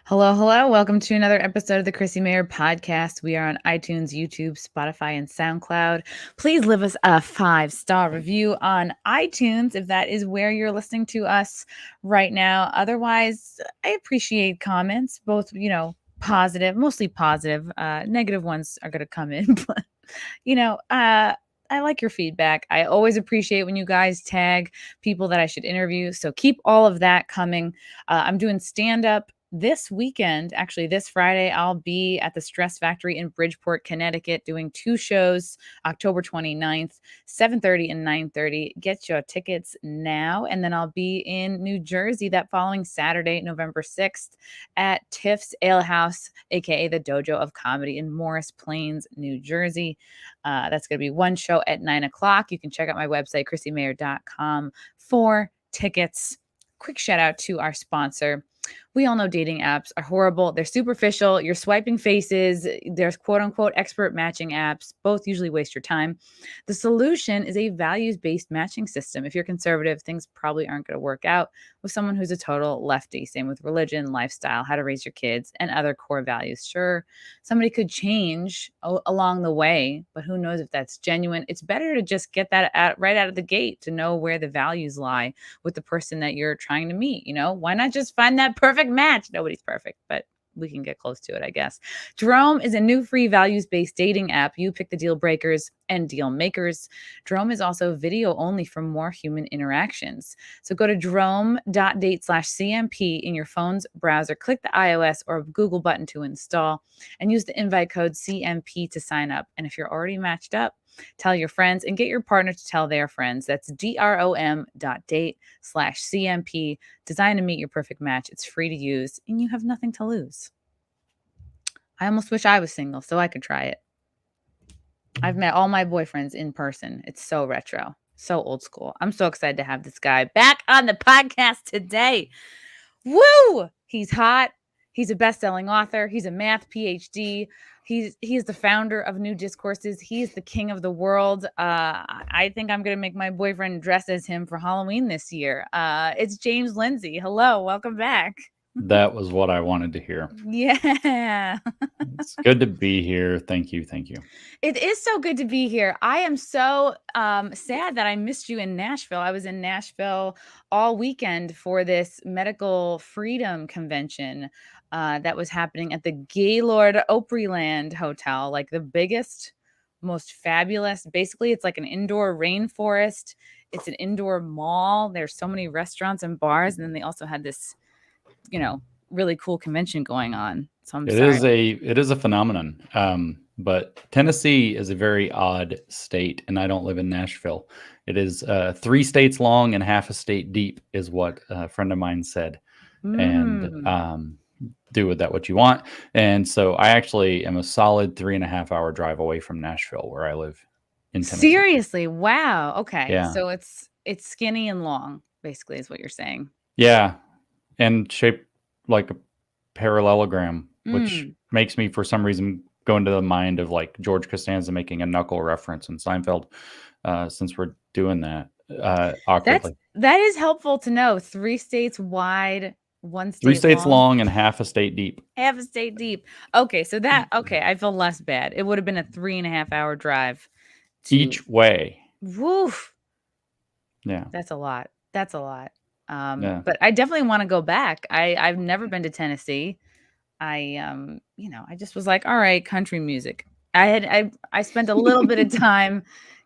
Hello, hello. Welcome to another episode of the Chrissie Mayr podcast. We are on iTunes, YouTube, Spotify, and SoundCloud. Please leave us a 5-star review on iTunes if that is where you're listening to us right now. Otherwise, I appreciate comments, both, positive, mostly positive. Negative ones are going to come in, but, I like your feedback. I always appreciate when you guys tag people that I should interview. So keep all of that coming. I'm doing stand-up this weekend. Actually, this Friday, I'll be at the Stress Factory in Bridgeport, Connecticut, doing 2 shows, October 29th, 7:30 and 9:30. Get your tickets now. And then I'll be in New Jersey that following Saturday, November 6th at Tiff's Ale House, aka the Dojo of Comedy in Morris Plains, New Jersey. That's going to be one show at 9 o'clock. You can check out my website, chrissiemayr.com, for tickets. Quick shout out to our sponsor. We all know dating apps are horrible. They're superficial. You're swiping faces. There's quote unquote expert matching apps. Both usually waste your time. The solution is a values-based matching system. If you're conservative, things probably aren't going to work out with someone who's a total lefty. Same with religion, lifestyle, how to raise your kids, and other core values. Sure, somebody could change along the way, but who knows if that's genuine. It's better to just get that right out of the gate to know where the values lie with the person that you're trying to meet. Why not just find that perfect match? Nobody's perfect, but we can get close to it, I guess. Jerome is a new free values-based dating app. You pick the deal breakers and deal makers. Jerome is also video only for more human interactions. So go to jerome.date/CMP in your phone's browser, click the iOS or Google button to install, and use the invite code CMP to sign up. And if you're already matched up, tell your friends and get your partner to tell their friends. That's DROM.date/CMP, designed to meet your perfect match. It's free to use and you have nothing to lose. I almost wish I was single so I could try it. I've met all my boyfriends in person. It's so retro, so old school. I'm so excited to have this guy back on the podcast today. Woo! He's hot. He's a best-selling author. He's a math PhD. He's the founder of New Discourses. He's the king of the world. I think I'm going to make my boyfriend dress as him for Halloween this year. It's James Lindsay. Hello. Welcome back. That was what I wanted to hear. Yeah. It's good to be here. Thank you. Thank you. It is so good to be here. I am so sad that I missed you in Nashville. I was in Nashville all weekend for this medical freedom convention that was happening at the Gaylord Opryland Hotel, like the biggest, most fabulous. Basically, it's like an indoor rainforest. It's an indoor mall. There's so many restaurants and bars. And then they also had this, really cool convention going on. So I'm sorry. It is a phenomenon. But Tennessee is a very odd state, and I don't live in Nashville. It is 3 states long and half a state deep, is what a friend of mine said. And do with that what you want. And so I actually am a solid 3.5-hour drive away from Nashville, where I live in Tennessee. Seriously, wow. Okay, Yeah. so it's skinny and long, basically, is what you're saying. Yeah, and shaped like a parallelogram, which makes me, for some reason, go into the mind of like George Costanza making a knuckle reference in Seinfeld. Since we're doing that awkwardly, that is helpful to know. 3 states wide, 1 state 3 states long and half a state deep. Half a state deep. Okay, so I feel less bad. It would have been a 3.5-hour drive each way. Woof. Yeah, that's a lot. But I definitely want to go back. I've never been to Tennessee. I just was like, all right, country music. I spent a little bit of time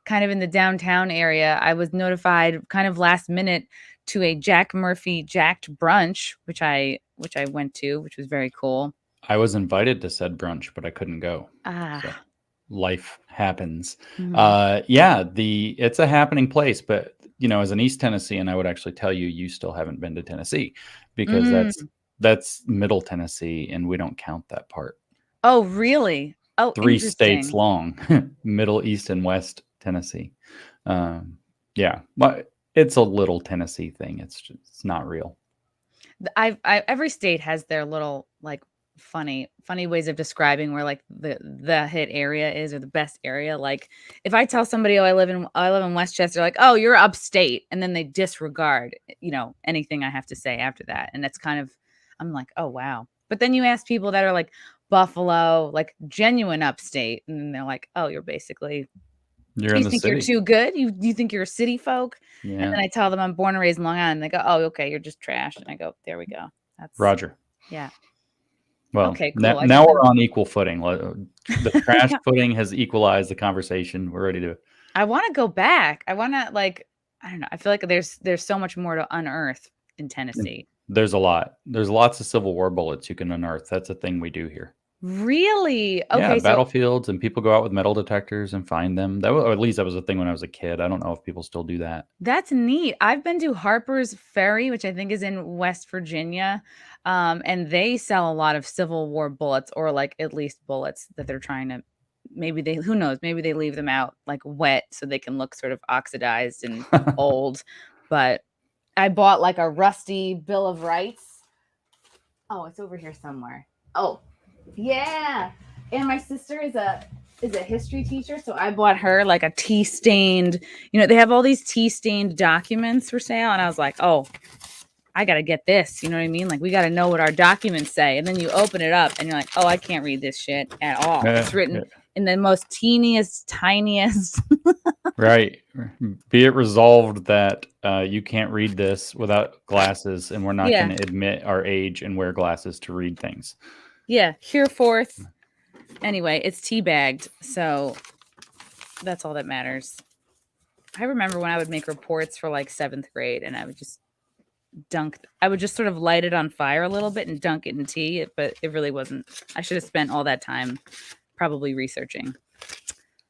kind of in the downtown area. I was notified kind of last minute to a Jack Murphy Jacked brunch, which I went to, which was very cool. I was invited to said brunch, but I couldn't go. So life happens. It's a happening place, but as an East Tennessean, I would actually tell you still haven't been to Tennessee, because that's Middle Tennessee, and we don't count that part. Oh, really? Oh, 3 states long, Middle, East, and West Tennessee. But it's a little Tennessee thing. It's not real. Every state has their little like funny ways of describing where like the hit area is, or the best area. Like if I tell somebody, I live in Westchester, like, oh, you're upstate, and then they disregard anything I have to say after that, and that's kind of, I'm like, oh wow, But then you ask people that are like Buffalo, like genuine upstate, and they're like, oh, you're basically, You're in you the think you're city. too good? You think you're a city folk? And Yeah. then I tell them I'm born and raised in Long Island. And they go, oh, okay, you're just trash. And I go, there we go. That's Roger. yeah. Well, Okay, cool. now we're on equal footing. The trash footing has equalized the conversation. We're ready to. I want to go back. I want to I don't know. I feel like there's so much more to unearth in Tennessee. There's a lot. There's lots of Civil War bullets you can unearth. That's a thing we do here. Really? Okay, Yeah, so battlefields, and people go out with metal detectors and find them. Or at least that was a thing when I was a kid. I don't know if people still do that. that's neat. I've been to Harper's Ferry, which I think is in West Virginia, and they sell a lot of Civil War bullets, or like at least bullets that they're trying to. Maybe they, who knows? Maybe they leave them out like wet so they can look sort of oxidized and old. But I bought like a rusty Bill of Rights. Oh, it's over here somewhere. Oh, yeah. And my sister is a history teacher, so I bought her like a tea-stained, they have all these tea-stained documents for sale, and I was like, oh, I got to get this, you know what I mean? Like, we got to know what our documents say. And then you open it up and you're like, oh, I can't read this shit at all. It's written in the most teeniest, tiniest. Right. Be it resolved that you can't read this without glasses, and we're not going to admit our age and wear glasses to read things. Yeah. Hereforth. Anyway, it's teabagged, so that's all that matters. I remember when I would make reports for like 7th grade, and I would just sort of light it on fire a little bit and dunk it in tea, but it really wasn't. I should have spent all that time probably researching.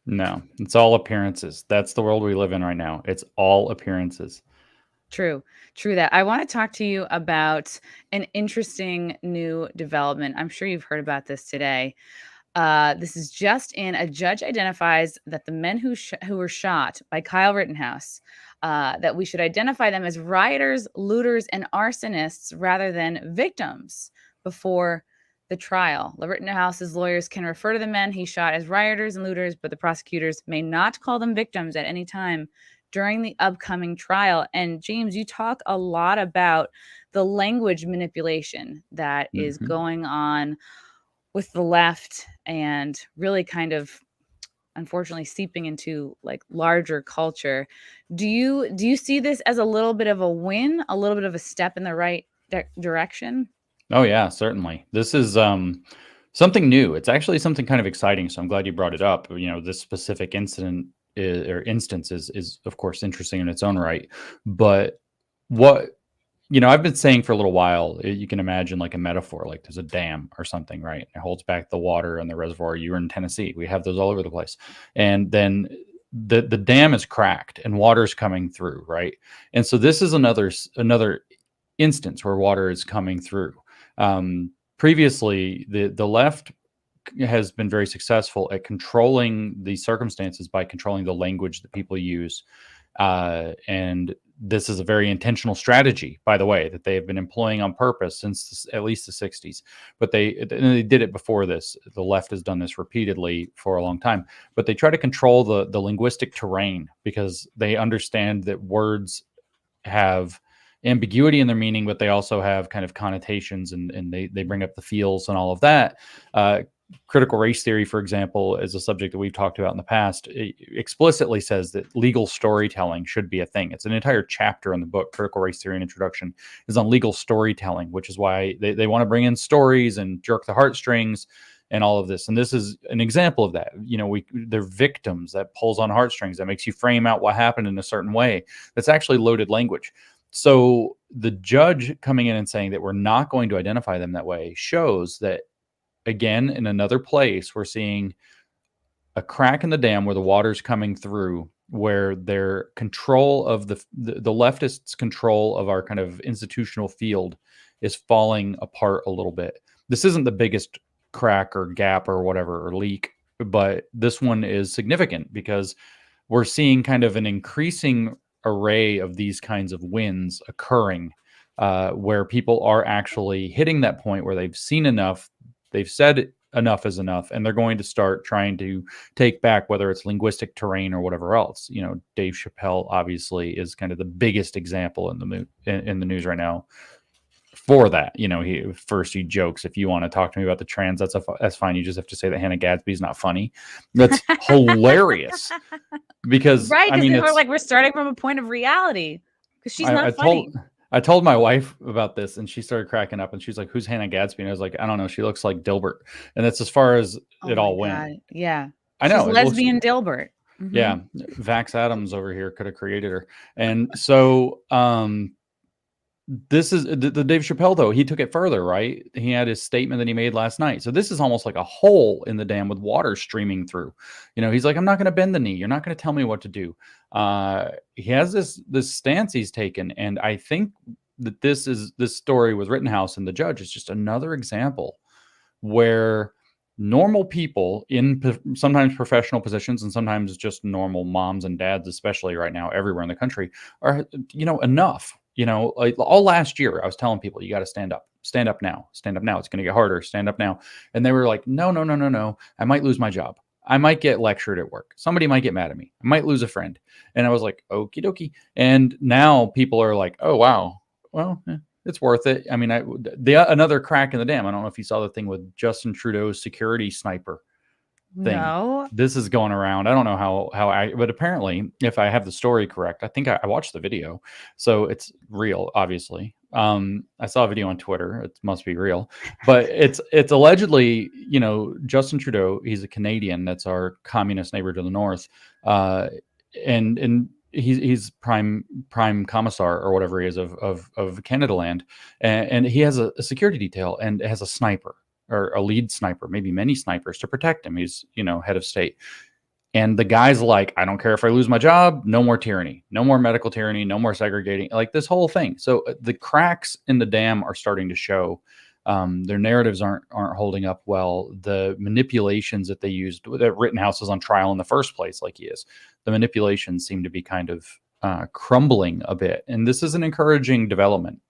No, it's all appearances. That's the world we live in right now. It's all appearances. True that. I want to talk to you about an interesting new development. I'm sure you've heard about this today. This is just in. A judge identifies that the men who were shot by Kyle Rittenhouse, that we should identify them as rioters, looters, and arsonists rather than victims before the trial. Rittenhouse's lawyers can refer to the men he shot as rioters and looters, but the prosecutors may not call them victims at any time during the upcoming trial. And James, you talk a lot about the language manipulation that is going on with the left, and really kind of unfortunately seeping into like larger culture. Do you see this as a little bit of a win, a little bit of a step in the right direction? Oh yeah, certainly. This is something new. It's actually something kind of exciting. So I'm glad you brought it up. This specific incident instance is of course interesting in its own right. But what I've been saying for a little while, you can imagine like a metaphor, like there's a dam or something, right? It holds back the water in the reservoir. You're in Tennessee. We have those all over the place. And then the dam is cracked and water's coming through, right? And so this is another instance where water is coming through. Previously, the left has been very successful at controlling the circumstances by controlling the language that people use. And this is a very intentional strategy, by the way, that they have been employing on purpose since at least the 60s. But they did it before this. The left has done this repeatedly for a long time. But they try to control the linguistic terrain because they understand that words have ambiguity in their meaning, but they also have kind of connotations, and they bring up the feels and all of that. Critical race theory, for example, is a subject that we've talked about in the past. It explicitly says that legal storytelling should be a thing. It's an entire chapter in the book, Critical Race Theory and Introduction, is on legal storytelling, which is why they want to bring in stories and jerk the heartstrings and all of this. And this is an example of that. They're victims. That pulls on heartstrings. That makes you frame out what happened in a certain way. That's actually loaded language. So the judge coming in and saying that we're not going to identify them that way shows that, again, in another place, we're seeing a crack in the dam where the water's coming through, where their control of the leftists' control of our kind of institutional field is falling apart a little bit. This isn't the biggest crack or gap or whatever, or leak, but this one is significant because we're seeing kind of an increasing array of these kinds of wins occurring, where people are actually hitting that point where they've seen enough. They've said enough is enough, and they're going to start trying to take back, whether it's linguistic terrain or whatever else. Dave Chappelle obviously is kind of the biggest example in the news right now for that. He jokes, if you want to talk to me about the trans, that's fine. You just have to say that Hannah Gadsby's not funny. That's hilarious. Because right, I mean, we're starting from a point of reality because she's not funny. I told my wife about this and she started cracking up and she's like, "Who's Hannah Gadsby?" And I was like, "I don't know. She looks like Dilbert." And that's as far as it all went. Yeah. I know. She's lesbian Dilbert. Mm-hmm. Yeah. Vax Adams over here could have created her. And so this is the Dave Chappelle, though. He took it further, right? He had his statement that he made last night. So this is almost like a hole in the dam with water streaming through. He's like, "I'm not going to bend the knee. You're not going to tell me what to do." He has this stance he's taken. And I think that this story with Rittenhouse and the judge is just another example where normal people in sometimes professional positions and sometimes just normal moms and dads, especially right now, everywhere in the country, are, enough. Like all last year, I was telling people, you got to stand up now. It's going to get harder. Stand up now. And they were like, no. I might lose my job. I might get lectured at work. Somebody might get mad at me. I might lose a friend. And I was like, okie dokie. And now people are like, oh, wow. Well, it's worth it. I mean, another crack in the dam. I don't know if you saw the thing with Justin Trudeau's security sniper thing. No. This is going around. I don't know but apparently, if I have the story correct, I think I watched the video, so it's real. Obviously, I saw a video on Twitter. It must be real, but it's allegedly, Justin Trudeau. He's a Canadian. That's our communist neighbor to the north, and he's prime commissar or whatever he is of Canada land, and he has a security detail and has a sniper. Or a lead sniper, maybe many snipers to protect him. He's, head of state. And the guy's like, I don't care if I lose my job, no more tyranny, no more medical tyranny, no more segregating, like this whole thing. So the cracks in the dam are starting to show. Their narratives aren't holding up well. The manipulations that they used, that Rittenhouse is on trial in the first place, like he is, the manipulations seem to be kind of crumbling a bit. And this is an encouraging development.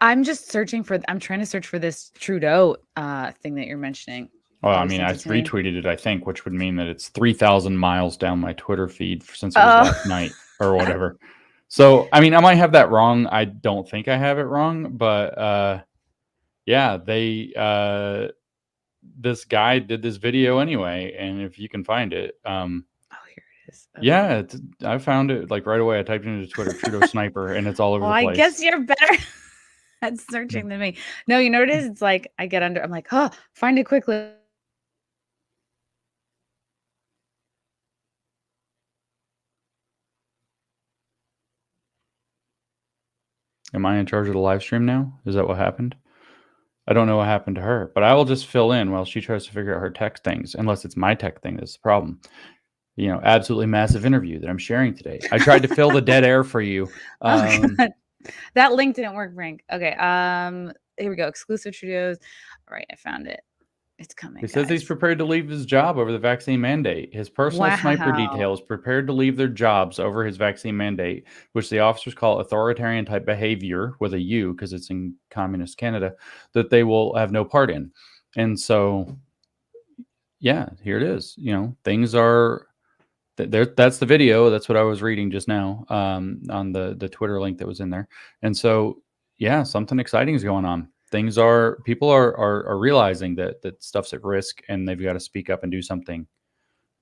I'm trying to search for this Trudeau thing that you're mentioning. Well, I mean, I retweeted it, I think, which would mean that it's 3,000 miles down my Twitter feed since it was last night or whatever. So, I mean, I might have that wrong. I don't think I have it wrong, but yeah, this guy did this video anyway, and if you can find it, here it is. Okay. Yeah, I found it like right away. I typed into Twitter Trudeau sniper, and it's all over the place. I guess you're better at searching than me. No, you know what it is? It's like I get under. I'm like, find it quickly. Am I in charge of the live stream now? Is that what happened? I don't know what happened to her, but I will just fill in while she tries to figure out her tech things, unless it's my tech thing that's the problem. Absolutely massive interview that I'm sharing today. I tried to fill the dead air for you. That link didn't work, Frank. Okay. Here we go. Exclusive Trudeau's. All right, I found it. It's coming. He says he's prepared to leave his job over the vaccine mandate. His personal sniper detail is prepared to leave their jobs over his vaccine mandate, which the officers call authoritarian type behavior with a U because it's in communist Canada, that they will have no part in. And so, yeah, here it is. Things are there. That's the video. That's what I was reading just now on the Twitter link that was in there. And so, yeah, something exciting is going on. People are realizing that stuff's at risk and they've got to speak up and do something.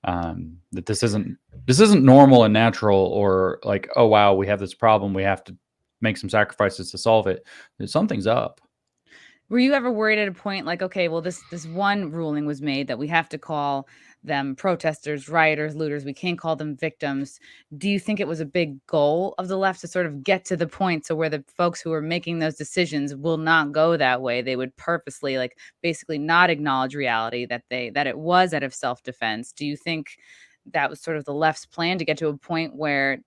That this isn't normal and natural, or like, oh wow, we have this problem, we have to make some sacrifices to solve it. Something's up. Were you ever worried at a point like, okay, well, this one ruling was made that we have to call them protesters, rioters, looters. We can't call them victims. Do you think it was a big goal of the left to sort of get to the point so where the folks who are making those decisions will not go that way? They would purposely, like, basically not acknowledge reality that it was out of self-defense. Do you think that was sort of the left's plan to get to a point where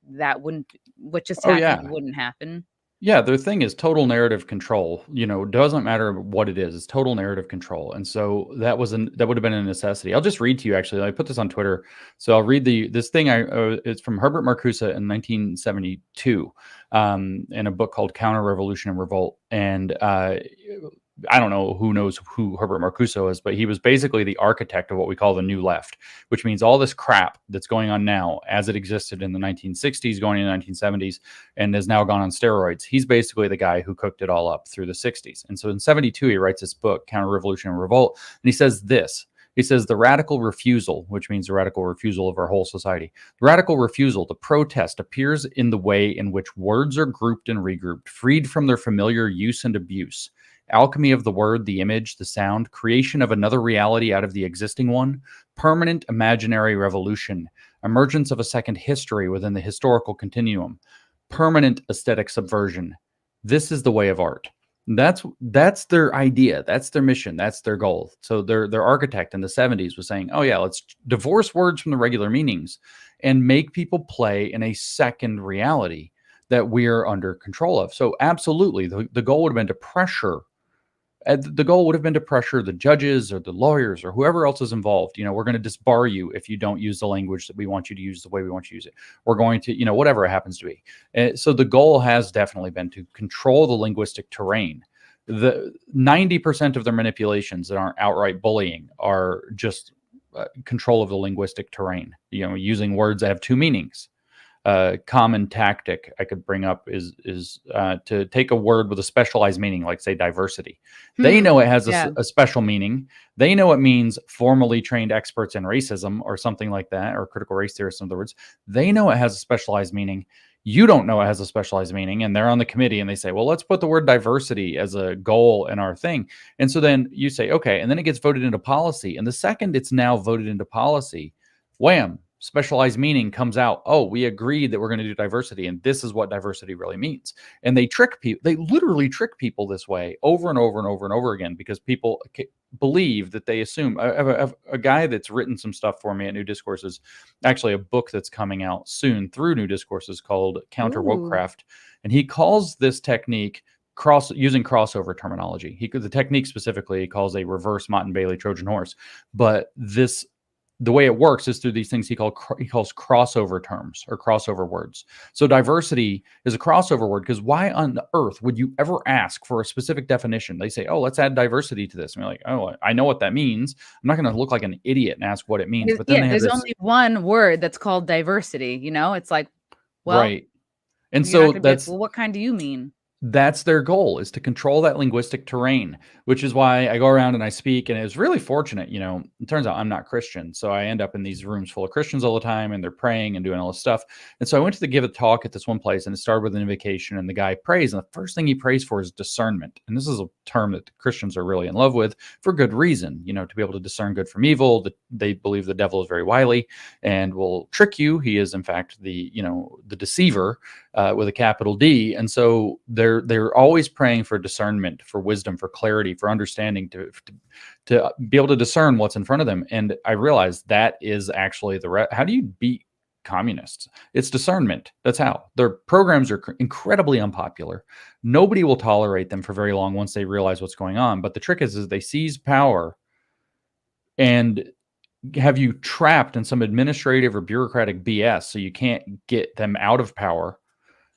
what just happened wouldn't happen? Yeah, their thing is total narrative control. It doesn't matter what it is; it's total narrative control. And so that would have been a necessity. I'll just read to you. Actually, I put this on Twitter, so I'll read this thing. It's from Herbert Marcuse in 1972, in a book called Counter Revolution and Revolt. And I don't know who knows who Herbert Marcuse is, but he was basically the architect of what we call the New Left, which means all this crap that's going on now as it existed in the 1960s, going into the 1970s, and has now gone on steroids. He's basically the guy who cooked it all up through the 60s. And so in 72, he writes this book, Counter-Revolution and Revolt, and he says this. He says the radical refusal, which means the radical refusal of our whole society, the radical refusal to protest appears in the way in which words are grouped and regrouped, freed from their familiar use and abuse. Alchemy of the word, the image, the sound, creation of another reality out of the existing one, permanent imaginary revolution, emergence of a second history within the historical continuum, permanent aesthetic subversion. This is the way of art. That's their idea. That's their mission. That's their goal. So their architect in the 70s was saying, oh yeah, let's divorce words from the regular meanings and make people play in a second reality that we're under control of. So absolutely, the goal would have been to pressure. The goal would have been to pressure the judges or the lawyers or whoever else is involved. We're going to disbar you if you don't use the language that we want you to use the way we want you to use it. We're going to, whatever it happens to be. So the goal has definitely been to control the linguistic terrain. The 90% of their manipulations that aren't outright bullying are just control of the linguistic terrain, using words that have two meanings. Common tactic I could bring up is to take a word with a specialized meaning, like say diversity. They know it has a special meaning. They know it means formally trained experts in racism or something like that, or critical race theorists, in other words. They know it has a specialized meaning. You don't know it has a specialized meaning, and they're on the committee and they say, well, let's put the word diversity as a goal in our thing. And so then you say, okay, and then it gets voted into policy. And the second it's now voted into policy, wham, specialized meaning comes out. Oh, we agreed that we're going to do diversity, and this is what diversity really means. And they trick people. They literally trick people this way over and over and over and over again, because people believe that they assume. I have a guy that's written some stuff for me at New Discourses, actually a book that's coming out soon through New Discourses called Counter Wokecraft, and he calls this technique using crossover terminology. The technique specifically he calls a reverse Mott and Bailey Trojan horse, but the way it works is through these things he calls crossover terms or crossover words. So diversity is a crossover word, because why on earth would you ever ask for a specific definition? They say, oh, let's add diversity to this. And you're like, oh, I know what that means. I'm not going to look like an idiot and ask what it means. But then there's only one word that's called diversity. It's like, well, right. And so that's, well, what kind do you mean? That's their goal, is to control that linguistic terrain, which is why I go around and I speak. And it was really fortunate, it turns out I'm not Christian. So I end up in these rooms full of Christians all the time, and they're praying and doing all this stuff. And so I went to give a talk at this one place, and it started with an invocation, and the guy prays. And the first thing he prays for is discernment. And this is a term that the Christians are really in love with for good reason, to be able to discern good from evil. They believe the devil is very wily and will trick you. He is in fact the deceiver, with a capital D. And so they're always praying for discernment, for wisdom, for clarity, for understanding, to be able to discern what's in front of them. And I realized that is actually how do you beat communists? It's discernment. That's how. Their programs are incredibly unpopular. Nobody will tolerate them for very long once they realize what's going on. But the trick is they seize power and have you trapped in some administrative or bureaucratic BS, so you can't get them out of power,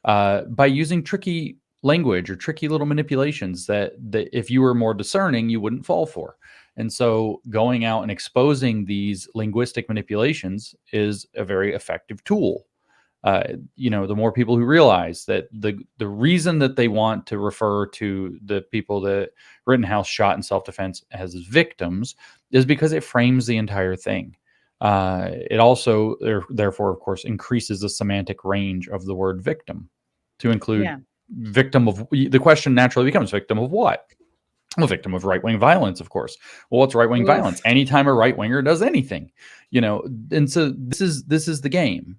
by using tricky language or tricky little manipulations that if you were more discerning, you wouldn't fall for. And so going out and exposing these linguistic manipulations is a very effective tool. The more people who realize that the reason that they want to refer to the people that Rittenhouse shot in self-defense as victims is because it frames the entire thing. It also, therefore, of course, increases the semantic range of the word victim to include victim of. The question naturally becomes, victim of what? A victim of right-wing violence, of course. Well, what's right-wing violence? Anytime a right-winger does anything, and so this is the game.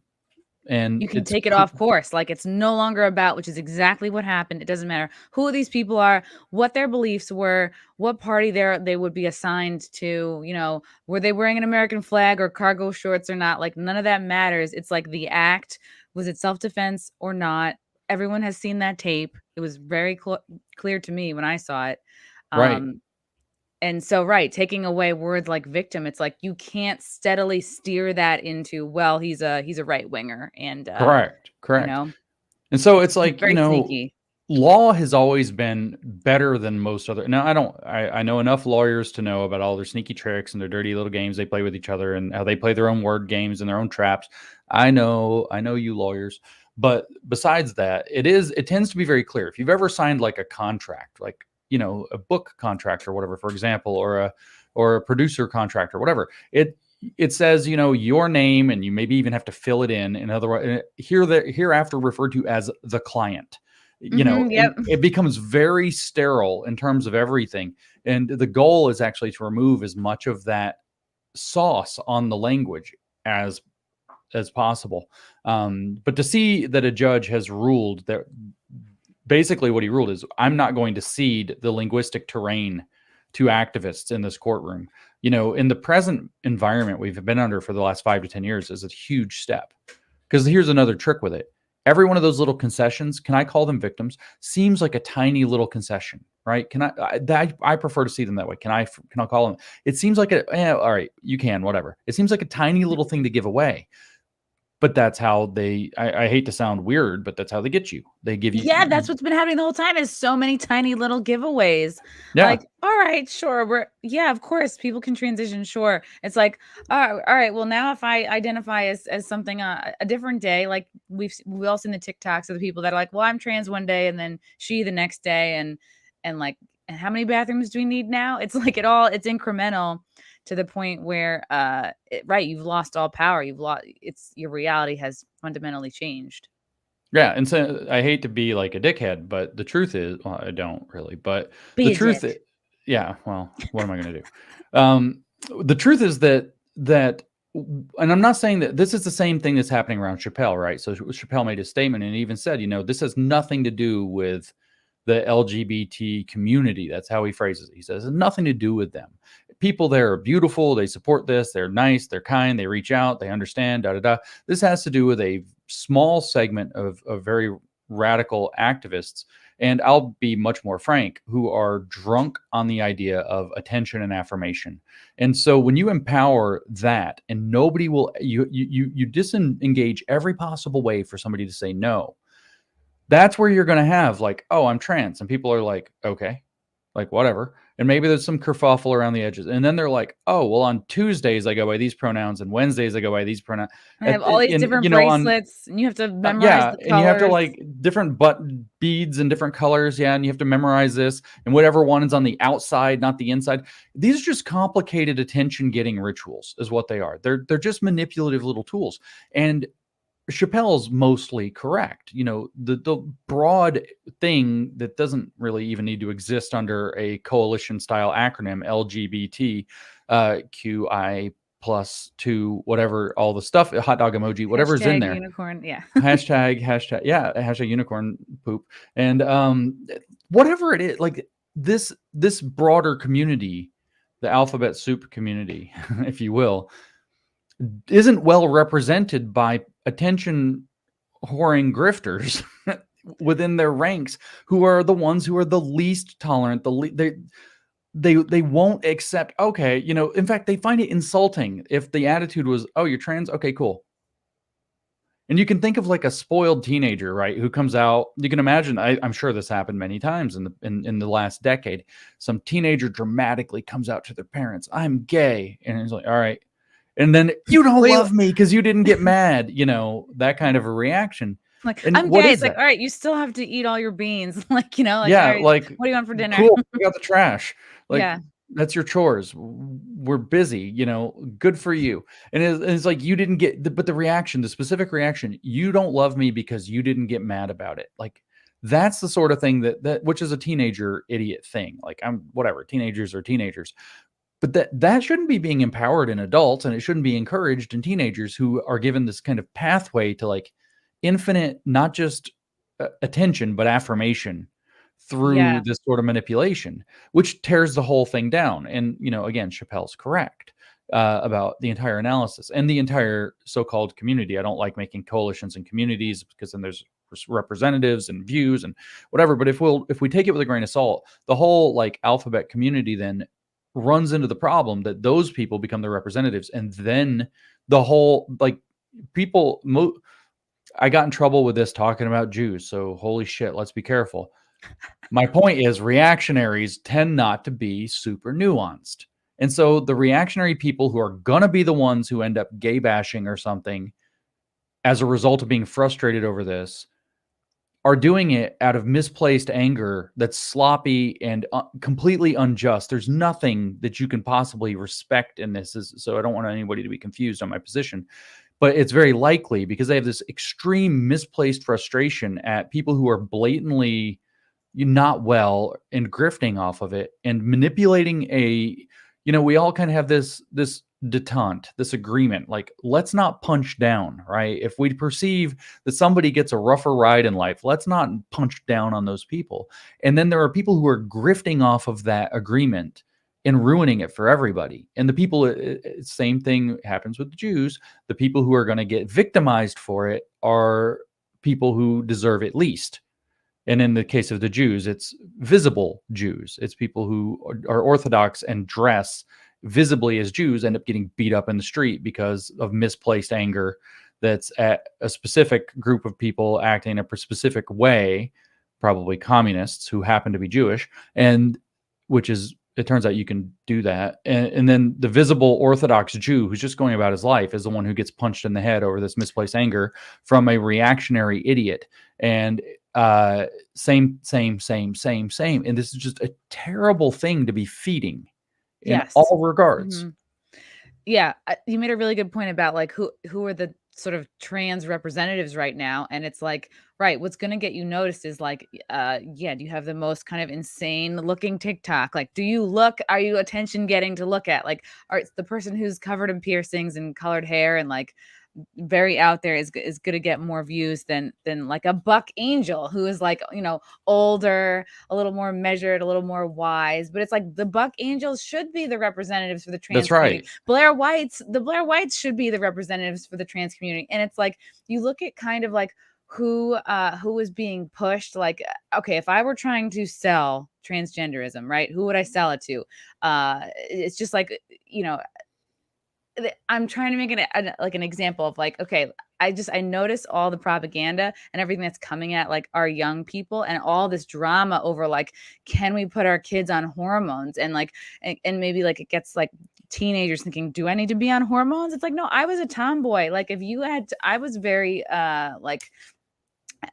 And you can take it off course. Like, it's no longer about, which is exactly what happened. It doesn't matter who these people are, what their beliefs were, what party they would be assigned to, were they wearing an American flag or cargo shorts or not? Like, none of that matters. It's like the act, was it self-defense or not? Everyone has seen that tape. It was very clear to me when I saw it. Right. And so, taking away words like victim, it's like you can't steadily steer that into, well, he's a right winger, and correct. And so it's like, very sneaky. law has always been better than most other. Now, I know enough lawyers to know about all their sneaky tricks and their dirty little games they play with each other and how they play their own word games and their own traps. I know you lawyers. But besides that, it tends to be very clear. If you've ever signed like a contract, like, a book contract or whatever, for example, or a producer contract or whatever, it says, your name, and you maybe even have to fill it in other words, hereafter referred to as the client. Yep. It becomes very sterile in terms of everything. And the goal is actually to remove as much of that sauce on the language as possible. But to see that a judge has ruled that, basically what he ruled is, I'm not going to cede the linguistic terrain to activists in this courtroom. In the present environment we've been under for the last 5 to 10 years is a huge step. Because here's another trick with it. Every one of those little concessions, can I call them victims, seems like a tiny little concession, right? I prefer to see them that way. Can I call them? It seems like all right, you can, whatever. It seems like a tiny little thing to give away. But that's how I hate to sound weird, but that's how they get you. They give you. Yeah, that's what's been happening the whole time, is so many tiny little giveaways. Yeah. Like, all right, sure. Of course, people can transition. Sure. It's like, all right. Well, now if I identify as something a different day, like we've all seen the TikToks of the people that are like, well, I'm trans one day and then she the next day. And like, and how many bathrooms do we need now? It's like it's incremental to the point where, you've lost all power. Your reality has fundamentally changed. Yeah, and so I hate to be like a dickhead, but the truth is, well, I don't really, but Be the a truth, dick. yeah. Well, what am I going to do? The truth is that, and I'm not saying that this is the same thing that's happening around Chappelle, right? So Chappelle made a statement and even said, this has nothing to do with the LGBT community. That's how he phrases it. He says, it has nothing to do with them. People there are beautiful. They support this. They're nice. They're kind. They reach out. They understand. Da da da. This has to do with a small segment of very radical activists. And I'll be much more frank, who are drunk on the idea of attention and affirmation. And so when you empower that, and nobody will, you disengage every possible way for somebody to say no. That's where you're going to have like, oh, I'm trans. And people are like, okay, like whatever. And maybe there's some kerfuffle around the edges. And then they're like, oh, well, on Tuesdays, I go by these pronouns. And Wednesdays, I go by these pronouns. I have all these different bracelets. And you have to memorize the colors. And you have to like different button beads and different colors. Yeah. And you have to memorize this. And whatever one is on the outside, not the inside. These are just complicated attention getting rituals is what they are. They're just manipulative little tools. And Chappelle's mostly correct. The broad thing that doesn't really even need to exist under a coalition style acronym, LGBT, QI plus 2, whatever, all the stuff, hot dog emoji, whatever's in there. Unicorn, yeah. hashtag, yeah, hashtag unicorn poop. And whatever it is, like this broader community, the alphabet soup community, if you will, isn't well represented by attention whoring grifters within their ranks, who are the ones who are the least tolerant. They won't accept. Okay, in fact, they find it insulting if the attitude was, "Oh, you're trans. Okay, cool." And you can think of like a spoiled teenager, right, who comes out. You can imagine. I'm sure this happened many times in the last decade. Some teenager dramatically comes out to their parents, "I'm gay," and it's like, "All right." And then, you don't love me because you didn't get mad, that kind of a reaction. Like, and I'm gay. It's like, all right, you still have to eat all your beans. Like, yeah, right, like, what do you want for dinner? Cool, we got the trash. Like, yeah, that's your chores. We're busy, good for you. And it's like, you didn't get, but the specific reaction, you don't love me because you didn't get mad about it. Like, that's the sort of thing that which is a teenager idiot thing. Like, whatever, teenagers are teenagers. But that shouldn't be being empowered in adults, and it shouldn't be encouraged in teenagers who are given this kind of pathway to like infinite, not just attention, but affirmation through this sort of manipulation, which tears the whole thing down. And, again, Chappelle's correct about the entire analysis and the entire so-called community. I don't like making coalitions and communities because then there's representatives and views and whatever. But if we take it with a grain of salt, the whole like alphabet community then runs into the problem that those people become the representatives, and then the whole like people I got in trouble with this talking about Jews, so holy shit, let's be careful. My point is reactionaries tend not to be super nuanced. And so the reactionary people who are going to be the ones who end up gay bashing or something as a result of being frustrated over this are doing it out of misplaced anger that's sloppy and completely unjust. There's nothing that you can possibly respect in this. So I don't want anybody to be confused on my position. But it's very likely because they have this extreme misplaced frustration at people who are blatantly not well and grifting off of it and manipulating we all kind of have this detente, this agreement, like, let's not punch down, right? If we perceive that somebody gets a rougher ride in life, let's not punch down on those people. And then there are people who are grifting off of that agreement and ruining it for everybody. And the people, same thing happens with the Jews. The people who are going to get victimized for it are people who deserve it least. And in the case of the Jews, it's visible Jews. It's people who are Orthodox and dress visibly as Jews end up getting beat up in the street because of misplaced anger that's at a specific group of people acting in a specific way, probably communists who happen to be Jewish, and which is, it turns out you can do that. And then the visible Orthodox Jew who's just going about his life is the one who gets punched in the head over this misplaced anger from a reactionary idiot. And same. And this is just a terrible thing to be feeding in all regards. Mm-hmm. Yeah. You made a really good point about like who are the sort of trans representatives right now. And it's like, right, what's going to get you noticed is like, do you have the most kind of insane looking TikTok? Like, are you attention getting to look at? Like, it's the person who's covered in piercings and colored hair and like very out there is going to get more views than like a Buck Angel who is like, older, a little more measured, a little more wise. But it's like the Buck Angels should be the representatives for the trans community. The Blair Whites should be the representatives for the trans community. And it's like, you look at kind of like who is being pushed. Like, okay, if I were trying to sell transgenderism, right, who would I sell it to? It's just like, I'm trying to make it like an example of like, okay, I notice all the propaganda and everything that's coming at like our young people and all this drama over like, can we put our kids on hormones? And like, and maybe like it gets like teenagers thinking, do I need to be on hormones? It's like, no, I was a tomboy. Like I was very like,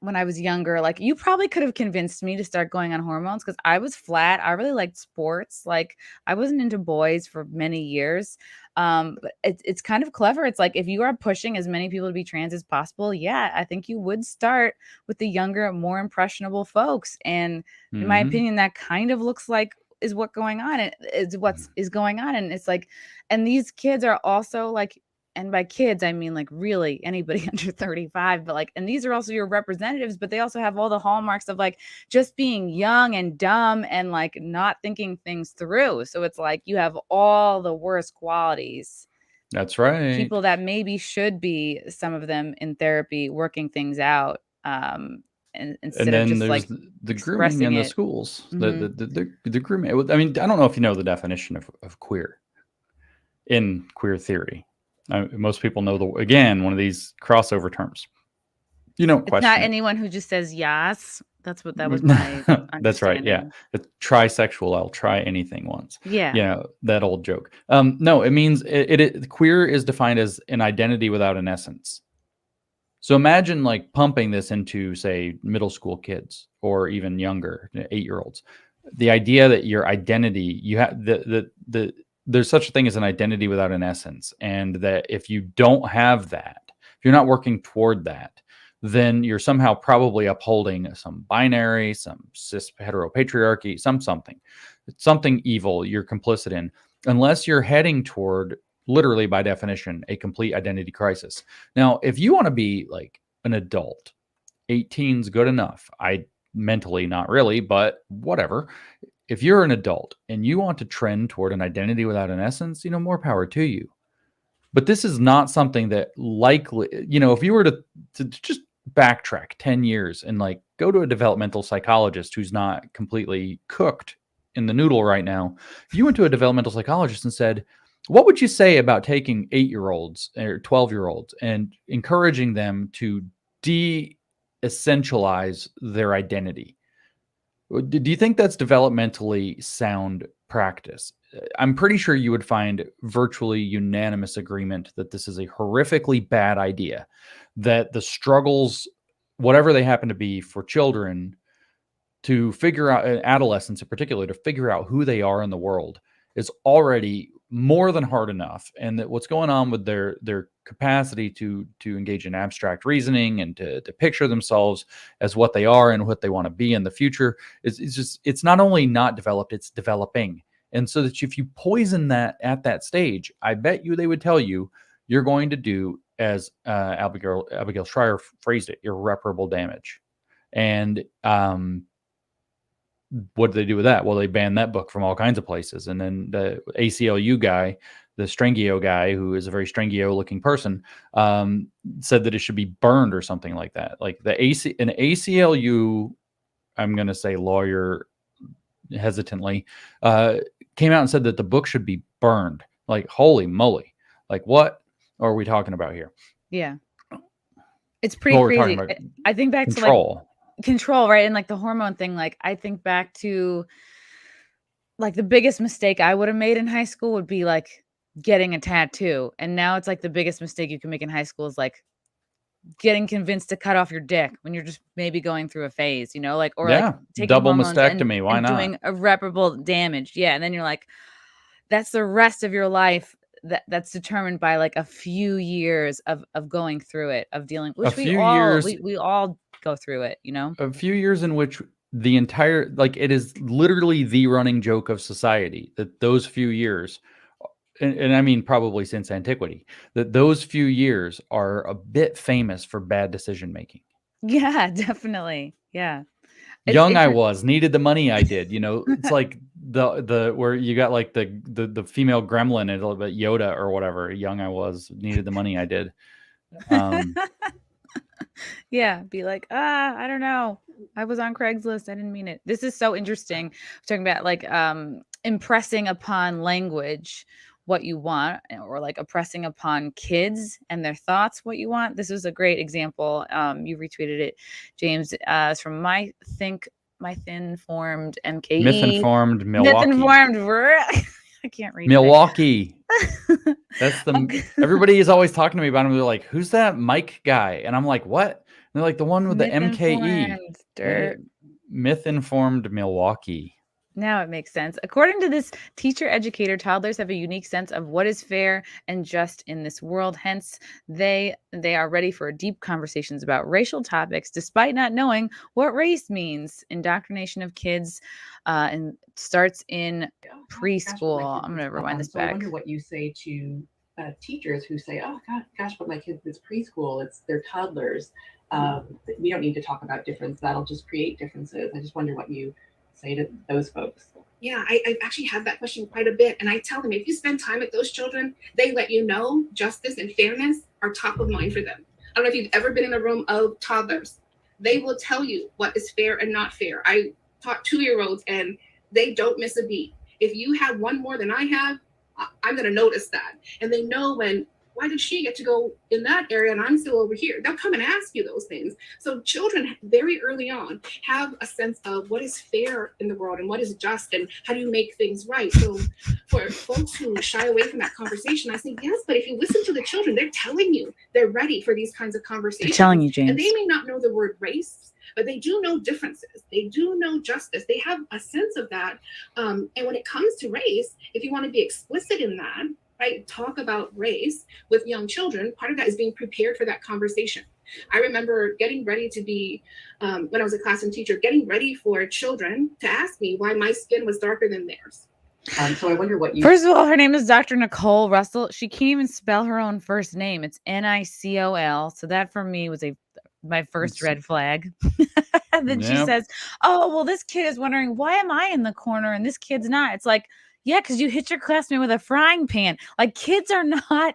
when I was younger, like you probably could have convinced me to start going on hormones because I was flat. I really liked sports. Like I wasn't into boys for many years. But it's kind of clever. It's like if you are pushing as many people to be trans as possible, yeah, I think you would start with the younger, more impressionable folks. And in my opinion, that kind of looks like is what's going on. And it's like, and these kids are also like, and by kids, I mean like really anybody under 35, but like, and these are also your representatives, but they also have all the hallmarks of like just being young and dumb and like not thinking things through. So it's like you have all the worst qualities. That's right. People that maybe should be, some of them in therapy, working things out. And instead of just there's like the grooming in the schools, the grooming. I mean, I don't know if you know the definition of queer in queer theory. Most people know one of these crossover terms. It's not anyone who just says yes. That was my That's right. Yeah. It's trisexual. I'll try anything once. Yeah. That old joke. No, it means queer is defined as an identity without an essence. So imagine like pumping this into, say, middle school kids or even younger, 8-year-olds. The idea that your identity, you have there's such a thing as an identity without an essence. And that if you don't have that, if you're not working toward that, then you're somehow probably upholding some binary, some cis heteropatriarchy, something evil you're complicit in, unless you're heading toward, literally by definition, a complete identity crisis. Now, if you want to be like an adult, 18's good enough. Mentally, not really, but whatever. If you're an adult and you want to trend toward an identity without an essence, more power to you. But this is not something that likely, if you were to just backtrack 10 years and like go to a developmental psychologist who's not completely cooked in the noodle right now, if you went to a developmental psychologist and said, what would you say about taking 8-year-olds or 12-year-olds and encouraging them to de-essentialize their identity. Do you think that's developmentally sound practice? I'm pretty sure you would find virtually unanimous agreement that this is a horrifically bad idea, that the struggles, whatever they happen to be for children, to figure out, adolescents in particular, to figure out who they are in the world is already more than hard enough. And that what's going on with their capacity to engage in abstract reasoning and to picture themselves as what they are and what they want to be in the future it's not only not developed, it's developing. And so that if you poison that at that stage, I bet you they would tell you you're going to do, as Abigail Schreier phrased it, irreparable damage. And what did they do with that? Well, they banned that book from all kinds of places. And then the ACLU guy, the Strangio guy, who is a very Strangio looking person, said that it should be burned or something like that. Like an ACLU, I'm going to say lawyer hesitantly, came out and said that the book should be burned. Like, holy moly. Like, what are we talking about here? Yeah. It's pretty crazy. I think back to control, right? And like the hormone thing, like I think back to like the biggest mistake I would have made in high school would be like getting a tattoo. And now it's like the biggest mistake you can make in high school is like getting convinced to cut off your dick when you're just maybe going through a phase, like, or like taking double mastectomy. Why not? Doing irreparable damage. Yeah. And then you're like, that's the rest of your life that's determined by like a few years of going through it, of dealing, which we all go through it, a few years in which the entire, like, it is literally the running joke of society that those few years, and I mean probably since antiquity, that those few years are a bit famous for bad decision making. Yeah, definitely. Yeah. I was, needed the money I did, it's like the where you got like the female gremlin and a little bit Yoda or whatever. Young I was, needed the money I did. Yeah, be like, I don't know. I was on Craigslist. I didn't mean it. This is so interesting. We're talking about like impressing upon language what you want, or like impressing upon kids and their thoughts what you want. This was a great example. You retweeted it, James. It's from my thin-formed MKE. Myth-informed Milwaukee. Myth-informed. I can't read Milwaukee. That's everybody is always talking to me about him. They're like, who's that Mike guy? And I'm like, what? And they're like, the one with the MKE. Myth-informed Milwaukee. Now it makes sense. According to this teacher educator, toddlers have a unique sense of what is fair and just in this world. Hence, they are ready for deep conversations about racial topics, despite not knowing what race means. Indoctrination of kids and starts in preschool. I'm going to rewind this back. I wonder what you say to teachers who say, "Oh gosh, but my kids is preschool. They're toddlers. We don't need to talk about difference. That'll just create differences." I just wonder what you say to those folks. Yeah, I've actually had that question quite a bit. And I tell them, if you spend time with those children, they let you know justice and fairness are top of mind for them. I don't know if you've ever been in a room of toddlers. They will tell you what is fair and not fair. I taught 2-year-olds and they don't miss a beat. If you have one more than I have, I'm going to notice that. And they know why did she get to go in that area and I'm still over here? They'll come and ask you those things. So children very early on have a sense of what is fair in the world and what is just and how do you make things right. So for folks who shy away from that conversation, I say, yes, but if you listen to the children, they're telling you they're ready for these kinds of conversations. They're telling you, James. And they may not know the word race, but they do know differences. They do know justice. They have a sense of that. And when it comes to race, if you want to be explicit in that, right, talk about race with young children, part of that is being prepared for that conversation. I remember getting ready to be, when I was a classroom teacher, getting ready for children to ask me why my skin was darker than theirs. So I wonder what you... First of all, her name is Dr. Nicole Russell. She can't even spell her own first name. It's Nicol. So that for me was my first red flag. And then she says, oh, well, this kid is wondering, why am I in the corner and this kid's not? It's like, yeah, because you hit your classmate with a frying pan. Like, kids are not.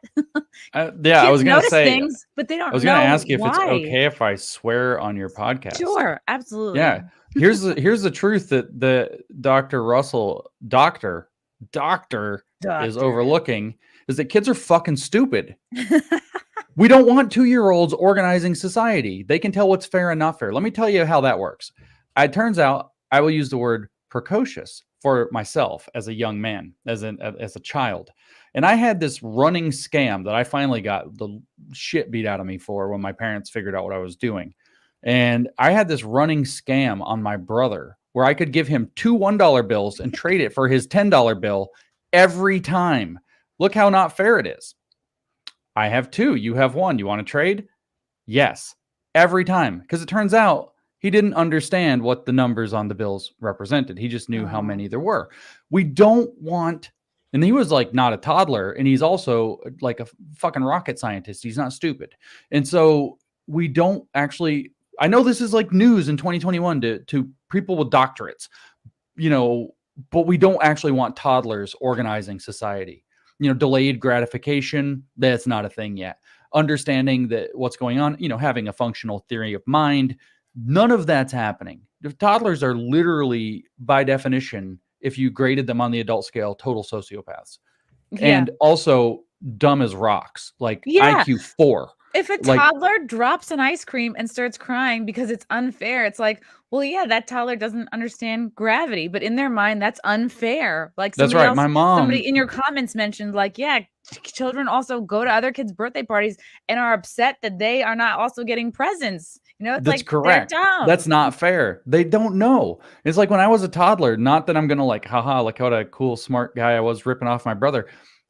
I was going to say things, but they don't. I was going to ask you if it's okay if I swear on your podcast. Sure, absolutely. Yeah, here's the truth that the Dr. Russell doctor is overlooking is that kids are fucking stupid. We don't want 2-year-olds organizing society. They can tell what's fair and not fair. Let me tell you how that works. It turns out I will use the word precocious for myself as a young man, as a child. And I had this running scam that I finally got the shit beat out of me for when my parents figured out what I was doing. And I had this running scam on my brother where I could give him 2 $1 bills and trade it for his $10 bill every time. Look how not fair it is. I have 2, you have 1. You want to trade? Yes. Every time. Because it turns out he didn't understand what the numbers on the bills represented. He just knew how many there were. We don't want, and he was like not a toddler, and he's also like a fucking rocket scientist. He's not stupid. And so we don't actually, I know this is like news in 2021 to people with doctorates, but we don't actually want toddlers organizing society. Delayed gratification, that's not a thing yet. Understanding that what's going on, having a functional theory of mind, none of that's happening. The toddlers are literally, by definition, if you graded them on the adult scale, total sociopaths. Yeah. And also dumb as rocks, like IQ 4. If a toddler drops an ice cream and starts crying because it's unfair, it's like, well, yeah, that toddler doesn't understand gravity, but in their mind, that's unfair. Like that's right. My mom, somebody in your comments mentioned, like, yeah, children also go to other kids' birthday parties and are upset that they are not also getting presents. It's that's like correct. That's not fair. They don't know. It's like when I was a toddler. Not that I'm gonna like, haha, look what a cool, smart guy I was ripping off my brother.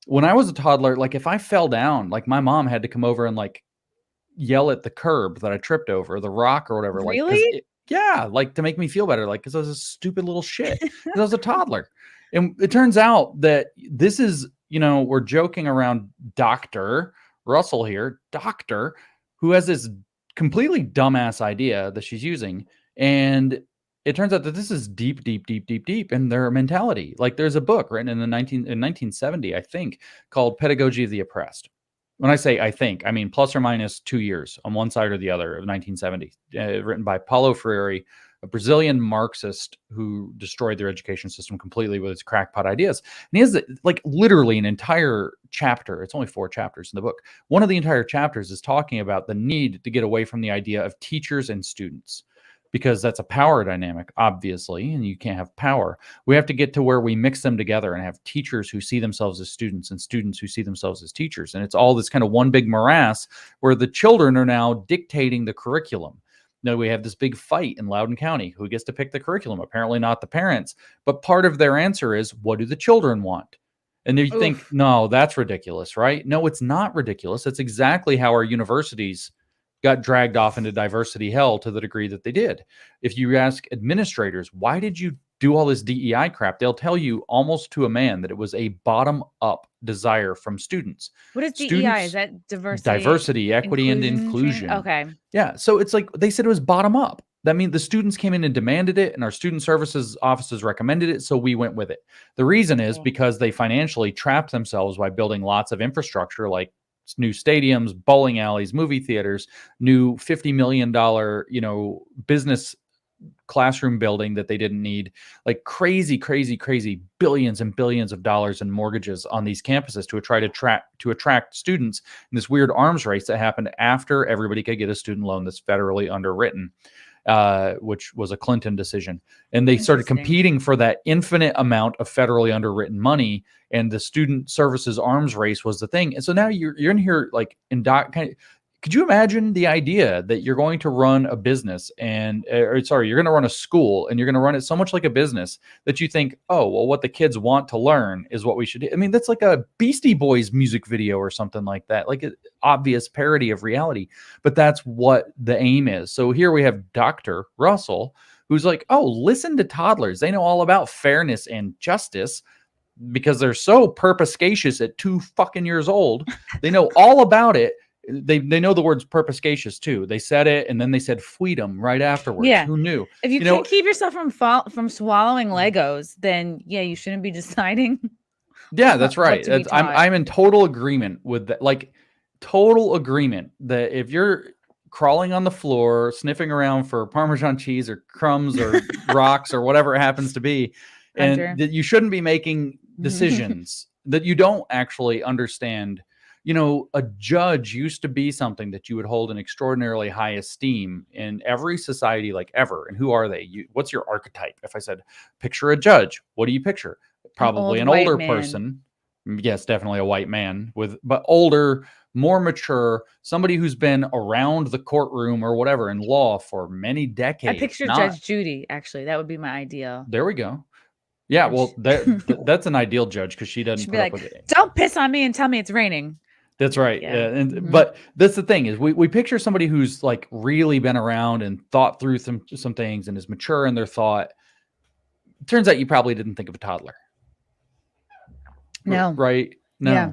When I was a toddler, like if I fell down, like my mom had to come over and like yell at the curb that I tripped over, the rock or whatever. Really? Like to make me feel better, like because I was a stupid little shit. Because I was a toddler. And it turns out that this is, we're joking around Dr. Russell here, who has this completely dumbass idea that she's using. And it turns out that this is deep in their mentality. Like there's a book written in 1970, I think, called Pedagogy of the Oppressed. When I say I think, I mean plus or minus 2 years on one side or the other of 1970, written by Paulo Freire, a Brazilian Marxist who destroyed their education system completely with his crackpot ideas. And he has like literally an entire chapter. It's only 4 chapters in the book. One of the entire chapters is talking about the need to get away from the idea of teachers and students, because that's a power dynamic, obviously, and you can't have power. We have to get to where we mix them together and have teachers who see themselves as students and students who see themselves as teachers. And it's all this kind of one big morass where the children are now dictating the curriculum. Now we have this big fight in Loudoun County. Who gets to pick the curriculum? Apparently not the parents. But part of their answer is, what do the children want? And you think, no, that's ridiculous, right? No, it's not ridiculous. It's exactly how our universities got dragged off into diversity hell to the degree that they did. If you ask administrators, why did you do all this DEI crap? They'll tell you almost to a man that it was a bottom-up desire from students. What is DEI? Is that diversity, equity, and inclusion? Okay. Yeah. So it's like they said it was bottom-up. That means the students came in and demanded it, and our student services offices recommended it, so we went with it. The reason is because they financially trapped themselves by building lots of infrastructure like new stadiums, bowling alleys, movie theaters, new $50 million, business classroom building that they didn't need, like crazy billions and billions of dollars in mortgages on these campuses to try to attract students in this weird arms race that happened after everybody could get a student loan that's federally underwritten, which was a Clinton decision. And they started competing for that infinite amount of federally underwritten money, and the student services arms race was the thing. And so now you're in here like could you imagine the idea that you're going to run a business you're going to run a school and you're going to run it so much like a business that you think, oh, well, what the kids want to learn is what we should do. I mean, that's like a Beastie Boys music video or something like that, like an obvious parody of reality, but that's what the aim is. So here we have Dr. Russell, who's like, oh, listen to toddlers. They know all about fairness and justice because they're so perspicacious at 2 fucking years old. They know all about it. They know the words perspicacious too. They said it, and then they said freedom right afterwards. Yeah. Who knew? If you can't keep yourself from swallowing Legos, then yeah, you shouldn't be deciding. Yeah, that's right. I'm in total agreement with that. Like total agreement that if you're crawling on the floor, sniffing around for Parmesan cheese or crumbs or rocks or whatever it happens to be, and that you shouldn't be making decisions that you don't actually understand. You know, a judge used to be something that you would hold in extraordinarily high esteem in every society, like ever. And who are they? What's your archetype? If I said, picture a judge, what do you picture? Probably an older person. Yes, definitely a white man but older, more mature, somebody who's been around the courtroom or whatever in law for many decades. I picture Judge Judy, actually. That would be my ideal. There we go. Yeah, well, that's an ideal judge because she doesn't put up with it. Don't piss on me and tell me it's raining. That's right. Yeah. But that's the thing is we picture somebody who's like really been around and thought through some things and is mature in their thought. Turns out you probably didn't think of a toddler. No. Right? No. Yeah.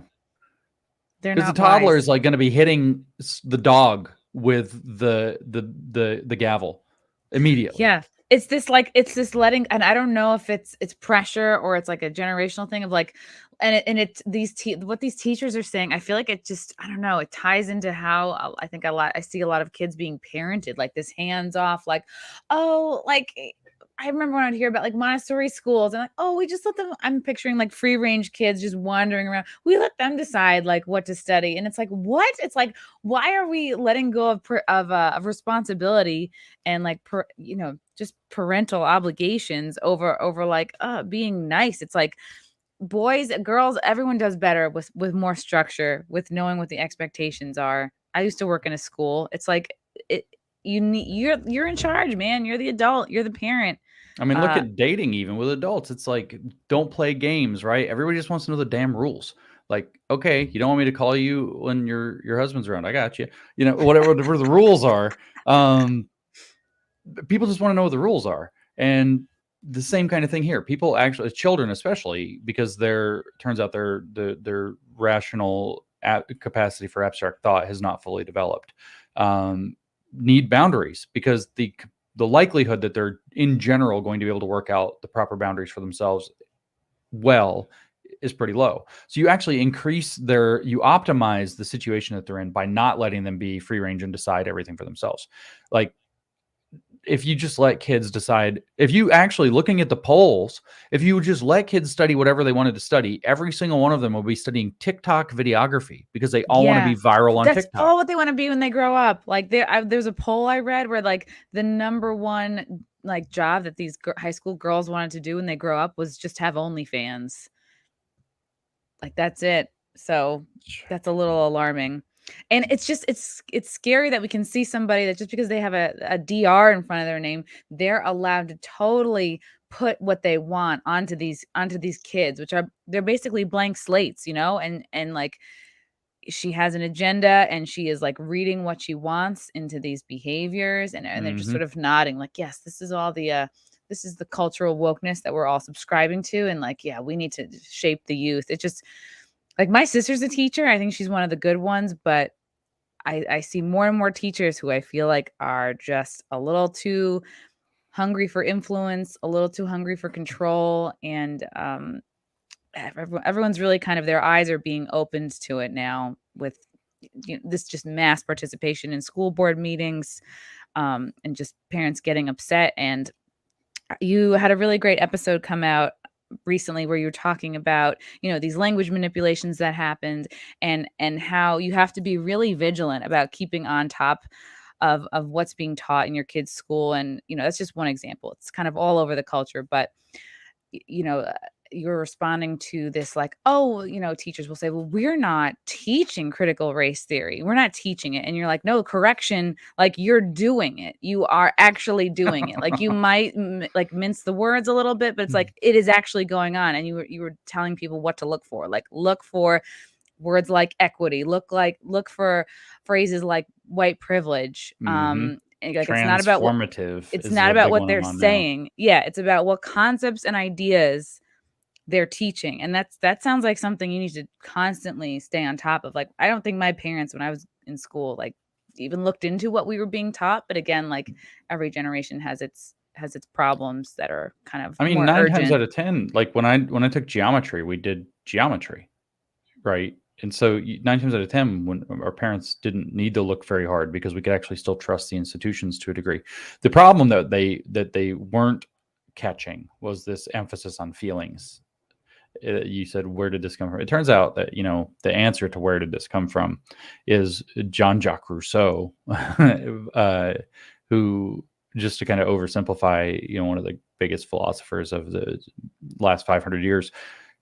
Because the toddler is like going to be hitting the dog with the gavel immediately. Yeah. It's this letting, and I don't know if it's pressure or it's like a generational thing of like, and it's what these teachers are saying. I feel like it just, I don't know, it ties into how I think I see a lot of kids being parented, like this hands off, like, oh, like I remember when I'd hear about like Montessori schools and like, oh, we just let them, I'm picturing like free range kids just wandering around. We let them decide like what to study. And it's like, what? It's like, why are we letting go of responsibility and like, just parental obligations over like, being nice. It's like boys, girls, everyone does better with more structure, with knowing what the expectations are. I used to work in a school. It's like, you're in charge, man. You're the adult. You're the parent. I mean, look at dating even with adults. It's like, don't play games, right? Everybody just wants to know the damn rules. Like, okay, you don't want me to call you when your husband's around. I got you. You know, whatever the rules are. People just want to know what the rules are. And the same kind of thing here. People actually, children especially, because turns out their rational capacity for abstract thought has not fully developed. Need boundaries because the likelihood that they're in general going to be able to work out the proper boundaries for themselves well is pretty low. So you actually you optimize the situation that they're in by not letting them be free range and decide everything for themselves. Like if you just let kids decide, if you actually looking at the polls, if you just let kids study whatever they wanted to study, every single one of them will be studying TikTok videography because they all want to be viral on TikTok. That's all what they want to be when they grow up. Like there's a poll I read where like the number one like job that these high school girls wanted to do when they grow up was just have OnlyFans. Like that's it. So that's a little alarming. And it's just it's scary that we can see somebody that just because they have a DR in front of their name, they're allowed to totally put what they want onto these kids, which they're basically blank slates, and like she has an agenda and she is like reading what she wants into these behaviors and they're just sort of nodding like, yes, this is all this is the cultural wokeness that we're all subscribing to. And like, yeah, we need to shape the youth. It's just like my sister's a teacher. I think she's one of the good ones, but I see more and more teachers who I feel like are just a little too hungry for influence, a little too hungry for control. And everyone's really kind of, their eyes are being opened to it now with this just mass participation in school board meetings and just parents getting upset. And you had a really great episode come out recently where you're talking about, these language manipulations that happened and how you have to be really vigilant about keeping on top of what's being taught in your kids' school. And, that's just one example. It's kind of all over the culture, but, you're responding to this like, teachers will say, well, we're not teaching critical race theory. We're not teaching it. And you're like, no, correction. Like you're doing it. You are actually doing it. Like you might like mince the words a little bit, but it's like, it is actually going on. And you were telling people what to look for, like look for words like equity, look for phrases like white privilege. Like it's not about what they're saying. Now. Yeah. It's about what concepts and ideas they're teaching. And that sounds like something you need to constantly stay on top of. Like, I don't think my parents, when I was in school, like even looked into what we were being taught. But again, like every generation has its problems that are kind of, I mean, 9 times out of 10, like when I took geometry, we did geometry. Right. And so 9 times out of 10, when our parents didn't need to look very hard because we could actually still trust the institutions to a degree. The problem that they weren't catching was this emphasis on feelings. you said, where did this come from? It turns out that, the answer to where did this come from is Jean-Jacques Rousseau, who, just to kind of oversimplify, one of the biggest philosophers of the last 500 years,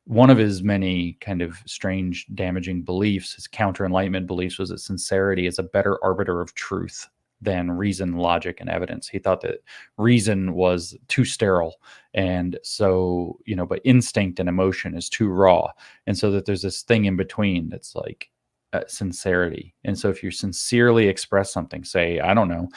one of his many kind of strange, damaging beliefs, his counter-enlightenment beliefs, was that sincerity is a better arbiter of truth than reason, logic, and evidence. He thought that reason was too sterile. And so, but instinct and emotion is too raw. And so that there's this thing in between that's like sincerity. And so if you sincerely express something, say, I don't know,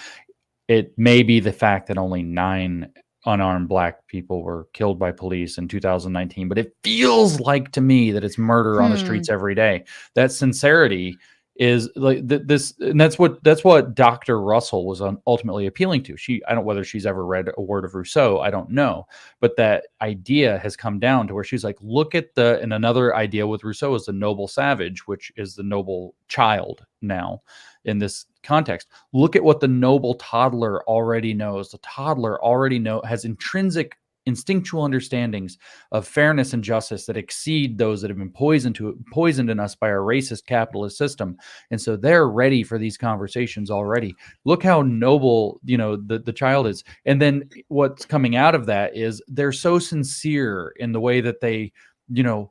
it may be the fact that only 9 unarmed Black people were killed by police in 2019, but it feels like to me that it's murder on the streets every day. That sincerity is like this, and that's what Dr. Russell was ultimately appealing to. I don't know whether she's ever read a word of Rousseau, I don't know, but that idea has come down to where she's like, look at and another idea with Rousseau is the noble savage, which is the noble child now in this context. Look at what the noble toddler already knows. The toddler already has intrinsic instinctual understandings of fairness and justice that exceed those that have been poisoned in us by our racist capitalist system. And so they're ready for these conversations already. Look how noble, the child is. And then what's coming out of that is they're so sincere in the way that they,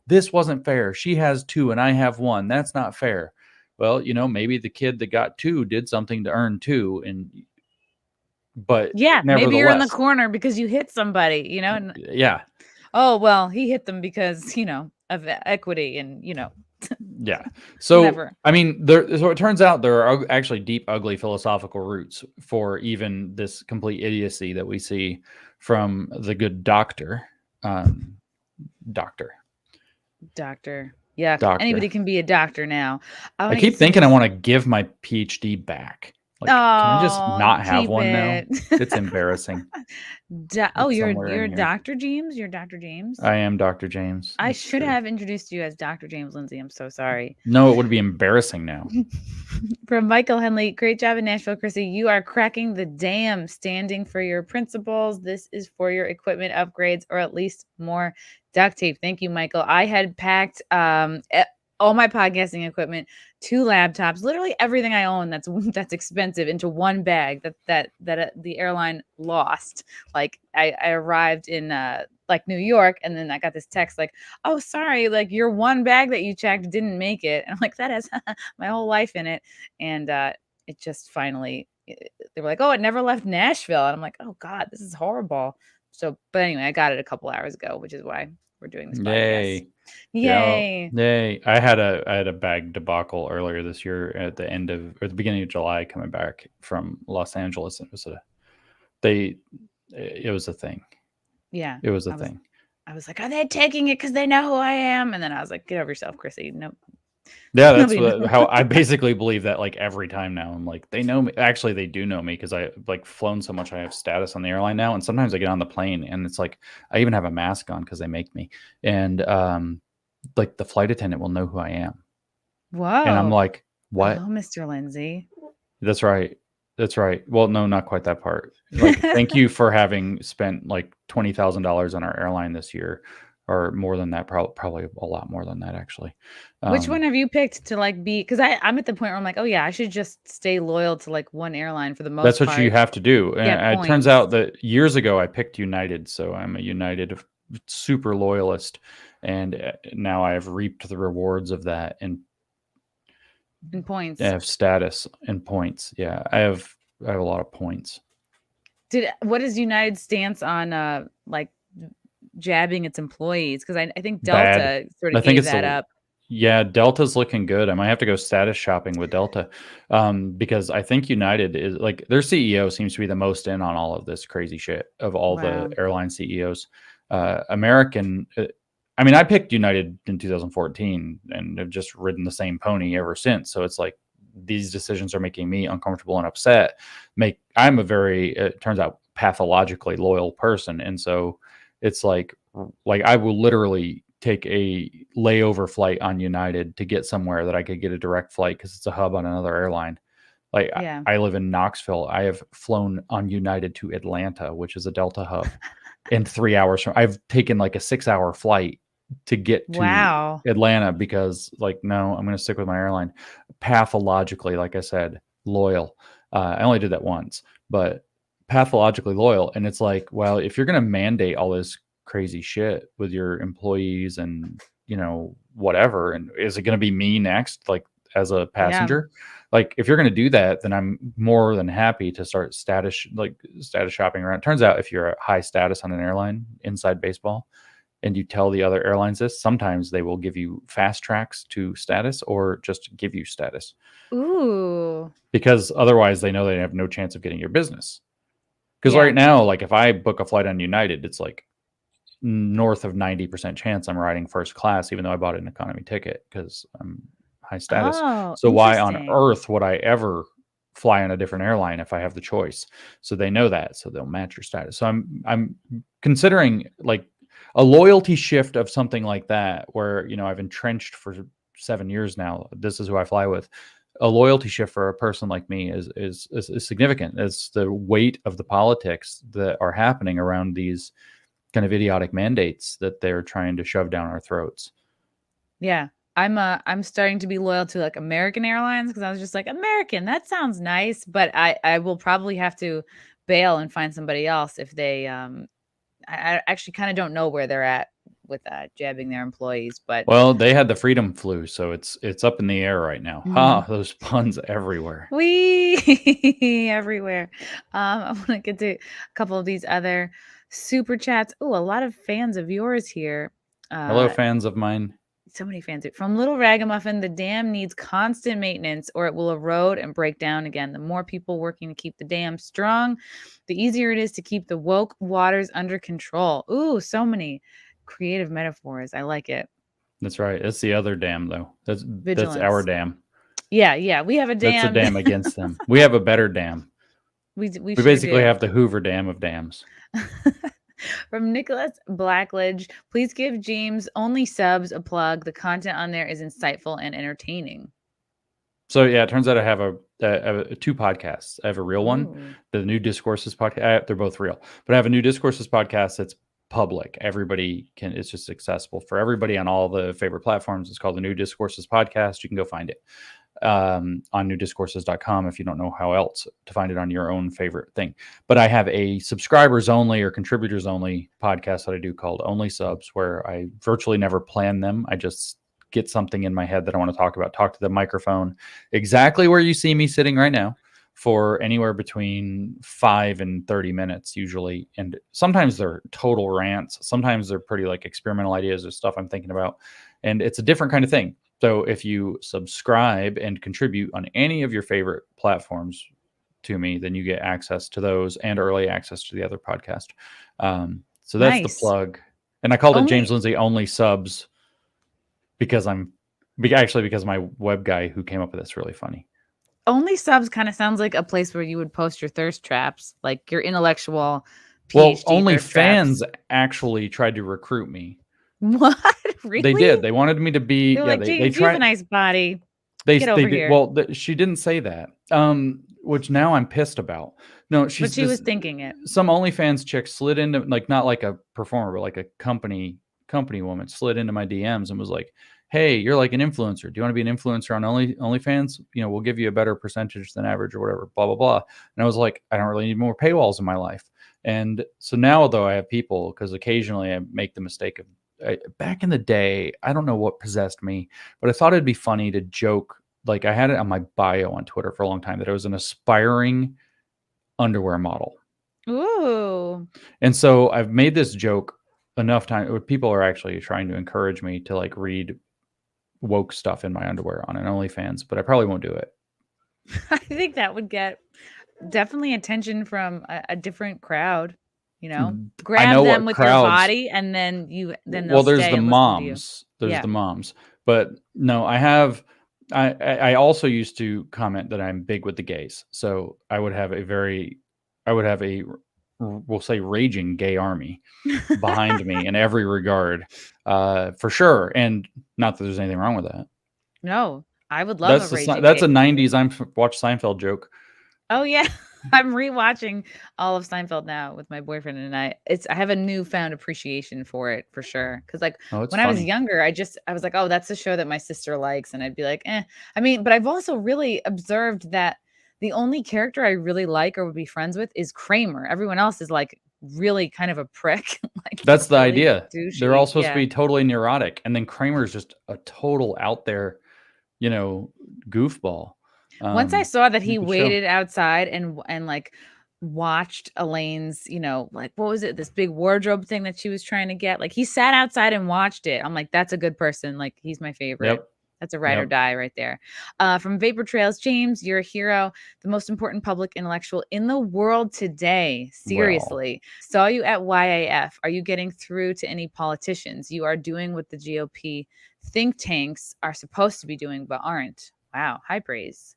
this wasn't fair. She has 2 and I have 1. That's not fair. Well, maybe the kid that got 2 did something to earn 2, but yeah, maybe you're in the corner because you hit somebody, and, yeah. Oh, well, he hit them because, of equity and, yeah. So, whatever. I mean, so it turns out there are actually deep, ugly philosophical roots for even this complete idiocy that we see from the good doctor. Doctor. Yeah. Doctor. Anybody can be a doctor now. I keep thinking I want to give my PhD back. Like, can I just not have one now? It's embarrassing. You're Dr. James? You're Dr. James? I am Dr. James. I should have introduced you as Dr. James Lindsay. I'm so sorry. No, it would be embarrassing now. From Michael Henley, great job in Nashville, Chrissy. You are cracking the dam, standing for your principles. This is for your equipment upgrades or at least more duct tape. Thank you, Michael. I had packed all my podcasting equipment, 2 laptops, literally everything I own that's expensive into one bag that the airline lost. Like I arrived in New York, and then I got this text like, oh, sorry, like your one bag that you checked didn't make it. And I'm like, that has my whole life in it. And it just finally, they were like, oh, it never left Nashville. And I'm like, oh God, this is horrible. So, but anyway, I got it a couple hours ago, which is why we're doing this podcast. Yay. Yay. I had a bag debacle earlier this year at the beginning of July, coming back from Los Angeles. It was a thing. Yeah. It was a thing. I was like, are they taking it because they know who I am? And then I was like, get over yourself, Chrissy. Nope. Yeah, that's how I basically believe that like every time now. I'm like, they know me. Actually, they do know me because I like flown so much. I have status on the airline now. And sometimes I get on the plane and it's like, I even have a mask on because they make me. And like the flight attendant will know who I am. Whoa. And I'm like, what? Oh, Mr. Lindsay. That's right. That's right. Well, no, not quite that part. Like, thank you for having spent like $20,000 on our airline this year, or more than that, probably a lot more than that, actually. Which one have you picked to like be? Because I'm at the point where I'm like, oh yeah, I should just stay loyal to like one airline for the most part. That's what you have to do. And it turns out that years ago I picked United, so I'm a United super loyalist, and now I have reaped the rewards of that in points. I have status and points. Yeah, I have a lot of points. What is United's stance on like jabbing its employees? Because I think Delta sort of gave that up. Yeah, Delta's looking good. I might have to go status shopping with Delta, because I think United is like, their CEO seems to be the most in on all of this crazy shit of all the airline CEOs. American, I mean, I picked United in 2014 and have just ridden the same pony ever since. So it's like these decisions are making me uncomfortable and upset. I'm a very, it turns out, pathologically loyal person, and so it's like I will literally take a layover flight on United to get somewhere that I could get a direct flight because it's a hub on another airline. Like I live in Knoxville. I have flown on United to Atlanta, which is a Delta hub, in 3 hours I've taken like a 6-hour flight to get to Wow. Atlanta because, like, no, I'm going to stick with my airline. Pathologically, like I said, loyal. I only did that once, but pathologically loyal. And it's like, well, if you're going to mandate all this crazy shit with your employees and, you know, whatever, and is it going to be me next, like as a passenger? Like, if you're going to do that, then I'm more than happy to start status shopping around. Turns out if you're a high status on an airline inside baseball, and you tell the other airlines this, sometimes they will give you fast tracks to status or just give you status. Ooh. Because otherwise they know they have no chance of getting your business. Because Yeah. right now, like if I book a flight on United, it's like north of 90% chance I'm riding first class, even though I bought an economy ticket because I'm high status. Oh, So why on interesting. earth would I ever fly on a different airline if I have the choice? So they know that, so they'll match your status. So I'm considering like a loyalty shift of something like that, where, you know, I've entrenched for 7 years now. This is who I fly with. A loyalty shift for a person like me is significant. It's the weight of the politics that are happening around these kind of idiotic mandates that they're trying to shove down our throats. Yeah. I'm starting to be loyal to like American Airlines because I was just like, American, that sounds nice, but I will probably have to bail and find somebody else if they I actually kind of don't know where they're at with jabbing their employees, but Well, they had the freedom flu, so it's up in the air right now. Those puns everywhere. we everywhere. I want to get to a couple of these other super chats. Oh, a lot of fans of yours here. Hello, fans of mine. So many fans. From Little Ragamuffin, the dam needs constant maintenance or it will erode and break down again. The more people working to keep the dam strong, the easier it is to keep the woke waters under control. Ooh, so many creative metaphors. I like it. That's right. That's the other dam, though. That's Vigilance. our dam. Yeah. We have a dam. That's a dam against them. We have a better dam. We sure basically do. have the Hoover Dam of dams. From Nicholas Blackledge, please give James Only Subs a plug. The content on there is insightful and entertaining. So yeah, it turns out I have two podcasts. I have a real one, the New Discourses podcast. They're both real, but I have a New Discourses podcast that's public. Everybody can. It's just accessible for everybody on all the favorite platforms. It's called the New Discourses podcast. You can go find it on newdiscourses.com if you don't know how else to find it on your own favorite thing. But I have a subscribers only or contributors only podcast that I do called Only Subs, where I virtually never plan them. I just get something in my head that I want to talk about, talk to the microphone exactly where you see me sitting right now for anywhere between 5 and 30 minutes usually. And sometimes they're total rants. Sometimes they're pretty like experimental ideas or stuff I'm thinking about. And it's a different kind of thing. So if you subscribe and contribute on any of your favorite platforms to me, then you get access to those and early access to the other podcast. So that's the plug. And I called it James Lindsay Only Subs because because my web guy who came up with it's really funny. Only Subs kind of sounds like a place where you would post your thirst traps, like your intellectual PhD. Well, Only Fans actually tried to recruit me. What? Really? They did. They wanted me to be. They're like, James, you have a nice body. Get over here. Well, she didn't say that. Which now I'm pissed about. No, but she was thinking it. Some OnlyFans chick slid into, like, not like a performer, but like a company woman slid into my DMs and was like, "Hey, you're like an influencer. Do you want to be an influencer on OnlyFans? You know, we'll give you a better percentage than average or whatever." Blah blah blah. And I was like, I don't really need more paywalls in my life. And so now, though, I have people, because occasionally I make the mistake of. Back in the day, I don't know what possessed me, but I thought it'd be funny to joke. Like, I had it on my bio on Twitter for a long time that I was an aspiring underwear model. Ooh. And so I've made this joke enough time. People are actually trying to encourage me to like read woke stuff in my underwear on an OnlyFans, but I probably won't do it. I think that would get definitely attention from a different crowd. You know, grab them with your body, and then they'll there's stay the and moms. There's the moms, but no, I have. I also used to comment that I'm big with the gays, so I would have we'll say raging gay army behind me in every regard, for sure. And not that there's anything wrong with that. No, I would love that's a 90s. I'm watch Seinfeld joke. Oh yeah. I'm rewatching all of Seinfeld now with my boyfriend, and I have a newfound appreciation for it for sure. Because like Oh, it's when I was funny. younger, I was like, oh, that's the show that my sister likes, and I'd be like, eh. I mean, but I've also really observed that the only character I really like or would be friends with is Kramer. Everyone else is like really kind of a prick. Like That's the really idea. They're all douchey. supposed to Yeah. be totally neurotic, and then Kramer's just a total out there, goofball. Once I saw that he Good show. waited outside and like watched Elaine's, like what was it, this big wardrobe thing that she was trying to get. Like he sat outside and watched it. I'm like, that's a good person. Like he's my favorite. Yep. That's a ride or Yep. die right there. From Vapor Trails, James, you're a hero, the most important public intellectual in the world today. Seriously. Saw you at YAF. Are you getting through to any politicians? You are doing what the GOP think tanks are supposed to be doing, but aren't. Wow. High praise.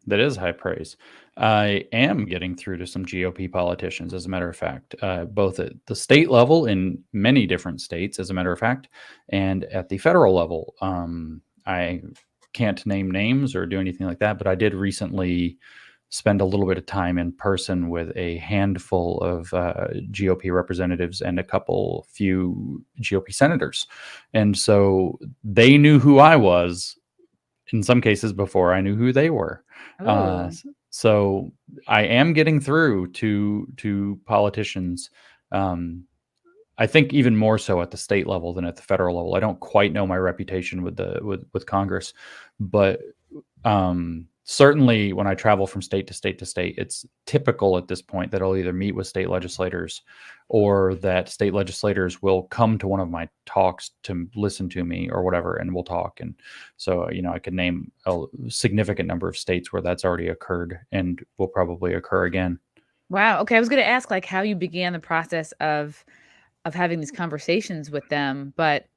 That is high praise. I am getting through to some GOP politicians, as a matter of fact, both at the state level in many different states, as a matter of fact, and at the federal level. I can't name names or do anything like that, but I did recently spend a little bit of time in person with a handful of GOP representatives and a few GOP senators. And so they knew who I was in some cases before I knew who they were. So I am getting through to politicians. I think even more so at the state level than at the federal level. I don't quite know my reputation with Congress, but certainly when I travel from state to state to state, it's typical at this point that I'll either meet with state legislators or that state legislators will come to one of my talks to listen to me or whatever, and we'll talk. And so, I could name a significant number of states where that's already occurred and will probably occur again. Wow. Okay. I was going to ask like how you began the process of having these conversations with them, but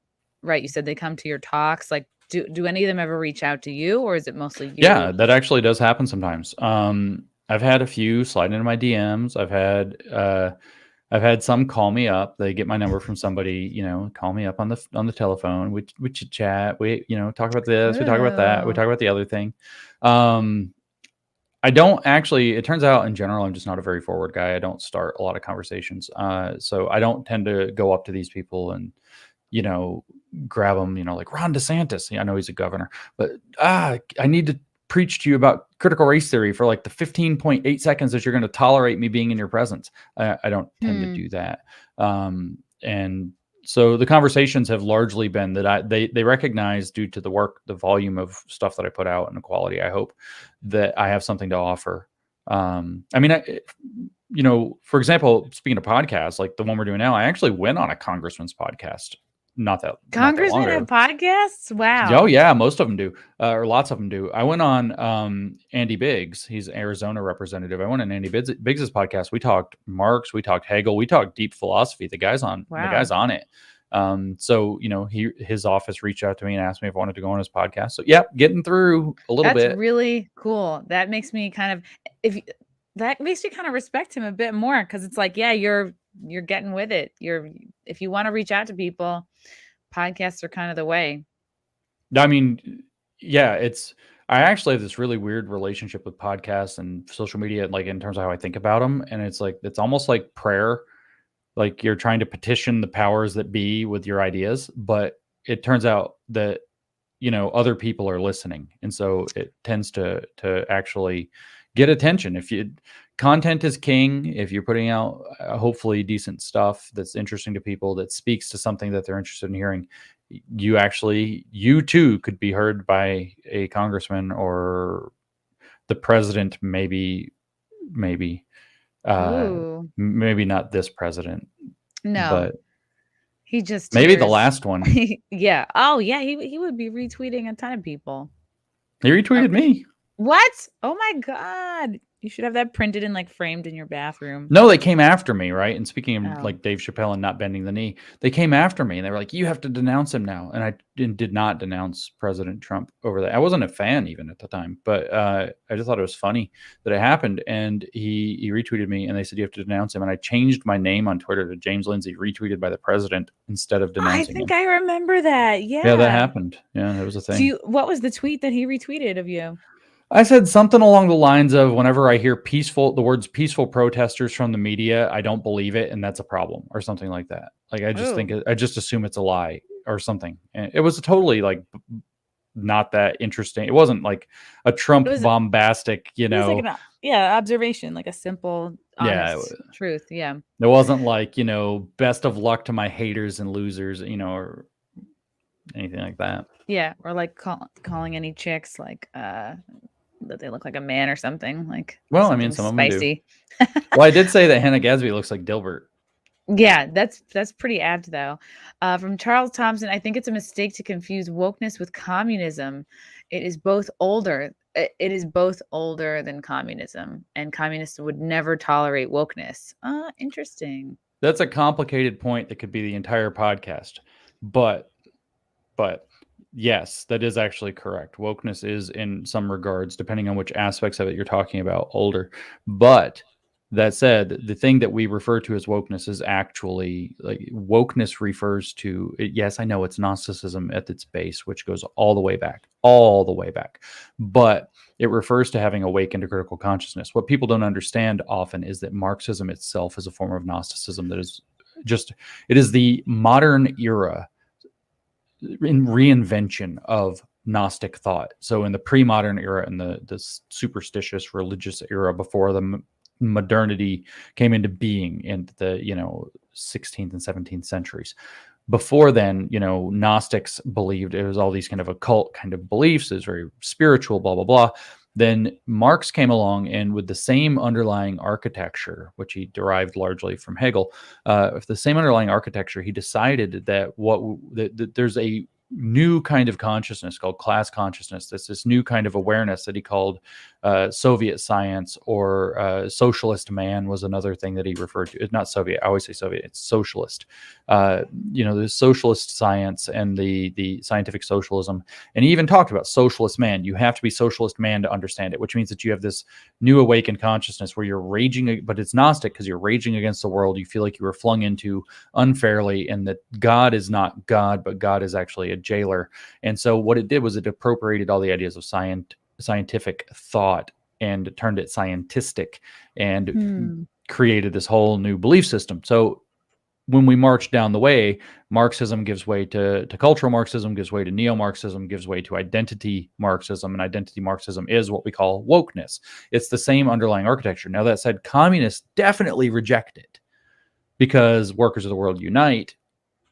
right, you said they come to your talks. Like, do any of them ever reach out to you, or is it mostly you? Yeah, that actually does happen sometimes. I've had a few slide into my DMs. I've had some call me up. They get my number from somebody, call me up on the telephone. We chit chat. We talk about this. We talk about that. We talk about the other thing. I don't actually. It turns out, in general, I'm just not a very forward guy. I don't start a lot of conversations. So I don't tend to go up to these people and grab them. Like Ron DeSantis. I know he's a governor, but I need to preach to you about critical race theory for like the 15.8 seconds that you're going to tolerate me being in your presence. I don't tend to do that. And so the conversations have largely been that they recognize, due to the work, the volume of stuff that I put out and the quality, I hope, that I have something to offer. For example, speaking of podcasts, like the one we're doing now, I actually went on a congressman's podcast. Congressmen have podcasts? Wow. Oh yeah, most of them do, or lots of them do. I went on Andy Biggs. He's an Arizona representative. I went on Andy Biggs's podcast. We talked Marx, we talked Hegel, we talked deep philosophy. The guy's on it. So his office reached out to me and asked me if I wanted to go on his podcast. So yeah, getting through a little bit. That's really cool. That makes me kind of respect him a bit more, because it's like, yeah, you're getting with it. If you want to reach out to people, podcasts are kind of the way. I mean, yeah, I actually have this really weird relationship with podcasts and social media, like in terms of how I think about them. And it's like, it's almost like prayer. Like you're trying to petition the powers that be with your ideas, but it turns out that, other people are listening. And so it tends to actually get attention. Content is king. If you're putting out hopefully decent stuff that's interesting to people, that speaks to something that they're interested in hearing, you too could be heard by a congressman or the president, maybe maybe not this president. No, but he just maybe the last one. Yeah. Oh yeah. He would be retweeting a ton of people. He retweeted me. What? Oh my God. You should have that printed and like framed in your bathroom. No, they came after me, right? And speaking of like Dave Chappelle and not bending the knee, they came after me and they were like, you have to denounce him now. And I did not denounce President Trump over that. I wasn't a fan even at the time, but I just thought it was funny that it happened. And he retweeted me and they said, you have to denounce him. And I changed my name on Twitter to James Lindsay, retweeted by the president, instead of denouncing him. I remember that. Yeah. Yeah, that happened. Yeah, that was a thing. What was the tweet that he retweeted of you? I said something along the lines of whenever I hear the words peaceful protesters from the media, I don't believe it, and that's a problem, or something like that. Like I just think I just assume it's a lie or something. And it was totally like not that interesting. It wasn't like a Trump bombastic, It was like observation, like a simple, honest truth. Yeah. It wasn't like, best of luck to my haters and losers, or anything like that. Yeah. Or like calling any chicks like that they look like a man or something. Like, well, I mean, some spicy. Of them do. Well, I did say that Hannah Gadsby looks like Dilbert. Yeah, that's pretty apt though. From Charles Thompson, I think it's a mistake to confuse wokeness with communism. It is both older than communism, and communists would never tolerate wokeness. Interesting. That's a complicated point that could be the entire podcast. But yes, that is actually correct. Wokeness is, in some regards, depending on which aspects of it you're talking about, older. But that said, the thing that we refer to as wokeness is actually like wokeness refers to, yes, I know it's Gnosticism at its base, which goes all the way back, but it refers to having awakened to critical consciousness. What people don't understand often is that Marxism itself is a form of Gnosticism that is it is the modern era in reinvention of Gnostic thought. So in the pre-modern era and the superstitious religious era before the modernity came into being in the 16th and 17th centuries. Before then, Gnostics believed it was all these kind of occult kind of beliefs. It was very spiritual, blah, blah, blah. Then Marx came along, and with the same underlying architecture, which he derived largely from Hegel, with the same underlying architecture, he decided that there's a new kind of consciousness called class consciousness. That's this new kind of awareness that he called Soviet science, or socialist man was another thing that he referred to. It's not Soviet. I always say Soviet. It's socialist. The socialist science and the scientific socialism. And he even talked about socialist man. You have to be socialist man to understand it, which means that you have this new awakened consciousness where you're raging, but it's Gnostic because you're raging against the world. You feel like you were flung into unfairly, and that God is not God, but God is actually a jailer. And so what it did was it appropriated all the ideas of scientific thought and turned it scientistic and created this whole new belief system. So when we march down the way, Marxism gives way to cultural Marxism, gives way to neo-Marxism, gives way to identity Marxism, and identity Marxism is what we call wokeness. It's the same underlying architecture. Now, that said, communists definitely reject it, because Workers of the World Unite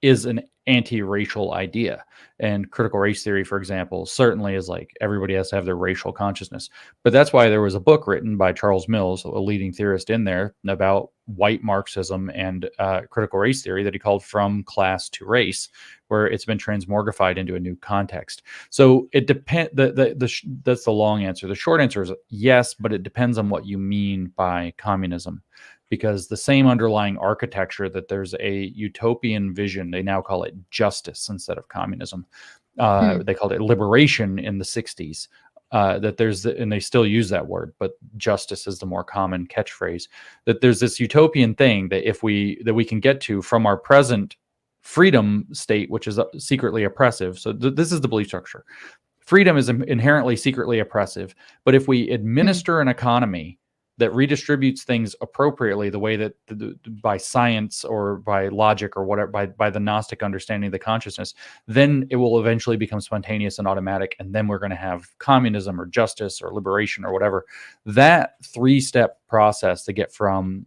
is an anti-racial idea. And critical race theory, for example, certainly is like everybody has to have their racial consciousness. But that's why there was a book written by Charles Mills, a leading theorist in there, about white Marxism and critical race theory that he called From Class to Race, where it's been transmorgified into a new context. So it depends. That's the long answer. The short answer is yes, but it depends on what you mean by communism. Because the same underlying architecture, that there's a utopian vision, they now call it justice instead of communism. They called it liberation in the 60s. And they still use that word, but justice is the more common catchphrase. That there's this utopian thing that we can get to from our present freedom state, which is secretly oppressive. So this is the belief structure. Freedom is inherently secretly oppressive, but if we administer an economy that redistributes things appropriately, the way that by science or by logic or whatever, by the Gnostic understanding of the consciousness, then it will eventually become spontaneous and automatic. And then we're going to have communism or justice or liberation or whatever. That 3-step process to get from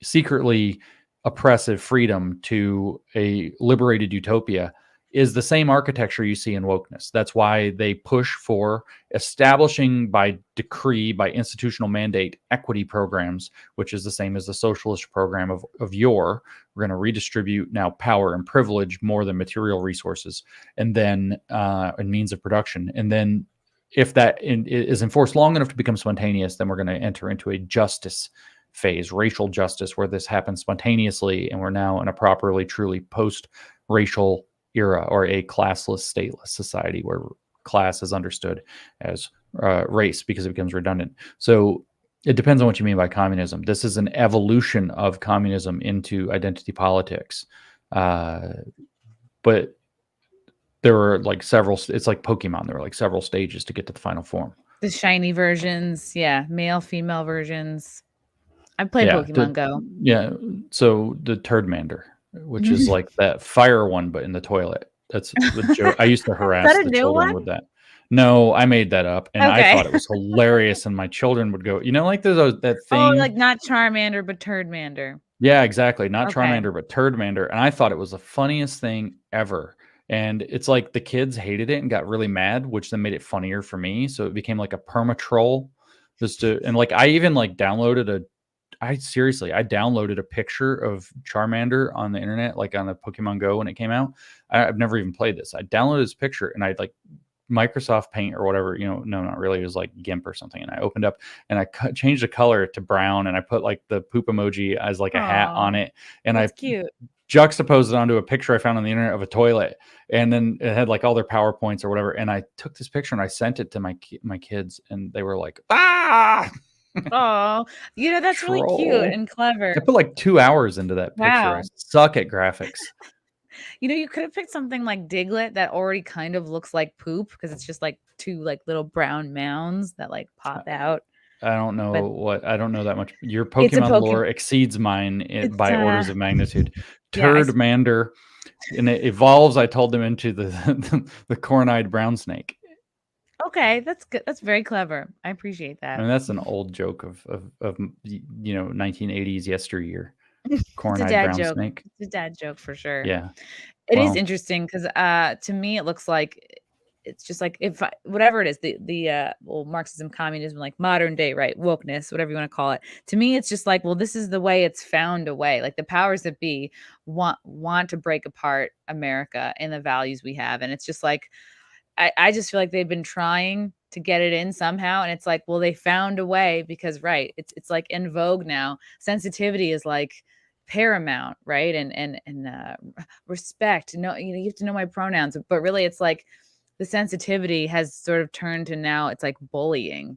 secretly oppressive freedom to a liberated utopia is the same architecture you see in wokeness. That's why they push for establishing by decree, by institutional mandate, equity programs, which is the same as the socialist program of yore. We're going to redistribute now power and privilege more than material resources, and then and means of production. And then if that is enforced long enough to become spontaneous, then we're going to enter into a justice phase, racial justice, where this happens spontaneously, and we're now in a properly, truly post-racial era, or a classless, stateless society where class is understood as race, because it becomes redundant. So it depends on what you mean by communism. This is an evolution of communism into identity politics. But there were like several, it's like Pokemon. There were like several stages to get to the final form. The shiny versions, yeah, male, female versions. I played Yeah, Pokemon Go. yeah. So the Turdmander, which is like that fire one, but in the toilet. That's the joke. I used to harass a the new children one? with that. No, I made that up, and I Okay. thought it was hilarious. And my children would go, like there's that Oh, thing. like not Charmander, but Turdmander. Yeah, exactly. Not Okay. Charmander, but Turdmander. And I thought it was the funniest thing ever. And it's like the kids hated it and got really mad, which then made it funnier for me. So it became like a perma troll. And like I even like downloaded I downloaded a picture of Charmander on the internet, like on the Pokemon Go when it came out. I've never even played this. I downloaded this picture and I like Microsoft Paint or whatever, no, not really. It was like GIMP or something. And I opened up and I changed the color to brown and I put like the poop emoji as like a hat on it. And That's I cute. juxtaposed it onto a picture I found on the internet of a toilet. And then it had like all their PowerPoints or whatever. And I took this picture and I sent it to my kids and they were like, ah! Oh, that's really cute and clever. I put like 2 hours into that picture. Wow. I suck at graphics. You could have picked something like Diglett that already kind of looks like poop because it's just like two like little brown mounds that like pop out. I don't know I don't know that much. Your It's a Pokemon lore exceeds mine by orders of magnitude. Turdmander, and it evolves. I told them into the corn-eyed brown snake. Okay, that's good. That's very clever. I appreciate that. I mean, that's an old joke of 1980s yesteryear. Corn-eyed brown joke. snake. It's a dad joke for sure. Yeah, it is interesting because to me it looks like it's just like whatever it is, the Marxism, communism, like modern day, right, wokeness, whatever you want to call it. To me, it's just like, well, this is the way it's found a way. Like the powers that be want to break apart America and the values we have, and it's just like I just feel like they've been trying to get it in somehow, and it's like, well, they found a way because right, it's like in vogue now. Sensitivity is like paramount, right? And respect. You have to know my pronouns, but really, it's like the sensitivity has sort of turned to now it's like bullying,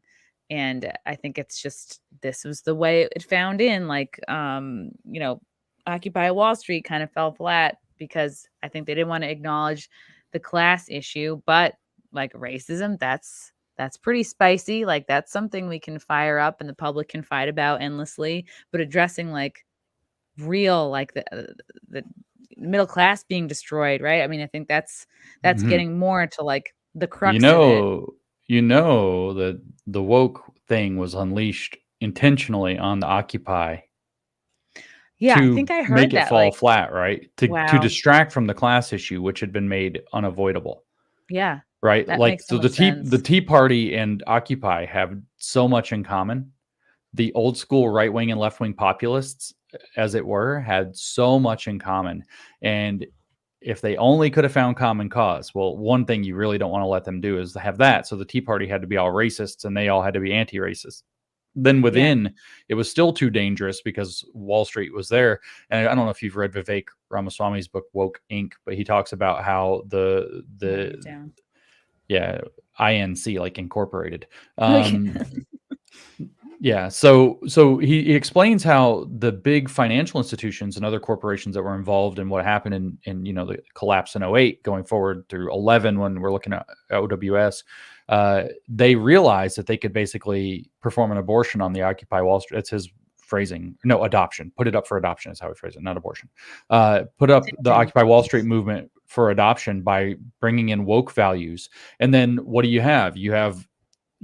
and I think it's just this was the way it found in. Like, Occupy Wall Street kind of fell flat because I think they didn't want to acknowledge the class issue, but like racism, that's pretty spicy. Like that's something we can fire up and the public can fight about endlessly, but addressing like real, like the middle class being destroyed, right? I mean, I think that's getting more to like the crux of it. That the woke thing was unleashed intentionally on the Occupy. Yeah, I think I heard make that, it fall flat, right? To Wow. distract from the class issue, which had been made unavoidable. Yeah. Right. That Like makes so so the Tea Party and Occupy have so much in common. The old school right wing and left wing populists, as it were, had so much in common. And if they only could have found common cause, well, one thing you really don't want to let them do is to have that. So the Tea Party had to be all racists and they all had to be anti-racist. Then within, it was still too dangerous because Wall Street was there. And I don't know if you've read Vivek Ramaswamy's book, Woke Inc., but he talks about how the INC, like incorporated. Yeah. So he explains how the big financial institutions and other corporations that were involved in what happened in the collapse in 2008 going forward through 2011 when we're looking at OWS, they realized that they could basically perform an abortion on the Occupy Wall Street. That's his phrasing. No, adoption. Put it up for adoption is how he phrased it, not abortion. Put up the Occupy Wall Street movement for adoption by bringing in woke values. And then what do you have? You have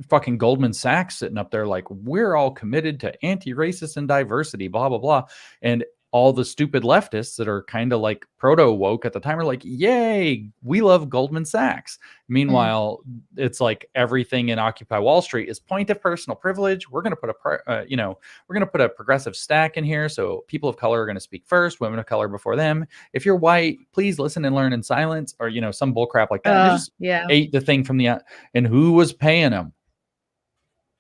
fucking Goldman Sachs sitting up there like, we're all committed to anti-racist and diversity, blah, blah, blah. And all the stupid leftists that are kind of like proto-woke at the time are like, yay, we love Goldman Sachs. Meanwhile, it's like everything in Occupy Wall Street is point of personal privilege. We're going to put we're going to put a progressive stack in here. So people of color are going to speak first, women of color before them. If you're white, please listen and learn in silence, or, some bull crap like that. They just ate the thing from and who was paying them?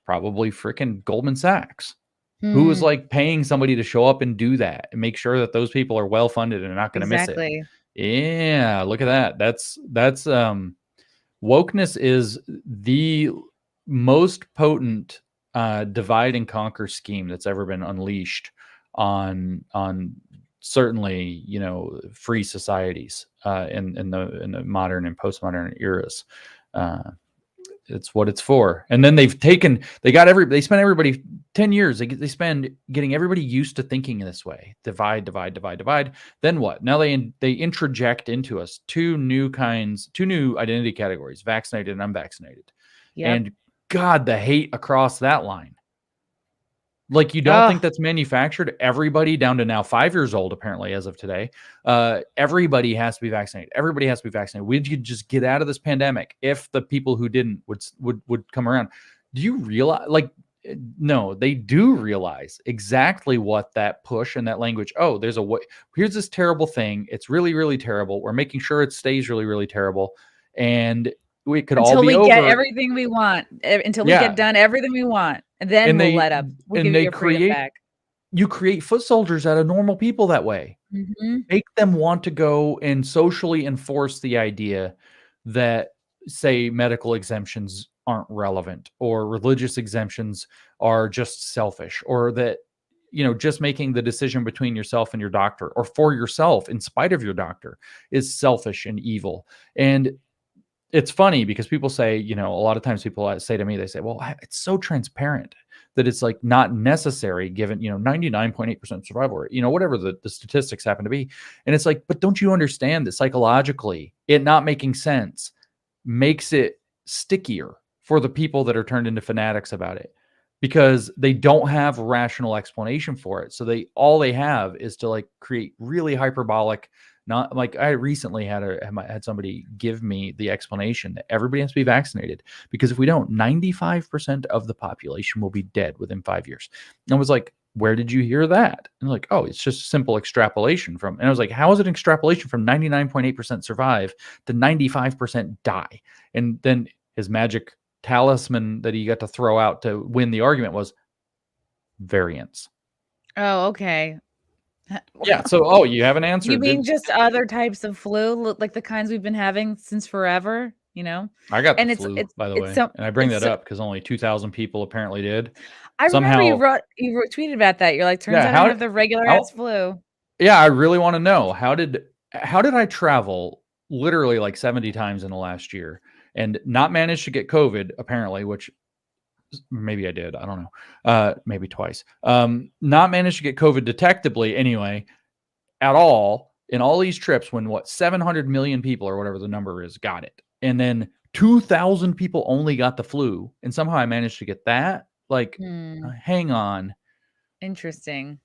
Probably freaking Goldman Sachs. Who was like paying somebody to show up and do that and make sure that those people are well funded and are not going to miss it. Yeah, look at that. That's wokeness is the most potent divide and conquer scheme that's ever been unleashed on certainly free societies in the modern and postmodern eras. it's what it's for. And then they spent everybody 10 years. They spend getting everybody used to thinking this way. Divide. Then what? Now they interject into us two new identity categories, vaccinated and unvaccinated. Yep. And God, the hate across that line. Like, you don't think that's manufactured? Everybody down to now 5 years old, apparently, as of today, everybody has to be vaccinated. Everybody has to be vaccinated. We could just get out of this pandemic if the people who didn't would come around. Do you realize? Like, no, they do realize exactly what that push and that language. Oh, there's a way. Here's this terrible thing. It's really, really terrible. We're making sure it stays really, really terrible, and we could all be over. Until we get everything we want. Until we get done everything we want. And then we'll let up. We'll give you your freedom back. You create foot soldiers out of normal people that way. Mm-hmm. Make them want to go and socially enforce the idea that, say, medical exemptions aren't relevant, or religious exemptions are just selfish, or that, just making the decision between yourself and your doctor, or for yourself in spite of your doctor, is selfish and evil. And it's funny because people say, a lot of times people say to me, they say, well, it's so transparent that it's like not necessary given, 99.8% survival rate, whatever the statistics happen to be. And it's like, but don't you understand that psychologically it not making sense makes it stickier for the people that are turned into fanatics about it, because they don't have a rational explanation for it. So all they have is to like create really hyperbolic. Not like I recently had somebody give me the explanation that everybody has to be vaccinated, because if we don't, 95% of the population will be dead within 5 years. And I was like, where did you hear that? And like, oh, it's just simple extrapolation from. And I was like, how is it extrapolation from 99.8% survive to 95% die? And then his magic talisman that he got to throw out to win the argument was variants. Oh, okay. Yeah. So, you have an answer. You mean just other types of flu, like the kinds we've been having since forever? I got the flu, by the way, and I bring that up because only 2,000 people apparently did. I remember you tweeted about that. You're like, turns out I have the regular ass flu. Yeah, I really want to know how did I travel literally like 70 times in the last year and not manage to get COVID, apparently, which maybe I did. I don't know. Maybe twice. Not managed to get COVID detectably anyway, at all in all these trips when 700 million people or whatever the number is got it. And then 2,000 people only got the flu. And somehow I managed to get that. Like, hang on. Interesting.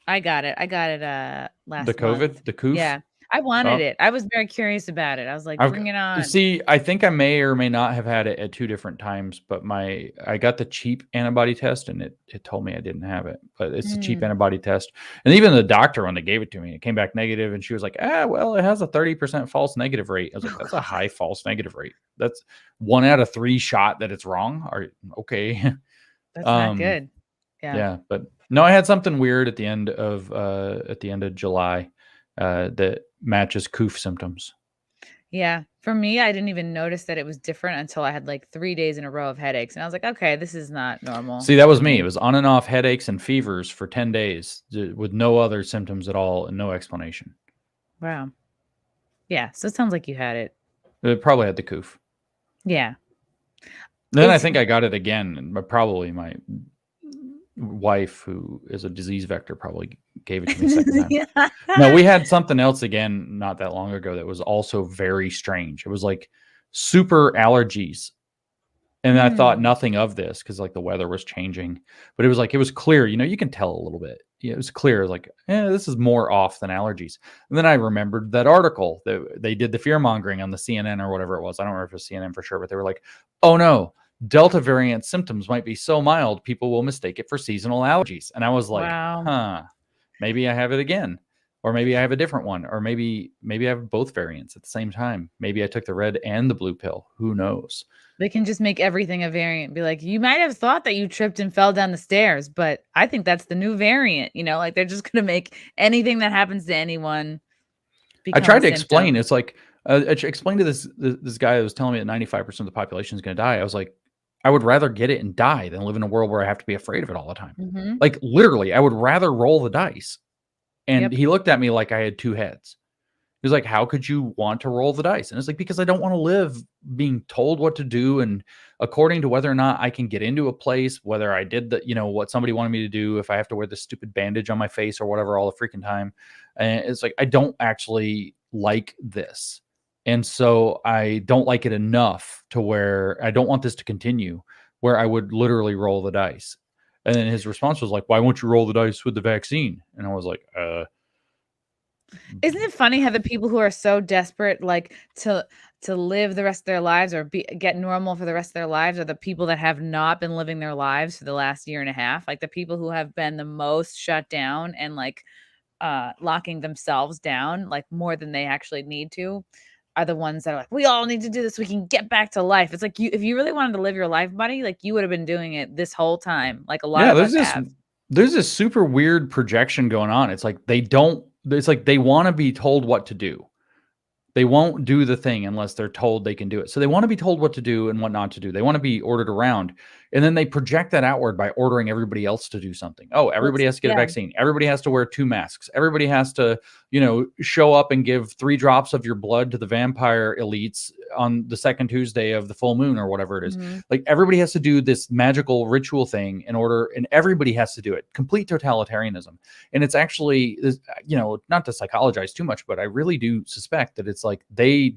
I got it. Last the COVID, month. the coof. Yeah. I wanted it. I was very curious about it. I was like, bring it on. See, I think I may or may not have had it at 2 different times, but I got the cheap antibody test and it told me I didn't have it, but it's a cheap antibody test. And even the doctor, when they gave it to me, it came back negative, and she was like, well, it has a 30% false negative rate. I was like, that's a high false negative rate. That's 1 out of 3 shot that it's wrong. Okay. That's not good. Yeah. But no, I had something weird at the end of July that matches coof symptoms. Yeah. For me, I didn't even notice that it was different until I had like 3 days in a row of headaches. And I was like, okay, this is not normal. See, that was me. It was on and off headaches and fevers for 10 days with no other symptoms at all and no explanation. Wow. Yeah. So it sounds like you had it. It probably had the coof. Yeah. Then I think I got it again, but probably my wife, who is a disease vector, probably gave it to me a second time. No, we had something else again not that long ago that was also very strange. It was like super allergies. And I thought nothing of this because like the weather was changing, but it was clear, you can tell a little bit. Yeah, it was clear. It was like, this is more off than allergies. And then I remembered that article that they did the fear mongering on the CNN or whatever it was. I don't remember if it was CNN for sure, but they were like, oh no, Delta variant symptoms might be so mild, people will mistake it for seasonal allergies. And I was like, wow. Maybe I have it again, or maybe I have a different one, or maybe I have both variants at the same time. Maybe I took the red and the blue pill. Who knows? They can just make everything a variant. Be like, you might have thought that you tripped and fell down the stairs, but I think that's the new variant. Like they're just going to make anything that happens to anyone. I tried to explain. It's like, I explained to this guy that was telling me that 95% of the population is going to die. I was like, I would rather get it and die than live in a world where I have to be afraid of it all the time. Mm-hmm. Like literally, I would rather roll the dice. And he looked at me like I had 2 heads. He was like, how could you want to roll the dice? And it's like, because I don't want to live being told what to do and according to whether or not I can get into a place, whether I did the, what somebody wanted me to do, if I have to wear this stupid bandage on my face or whatever all the freaking time. And it's like, I don't actually like this. And so I don't like it enough to where I don't want this to continue, where I would literally roll the dice. And then his response was like, why won't you roll the dice with the vaccine? And I was like, Isn't it funny how the people who are so desperate, like to live the rest of their lives or get normal for the rest of their lives, are the people that have not been living their lives for the last year and a half? Like the people who have been the most shut down and like locking themselves down, like more than they actually need to, are the ones that are like, we all need to do this. We can get back to life. It's like if you really wanted to live your life, buddy, like you would have been doing it this whole time. Like a lot of us have. There's this super weird projection going on. It's like they want to be told what to do. They won't do the thing unless they're told they can do it. So they want to be told what to do and what not to do. They want to be ordered around. And then they project that outward by ordering everybody else to do something. Oh, everybody has to get a vaccine. Everybody has to wear 2 masks. Everybody has to, show up and give 3 drops of your blood to the vampire elites on the second Tuesday of the full moon or whatever it is. Mm-hmm. Like everybody has to do this magical ritual thing in order, and everybody has to do it. Complete totalitarianism. And it's actually, not to psychologize too much, but I really do suspect that it's like they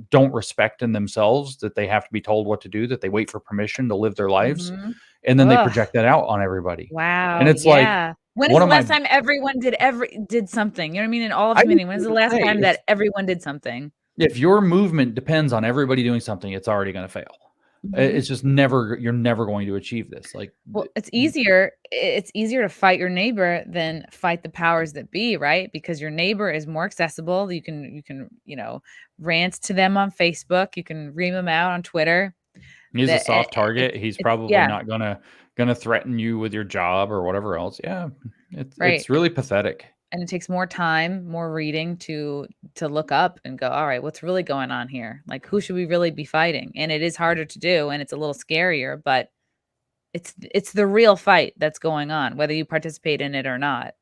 don't respect in themselves that they have to be told what to do, that they wait for permission to live their lives. Mm-hmm. And then they project that out on everybody. Wow. And it's like, when is the last time everyone did something? You know what I mean? In all of humanity, when is the last time that everyone did something? If your movement depends on everybody doing something, it's already going to fail. Mm-hmm. It's just you're never going to achieve this. Like, well, it's easier to fight your neighbor than fight the powers that be, right? Because your neighbor is more accessible. You can rant to them on Facebook. You can ream them out on Twitter. He's a soft target. He's probably not gonna threaten you with your job or whatever else. Yeah, it's really pathetic. And it takes more time, more reading to look up and go, all right, what's really going on here? Like, who should we really be fighting? And it is harder to do, and it's a little scarier, but it's the real fight that's going on, whether you participate in it or not.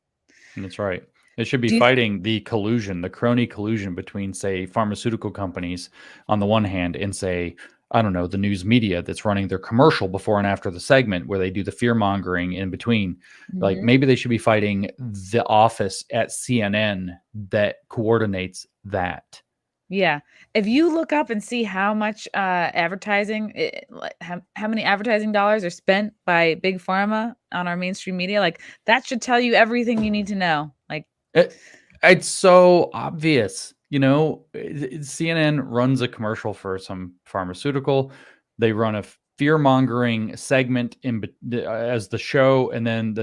That's right. It should be fighting the collusion, the crony collusion between, say, pharmaceutical companies on the one hand and, say, I don't know, the news media that's running their commercial before and after the segment where they do the fear mongering in between. Mm-hmm. Like maybe they should be fighting the office at CNN that coordinates that. Yeah. If you look up and see how much advertising, how many advertising dollars are spent by Big Pharma on our mainstream media, like that should tell you everything you need to know. Like it's so obvious. CNN runs a commercial for some pharmaceutical. They run a fear-mongering segment as the show, and then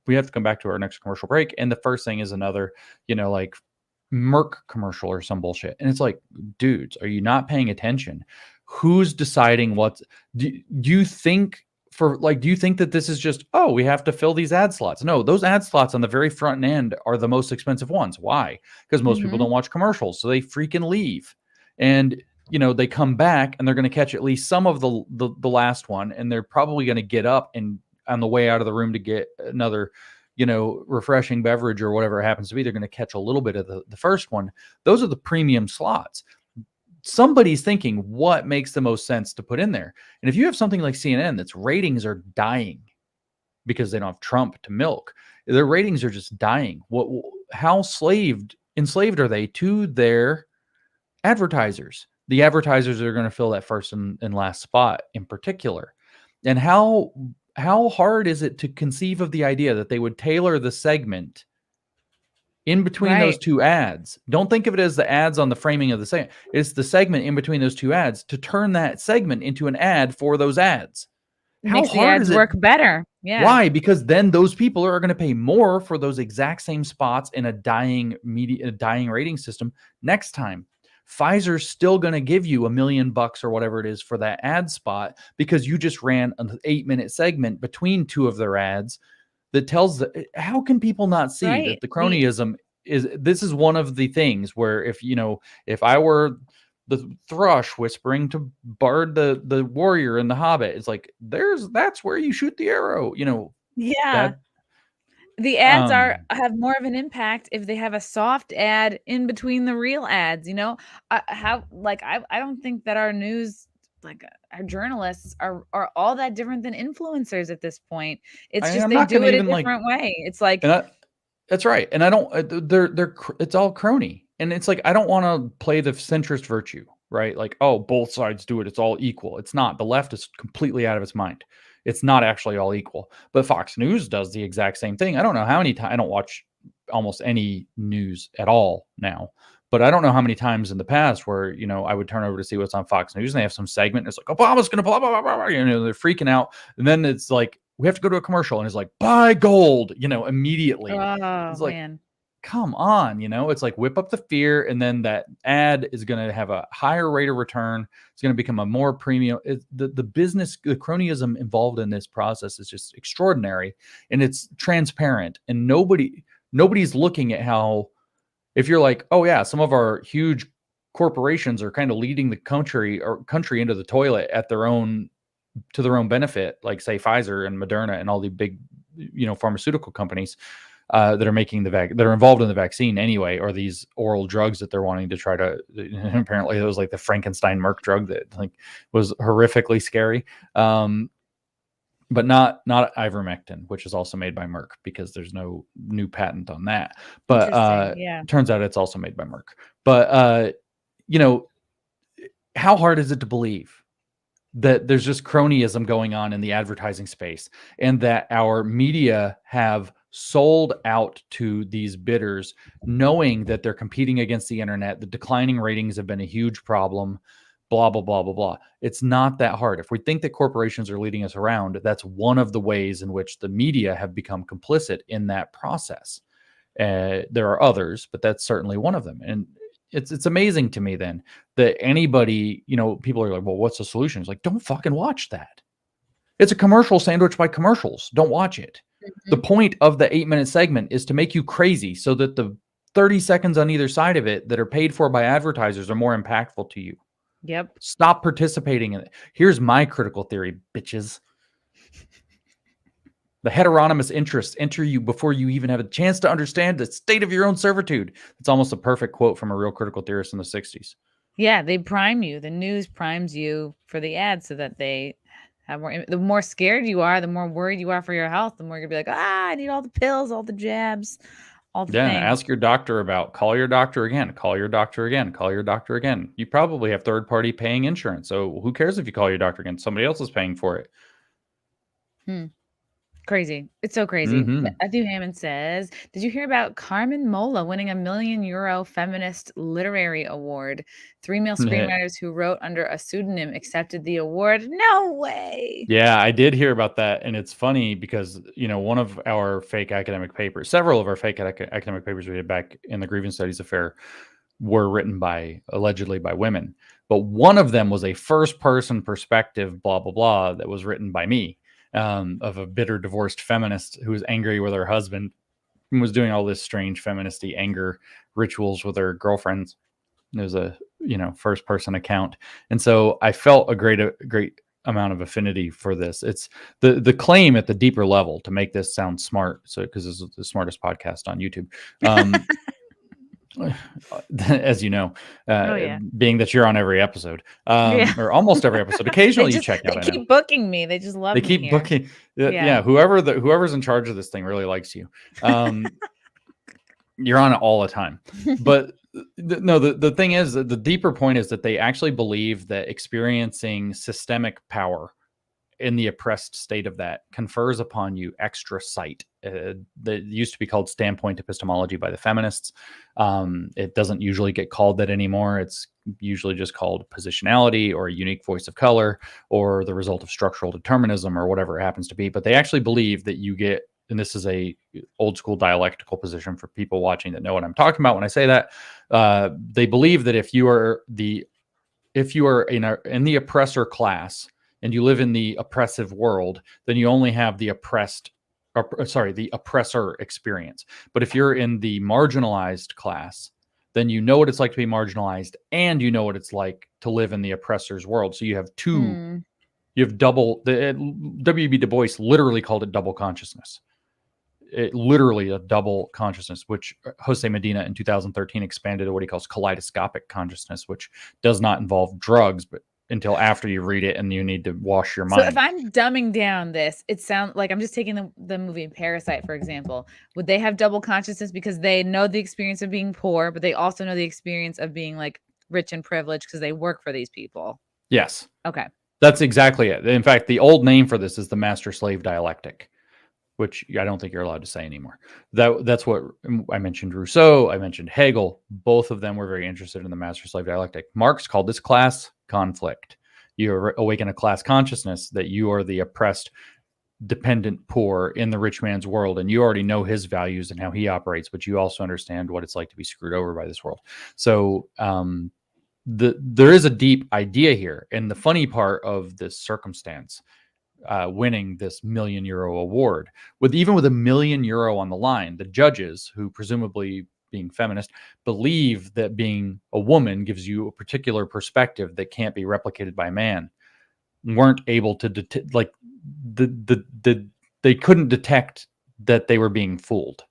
we have to come back to our next commercial break. And the first thing is another, like Merck commercial or some bullshit. And it's like, dudes, are you not paying attention? Who's deciding what? Do you think? Do you think that this is just, we have to fill these ad slots? No, those ad slots on the very front end are the most expensive ones. Why? Because most people don't watch commercials, so they freaking leave. And, they come back and they're going to catch at least some of the last one, and they're probably going to get up and on the way out of the room to get another, refreshing beverage or whatever it happens to be. They're going to catch a little bit of the first one. Those are the premium slots. Somebody's thinking what makes the most sense to put in there. And if you have something like CNN that's ratings are dying because they don't have Trump to milk, their ratings are just dying. How enslaved are they to their advertisers? The advertisers are going to fill that first and last spot in particular. And how hard is it to conceive of the idea that they would tailor the segment in between those two ads? Don't think of it as the ads on the framing of the segment. It's the segment in between those two ads to turn that segment into an ad for those ads. Makes the ads work better. Yeah. Why? Because then those people are going to pay more for those exact same spots in a dying rating system next time. Pfizer's still going to give you $1 million or whatever it is for that ad spot because you just ran an 8-minute segment between two of their ads that tells how can people not see that the cronyism this is one of the things where if I were the thrush whispering to Bard the warrior in the Hobbit, it's like that's where you shoot the arrow, Yeah. The ads have more of an impact if they have a soft ad in between the real ads. I don't think that our news, like our journalists, are all that different than influencers at this point. It's just they do it a different way. It's like, that's right, and I don't. They're it's all crony, and it's like I don't want to play the centrist virtue, right? Like, oh, both sides do it; it's all equal. It's not. The left is completely out of its mind. It's not actually all equal. But Fox News does the exact same thing. I don't know how many times. I don't watch almost any news at all now, but I don't know how many times in the past where, I would turn over to see what's on Fox News and they have some segment. And it's like, Obama's going to blah, blah, blah, blah, blah. They're freaking out. And then it's like, we have to go to a commercial and it's like, buy gold, immediately. It's like, man. Come on, it's like whip up the fear, and then that ad is going to have a higher rate of return. It's going to become a more premium. The business, the cronyism involved in this process is just extraordinary, and it's transparent, and nobody's looking at how, if you're like, oh yeah, some of our huge corporations are kind of leading the country into the toilet to their own benefit, like say Pfizer and Moderna and all the big, pharmaceutical companies. That are making that are involved in the vaccine anyway, or these oral drugs that they're wanting to try to. Apparently, it was like the Frankenstein Merck drug that was horrifically scary, but not ivermectin, which is also made by Merck because there's no new patent on that. But turns out it's also made by Merck. But how hard is it to believe that there's just cronyism going on in the advertising space, and that our media have sold out to these bidders, knowing that they're competing against the internet? The declining ratings have been a huge problem, blah, blah, blah, blah, blah. It's not that hard. If we think that corporations are leading us around, that's one of the ways in which the media have become complicit in that process. There are others, but that's certainly one of them. And it's amazing to me then that anybody, people are like, well, what's the solution? It's like, don't fucking watch that. It's a commercial sandwiched by commercials. Don't watch it. Mm-hmm. The point of the 8-minute segment is to make you crazy so that the 30 seconds on either side of it that are paid for by advertisers are more impactful to you. Yep. Stop participating in it. Here's my critical theory, bitches. The heteronymous interests enter you before you even have a chance to understand the state of your own servitude. It's almost a perfect quote from a real critical theorist in the 60s. Yeah, they prime you. The news primes you for the ads so that they have more. The more scared you are, the more worried you are for your health, the more you'll be like, I need all the pills, all the jabs, all the things. Ask your doctor call your doctor again, call your doctor again, call your doctor again. You probably have third-party paying insurance. So who cares if you call your doctor again? Somebody else is paying for it. Crazy. It's so crazy. Matthew Hammond says, did you hear about Carmen Mola winning €1 million Feminist Literary Award? 3 male screenwriters who wrote under a pseudonym accepted the award. No way. Yeah, I did hear about that. And it's funny because, one of our fake academic papers, several of our fake academic papers we did back in the Grievance Studies affair were written allegedly by women. But one of them was a first-person perspective, blah, blah, blah, that was written by me. Of a bitter divorced feminist who was angry with her husband and was doing all this strange feministy anger rituals with her girlfriends. There's a, first person account. And so I felt a great amount of affinity for this. It's the claim at the deeper level to make this sound smart. So, because this is the smartest podcast on YouTube. As you know, being that you're on every episode, or almost every episode. Occasionally you check out. They keep booking me. They just love me. They keep booking. Yeah. Whoever's in charge of this thing really likes you. You're on it all the time. But the thing is, the deeper point is that they actually believe that experiencing systemic power in the oppressed state of that confers upon you extra sight. That used to be called standpoint epistemology by the feminists. It doesn't usually get called that anymore. It's usually just called positionality or a unique voice of color or the result of structural determinism or whatever it happens to be. But they actually believe that you get, and this is a old school dialectical position for people watching that know what I'm talking about when I say that, they believe that if you are in the oppressor class, and you live in the oppressive world, then you only have the oppressor experience. But if you're in the marginalized class, then you know what it's like to be marginalized, and you know what it's like to live in the oppressor's world. So you have two, you have double. W.B. Du Bois literally called it double consciousness. literally a double consciousness, which Jose Medina in 2013 expanded to what he calls kaleidoscopic consciousness, which does not involve drugs, but until after you read it and you need to wash your mind. So if I'm dumbing down this, it sounds like I'm just taking the movie Parasite, for example. Would they have double consciousness because they know the experience of being poor, but they also know the experience of being like rich and privileged because they work for these people? Yes. Okay. That's exactly it. In fact, the old name for this is the master-slave dialectic, which I don't think you're allowed to say anymore. That's what I mentioned. Rousseau, I mentioned Hegel. Both of them were very interested in the master-slave dialectic. Marx called this class conflict. You awaken a class consciousness that you are the oppressed, dependent poor in the rich man's world, and you already know his values and how he operates, but you also understand what it's like to be screwed over by this world. So there is a deep idea here. And the funny part of this circumstance, winning this €1 million award, even with €1 million on the line, the judges, who presumably being feminist, believe that being a woman gives you a particular perspective that can't be replicated by a man, weren't able to they couldn't detect that they were being fooled.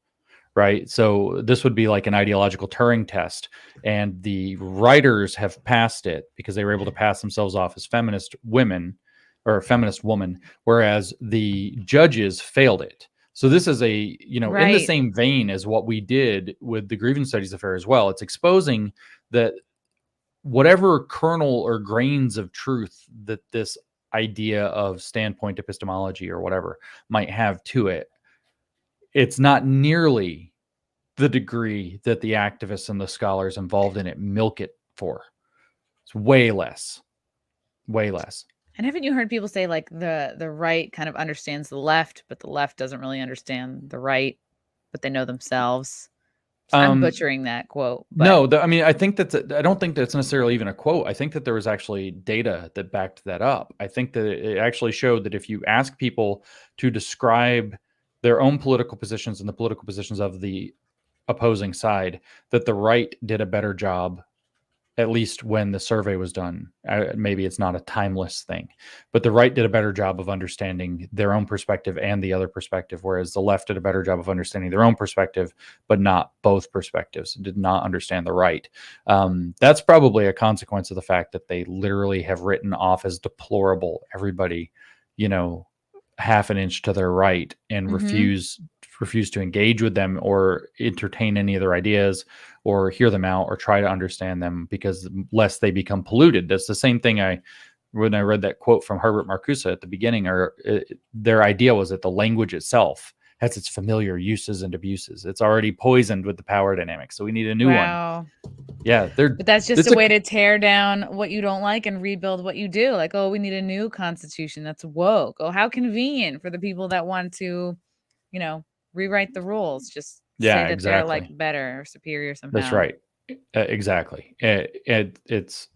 Right. So this would be like an ideological Turing test, and the writers have passed it because they were able to pass themselves off as feminist women or a feminist woman, whereas the judges failed it. So this is in the same vein as what we did with the grievance studies affair as well. It's exposing that whatever kernel or grains of truth that this idea of standpoint epistemology or whatever might have to it, it's not nearly the degree that the activists and the scholars involved in it milk it for. It's way less. And haven't you heard people say like the right kind of understands the left, but the left doesn't really understand the right, but they know themselves? So I'm butchering that quote. But... No, I think I don't think that's necessarily even a quote. I think that there was actually data that backed that up. I think that it actually showed that if you ask people to describe their own political positions and the political positions of the opposing side, that the right did a better job, at least when the survey was done. Maybe it's not a timeless thing, but the right did a better job of understanding their own perspective and the other perspective, whereas the left did a better job of understanding their own perspective, but not both perspectives, did not understand the right. That's probably a consequence of the fact that they literally have written off as deplorable everybody, half an inch to their right, and refuse to engage with them or entertain any of their ideas or hear them out or try to understand them, because lest they become polluted. That's the same thing when I read that quote from Herbert Marcuse at the beginning, their idea was that the language itself has its familiar uses and abuses. It's already poisoned with the power dynamics. So we need a new one. Yeah. But that's just a way to tear down what you don't like and rebuild what you do. Like, oh, we need a new constitution that's woke. Oh, how convenient for the people that want to, rewrite the rules. Just say that they're like better or superior somehow. That's right. Exactly. It's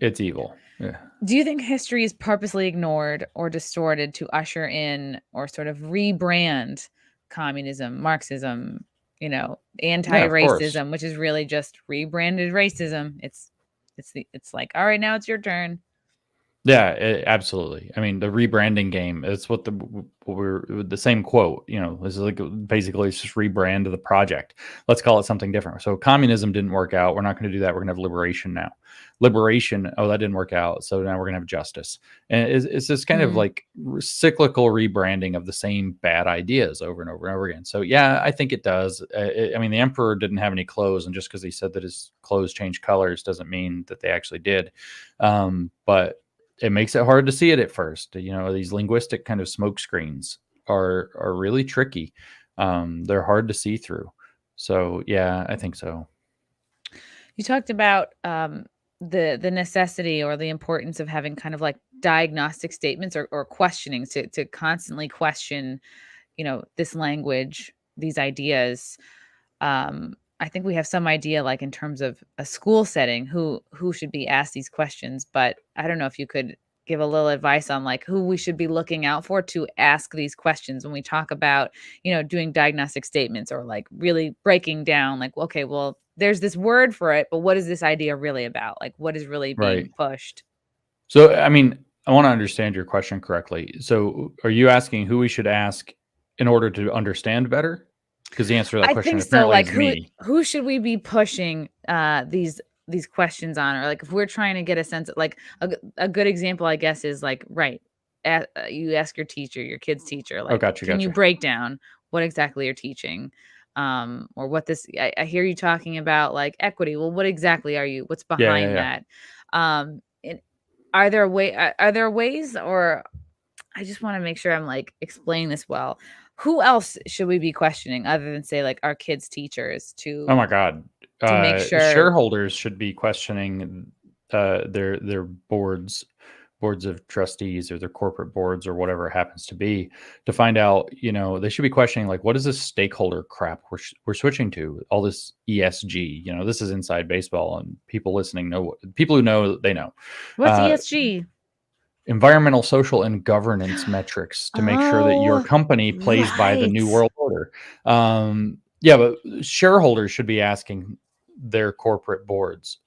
evil. Yeah. Do you think history is purposely ignored or distorted to usher in or sort of rebrand communism, Marxism, anti-racism, which is really just rebranded racism? It's like, all right, now it's your turn. Yeah, absolutely. I mean, the rebranding game, it's what we're the same quote, this is like basically it's just rebrand of the project. Let's call it something different. So communism didn't work out. We're not going to do that. We're going to have liberation now. Liberation. Oh, that didn't work out. So now we're going to have justice. And it's this kind of like cyclical rebranding of the same bad ideas over and over and over again. So yeah, I think it does. The emperor didn't have any clothes, and just because he said that his clothes changed colors doesn't mean that they actually did. But it makes it hard to see it at first. These linguistic kind of smoke screens are really tricky. They're hard to see through. So yeah, I think so. You talked about the necessity or the importance of having kind of like diagnostic statements or questioning to constantly question, this language, these ideas. I think we have some idea, like in terms of a school setting, who should be asked these questions, but I don't know if you could give a little advice on like who we should be looking out for to ask these questions when we talk about, doing diagnostic statements or like really breaking down like, okay, well, there's this word for it, but what is this idea really about? Like what is really being pushed? So, I want to understand your question correctly. So are you asking who we should ask in order to understand better? Because the answer to that I question think so. apparently Like, is me. who should we be pushing these questions on? Or like, if we're trying to get a sense of, like, a good example, I guess, is like, right, you ask your teacher, your kid's teacher, Oh, like, gotcha, can you gotcha. break down what exactly you're teaching? Or what this, I hear you talking about, like, equity. Well, what exactly are you, what's Yeah, yeah, behind yeah. that? And are there ways, or I just want to make sure I'm like explaining this well. Who else should we be questioning other than, say, like, our kids' teachers Oh my God. to make sure? Shareholders should be questioning their boards of trustees or their corporate boards or whatever it happens to be, to find out, they should be questioning, like, what is this stakeholder crap we're switching to? All this ESG, this is inside baseball, and people listening know, people who know, they know. What's ESG? Environmental, social, and governance metrics to make sure that your Oh, company plays by the new right. world order. Yeah, but shareholders should be asking their corporate boards,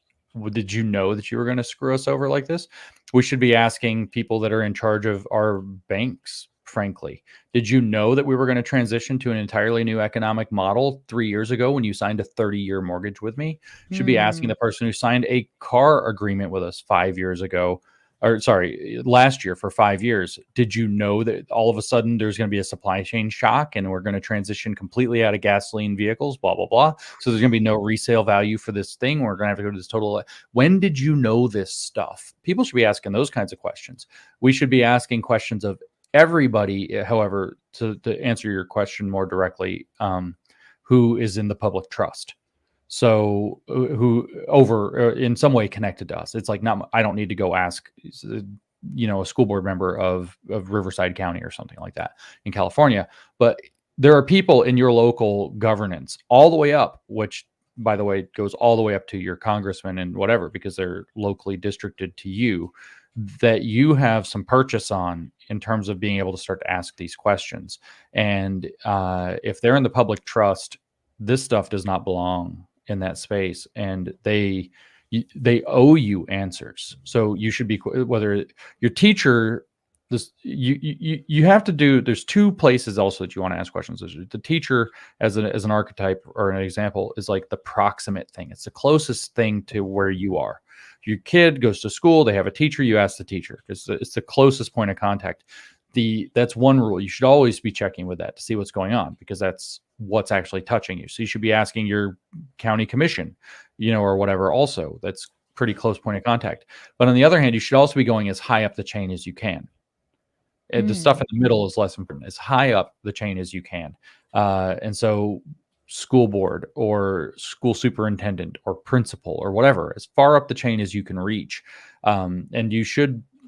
did you know that you were going to screw us over like this? We should be asking people that are in charge of our banks, frankly, did you know that we were going to transition to an entirely new economic model 3 years ago when you signed a 30-year mortgage with me? Should be asking the person who signed a car agreement with us 5 years ago, or sorry, last year for 5 years. Did you know that all of a sudden there's going to be a supply chain shock and we're going to transition completely out of gasoline vehicles, blah, blah, blah. So there's going to be no resale value for this thing. We're going to have to go to this total. When did you know this stuff? People should be asking those kinds of questions. We should be asking questions of everybody. However, to answer your question more directly, who is in the public trust? So who over in some way connected to us? It's like, I don't need to go ask, a school board member of Riverside County or something like that in California. But there are people in your local governance all the way up, which, by the way, goes all the way up to your congressman and whatever, because they're locally districted to you, that you have some purchase on in terms of being able to start to ask these questions. And if they're in the public trust, this stuff does not belong in that space, and they owe you answers. So you should be, whether your teacher, this you have to do. There's two places also that you want to ask questions. The teacher as an archetype or an example is like the proximate thing. It's the closest thing to where you are. Your kid goes to school, they have a teacher, you ask the teacher because it's the closest point of contact. That's one rule. You should always be checking with that to see what's going on, because that's what's actually touching you. So you should be asking your county commission, or whatever. Also, that's pretty close point of contact. But on the other hand, you should also be going as high up the chain as you can. The stuff in the middle is less important. As high up the chain as you can. And so school board or school superintendent or principal or whatever, as far up the chain as you can reach. And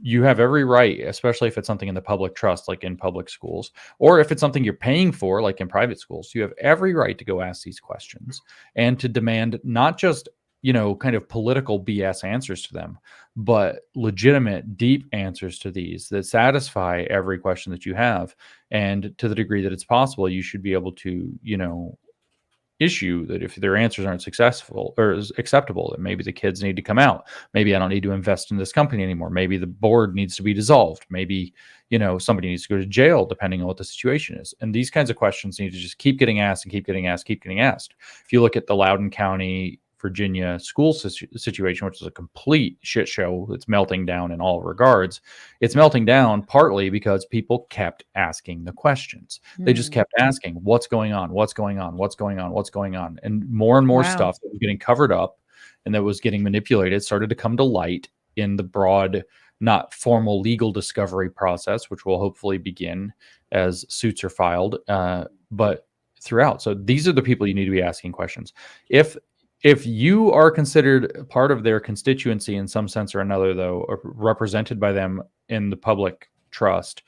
you have every right, especially if it's something in the public trust, like in public schools, or if it's something you're paying for, like in private schools, you have every right to go ask these questions and to demand not just, kind of political BS answers to them, but legitimate, deep answers to these that satisfy every question that you have. And to the degree that it's possible, you should be able to, issue that if their answers aren't successful or acceptable, that maybe the kids need to come out. Maybe I don't need to invest in this company anymore. Maybe the board needs to be dissolved. Maybe, somebody needs to go to jail, depending on what the situation is. And these kinds of questions need to just keep getting asked and keep getting asked, keep getting asked. If you look at the Loudoun County, Virginia school situation, which is a complete shit show, it's melting down in all regards. It's melting down partly because people kept asking the questions. They just kept asking, what's going on? What's going on? What's going on? What's going on? And more stuff that was getting covered up and that was getting manipulated started to come to light in the broad, not formal legal discovery process, which will hopefully begin as suits are filed, but throughout. So these are the people you need to be asking questions. If you are considered part of their constituency in some sense or another, though, or represented by them in the public trust,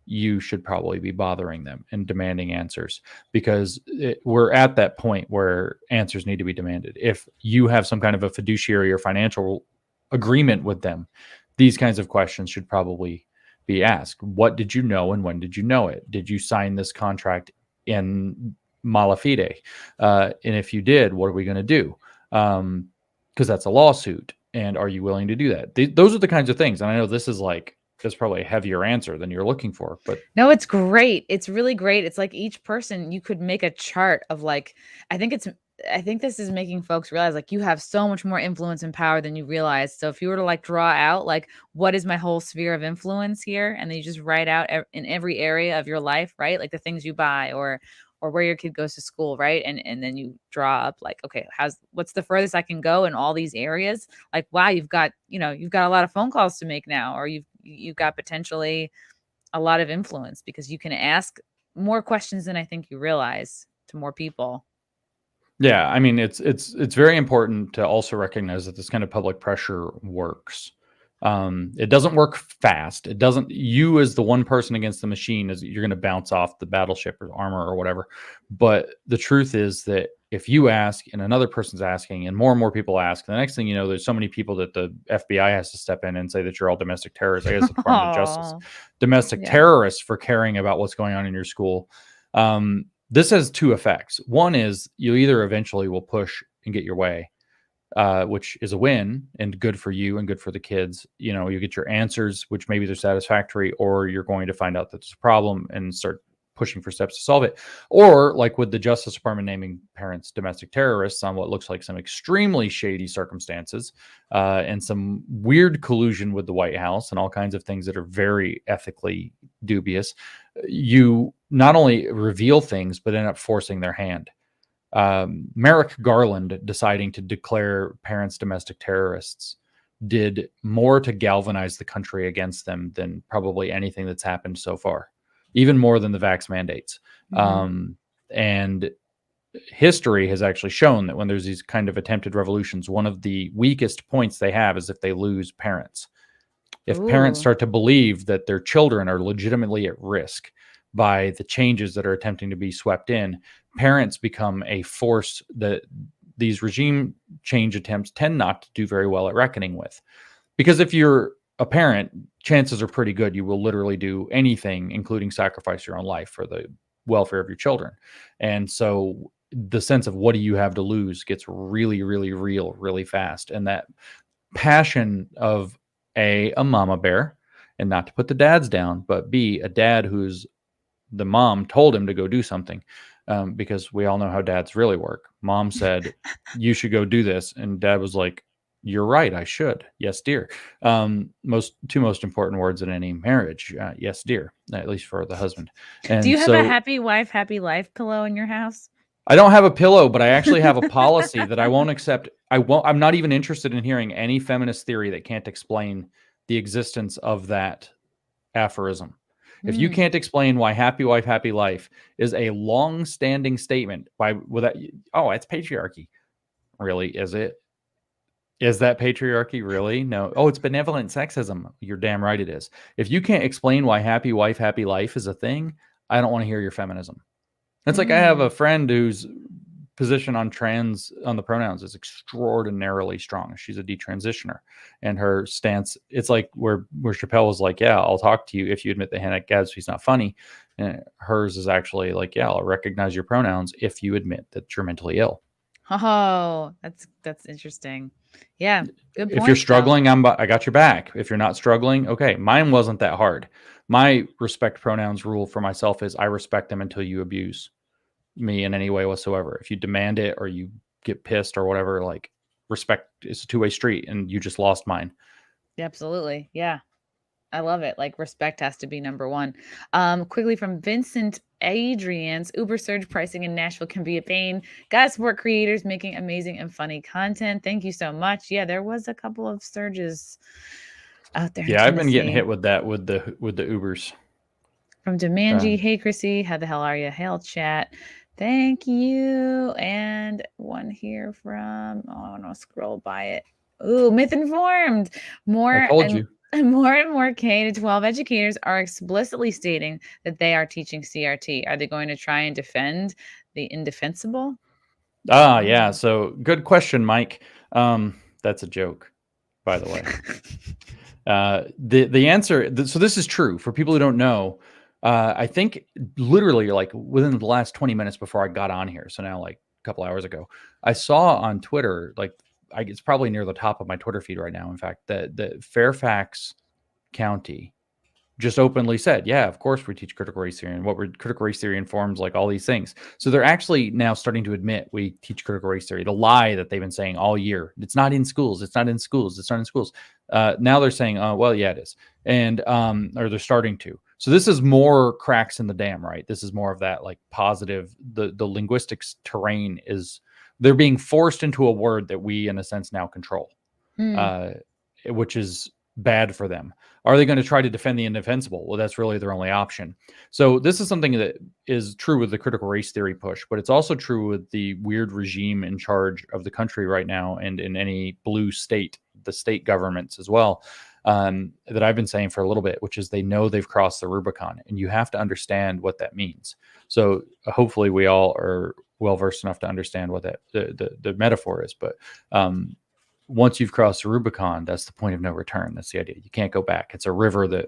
you should probably be bothering them and demanding answers, because we're at that point where answers need to be demanded. If you have some kind of a fiduciary or financial agreement with them, these kinds of questions should probably be asked. What did you know and when did you know it? Did you sign this contract in mala fide? And if you did, what are we going to do? Because that's a lawsuit. And are you willing to do that? Those are the kinds of things. And I know this is like that's probably a heavier answer than you're looking for. But No, it's great. It's really great. It's like each person, you could make a chart of like, I think this is making folks realize like you have so much more influence and power than you realize. So if you were to like draw out like what is my whole sphere of influence here, and then you just write out in every area of your life, right? Like the things you buy or where your kid goes to school, right? And then you draw up like, okay, what's the furthest I can go in all these areas? Like, wow, you've got a lot of phone calls to make now, or you've got potentially a lot of influence because you can ask more questions than I think you realize to more people. yeah, I mean, it's very important to also recognize that this kind of public pressure works. It doesn't work fast. It doesn't. You as the one person against the machine is you're going to bounce off the battleship or armor or whatever. But the truth is that if you ask and another person's asking and more people ask, the next thing you know, there's so many people that the FBI has to step in and say that you're all domestic terrorists. I guess the Department of Justice, domestic terrorists for caring about what's going on in your school. This has two effects. One is you either eventually will push and get your way, which is a win and good for you and good for the kids. You know, you get your answers, which maybe they're satisfactory, or you're going to find out that there's a problem and start pushing for steps to solve it. Or like with the Justice Department naming parents domestic terrorists on what looks like some extremely shady circumstances, and some weird collusion with the White House and all kinds of things that are very ethically dubious. You not only reveal things, but end up forcing their hand. Merrick Garland deciding to declare parents domestic terrorists did more to galvanize the country against them than probably anything that's happened so far, even more than the vax mandates. And history has actually shown that when there's these kind of attempted revolutions, one of the weakest points they have is if they lose parents. If parents start to believe that their children are legitimately at risk by the changes that are attempting to be swept in, parents become a force that these regime change attempts tend not to do very well at reckoning with. Because if you're a parent, chances are pretty good you will literally do anything, including sacrifice your own life for the welfare of your children. And so the sense of what do you have to lose gets really, really real really fast. And that passion of a mama bear, and not to put the dads down, but B, a dad who's the mom told him to go do something, because we all know how dads really work. Mom said, you should go do this. And dad was like, you're right, I should. Yes, dear. Two most important words in any marriage. Yes, dear, at least for the husband. And do you have a happy wife, happy life pillow in your house? I don't have a pillow, but I actually have a policy that I won't accept. I'm not even interested in hearing any feminist theory that can't explain the existence of that aphorism. If you can't explain why happy wife, happy life is a long-standing statement, it's patriarchy. Really, is it? Is that patriarchy? Really? No. Oh, it's benevolent sexism. You're damn right it is. If you can't explain why happy wife, happy life is a thing, I don't want to hear your feminism. It's like I have a friend whose position on the pronouns is extraordinarily strong. She's a detransitioner, and her stance, it's like where Chappelle was like, yeah, I'll talk to you if you admit that Hannah Gadsby's not funny. And hers is actually like, yeah, I'll recognize your pronouns if you admit that you're mentally ill. Oh, that's interesting. Yeah, good point. If you're struggling, I got your back. If you're not struggling, okay. Mine wasn't that hard. My respect pronouns rule for myself is I respect them until you abuse me in any way whatsoever. If you demand it or you get pissed or whatever, like, respect is a two-way street, and you just lost mine. Absolutely. Yeah. I love it. Like, respect has to be number one. Quickly from Vincent Adrian's, Uber surge pricing in Nashville can be a pain. Gotta support creators making amazing and funny content. Thank you so much. Yeah, there was a couple of surges out there. Yeah, I've been getting hit with that with the Ubers. From Demanji, hey Chrissy, how the hell are you? Hail chat. Thank you. And one here from, I don't scroll by it. Ooh, Myth Informed. I told you. More and more K-12 educators are explicitly stating that they are teaching CRT. Are they going to try and defend the indefensible? Yeah. So good question, Mike. That's a joke, by the way. The answer. So this is true for people who don't know. I think literally like within the last 20 minutes before I got on here, so now like a couple hours ago, I saw on Twitter, like it's probably near the top of my Twitter feed right now, in fact, that Fairfax County just openly said, yeah, of course we teach critical race theory, and critical race theory informs like all these things. So they're actually now starting to admit we teach critical race theory, the lie that they've been saying all year. It's not in schools. It's not in schools. It's not in schools. Now they're saying, well, yeah, it is. And, or they're starting to. So this is more cracks in the dam, right? This is more of that like positive, the linguistics terrain is, they're being forced into a word that we, in a sense, now control, which is bad for them. Are they going to try to defend the indefensible? Well, that's really their only option. So this is something that is true with the critical race theory push, but it's also true with the weird regime in charge of the country right now, and in any blue state, the state governments as well, that I've been saying for a little bit, which is they know they've crossed the Rubicon, and you have to understand what that means. So hopefully we all are well-versed enough to understand what that the metaphor is. But once you've crossed the Rubicon, that's the point of no return. That's the idea. You can't go back. It's a river that,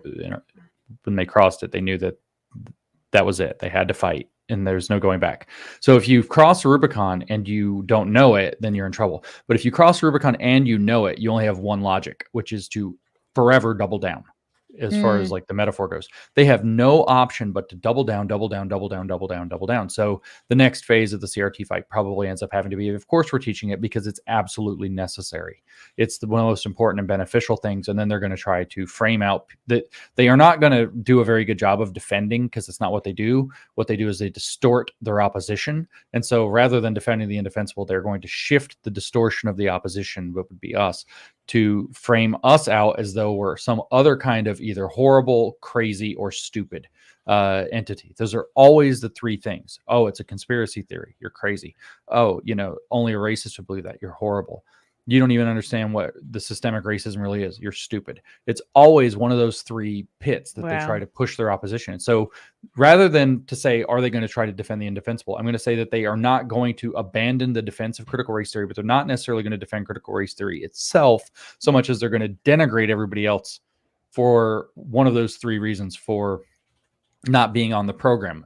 when they crossed it, they knew that was it. They had to fight, and there's no going back. So if you've crossed the Rubicon and you don't know it, then you're in trouble. But if you cross the Rubicon and you know it, you only have one logic, which is to forever double down. As far as like the metaphor goes, they have no option but to double down, double down, double down, double down, double down. So the next phase of the CRT fight probably ends up having to be, of course, we're teaching it because it's absolutely necessary. It's one of the most important and beneficial things. And then they're going to try to frame out that they are not going to do a very good job of defending, because it's not what they do. What they do is they distort their opposition. And so rather than defending the indefensible, they're going to shift the distortion of the opposition, what would be us, to frame us out as though we're some other kind of either horrible, crazy, or stupid entity. Those are always the three things. Oh, it's a conspiracy theory. You're crazy. Oh, only a racist would believe that. You're horrible. You don't even understand what the systemic racism really is. You're stupid. It's always one of those three pits that they try to push their opposition. And so rather than to say, are they going to try to defend the indefensible? I'm going to say that they are not going to abandon the defense of critical race theory, but they're not necessarily going to defend critical race theory itself so much as they're going to denigrate everybody else for one of those three reasons for not being on the program.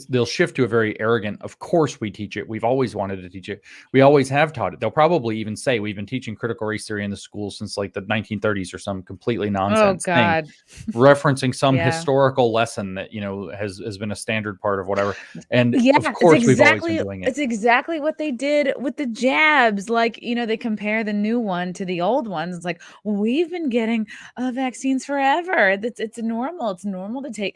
They'll shift to a very arrogant, of course we teach it. We've always wanted to teach it. We always have taught it. They'll probably even say we've been teaching critical race theory in the schools since like the 1930s or some completely nonsense thing, referencing some historical lesson that, has been a standard part of whatever. And of course we've always been doing it. It's exactly what they did with the jabs. Like, they compare the new one to the old ones. It's like, we've been getting vaccines forever. It's normal. It's normal to take,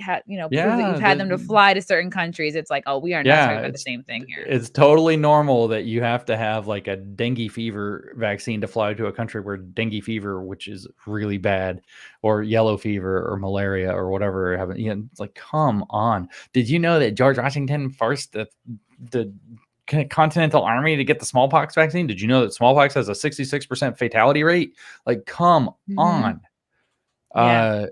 that you've had them to fly to certain countries. It's like, oh, we are not talking about the same thing here. It's totally normal that you have to have like a dengue fever vaccine to fly to a country where dengue fever, which is really bad, or yellow fever or malaria or whatever. It's like, come on. Did you know that George Washington forced the Continental Army to get the smallpox vaccine? Did you know that smallpox has a 66% fatality rate? Like, come on. Yeah.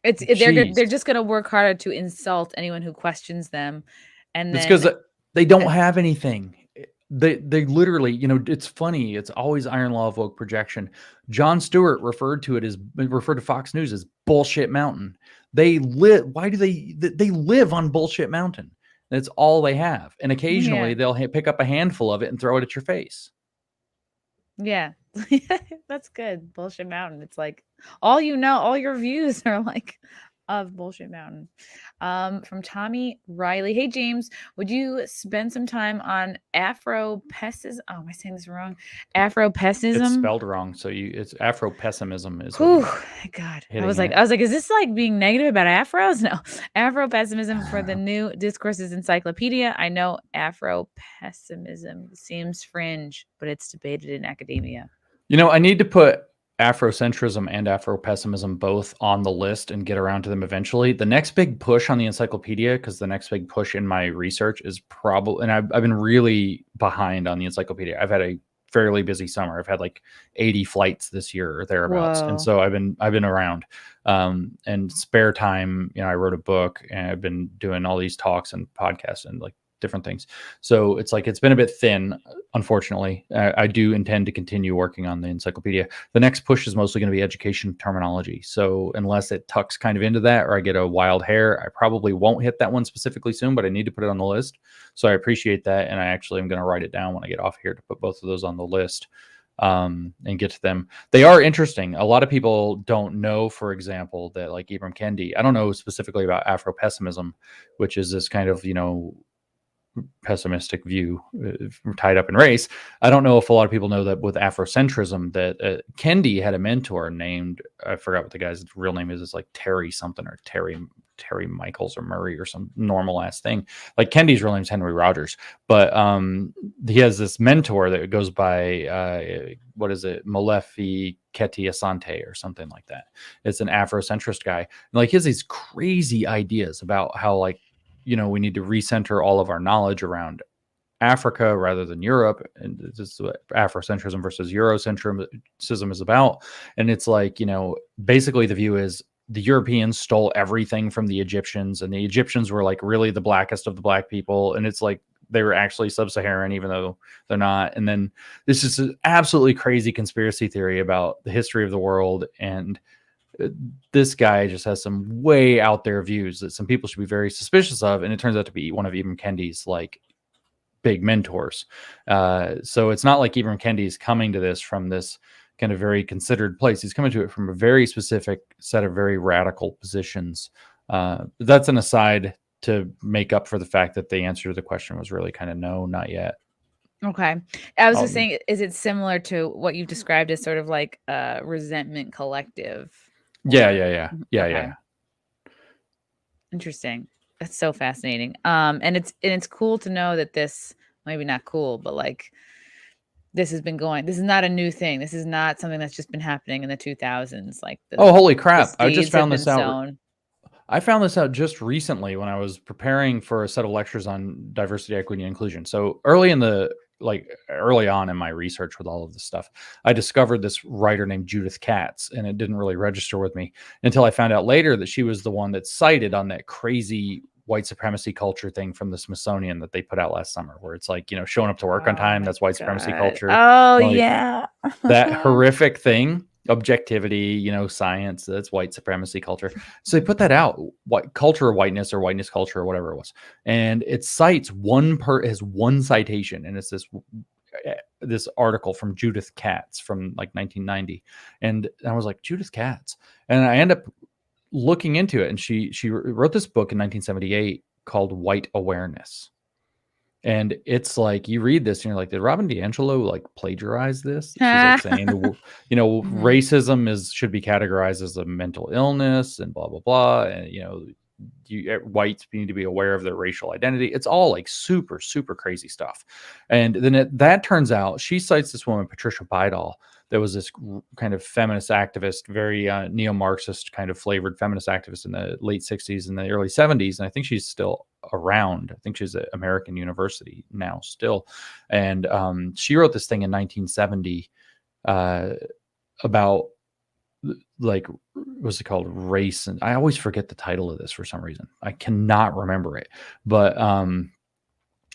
They're just going to work harder to insult anyone who questions them, and it's because they don't have anything. They literally, it's funny. It's always iron law of woke projection. Jon Stewart referred to Fox News as Bullshit Mountain. They live. Why do they live on Bullshit Mountain? That's all they have, and occasionally they'll pick up a handful of it and throw it at your face. Yeah, that's good. Bullshit Mountain. It's like all your views are like of Bullshit Mountain. From Tommy Riley. Hey, James, would you spend some time on Afro-pessimism? Oh, am I saying this wrong? Afro-pessimism? It's spelled wrong. So it's Afro-pessimism is. God. I was like, is this like being negative about Afros? No. Afro-pessimism for the New Discourses Encyclopedia. I know Afro-pessimism seems fringe, but it's debated in academia. I need to put Afrocentrism and Afro-pessimism both on the list and get around to them eventually. The next big push on the encyclopedia, because the next big push in my research is probably, and I've been really behind on the encyclopedia. I've had a fairly busy summer. I've had like 80 flights this year or thereabouts. Whoa. And so I've been around, and spare time, I wrote a book, and I've been doing all these talks and podcasts and like different things. So it's like, it's been a bit thin, unfortunately. I do intend to continue working on the encyclopedia. The next push is mostly going to be education terminology. So unless it tucks kind of into that, or I get a wild hair, I probably won't hit that one specifically soon, but I need to put it on the list. So I appreciate that. And I actually am going to write it down when I get off here to put both of those on the list. and get to them. They are interesting. A lot of people don't know, for example, that like Ibram Kendi, I don't know specifically about Afro-pessimism, which is this kind of, pessimistic view tied up in race. I don't know if a lot of people know that with Afrocentrism that Kendi had a mentor named, I forgot what the guy's real name is. It's like Terry something or Terry Michaels or Murray or some normal ass thing. Like Kendi's real name is Henry Rogers, but he has this mentor that goes by what is it, Molefi Keti Asante or something like that. It's an Afrocentrist guy. And like he has these crazy ideas about how like, we need to recenter all of our knowledge around Africa rather than Europe. And this is what Afrocentrism versus Eurocentrism is about. And it's like, basically the view is the Europeans stole everything from the Egyptians, and the Egyptians were like really the blackest of the black people. And it's like they were actually sub-Saharan, even though they're not. And then this is an absolutely crazy conspiracy theory about the history of the world. And this guy just has some way out there views that some people should be very suspicious of. And it turns out to be one of Ibram Kendi's like big mentors. So it's not like Ibram Kendi's coming to this from this kind of very considered place. He's coming to it from a very specific set of very radical positions. That's an aside to make up for the fact that the answer to the question was really kind of no, not yet. Okay. I was just saying, is it similar to what you've described as sort of like a resentment collective? Yeah. Interesting. That's so fascinating. And it's cool to know that this, maybe not cool, but like this has been going. This is not a new thing. This is not something that's just been happening in the 2000s. Like, oh, holy crap! I just found this out. Sown. I found this out just recently when I was preparing for a set of lectures on diversity, equity, and inclusion. So early on in my research with all of this stuff, I discovered this writer named Judith Katz, and it didn't really register with me until I found out later that she was the one that cited on that crazy white supremacy culture thing from the Smithsonian that they put out last summer, where it's like, showing up to work on time. That's white supremacy culture. Oh, like, yeah. That horrific thing. Objectivity, science, that's white supremacy culture. So they put that out, what culture of whiteness or whiteness culture or whatever it was. And it cites has one citation, and it's this article from Judith Katz from like 1990. And I was like, Judith Katz. And I end up looking into it, and she wrote this book in 1978 called White Awareness. And it's like, you read this and you're like, did Robin DiAngelo like plagiarize this? She's like saying, racism should be categorized as a mental illness and blah, blah, blah. And, whites need to be aware of their racial identity. It's all like super, super crazy stuff. And then that turns out, she cites this woman, Patricia Bidall, that was this kind of feminist activist, very neo-Marxist kind of flavored feminist activist in the late 60s and the early 70s. And I think she's still around. I think she's at American University now still. And she wrote this thing in 1970 about like, what's it called? Race. And I always forget the title of this for some reason. I cannot remember it. But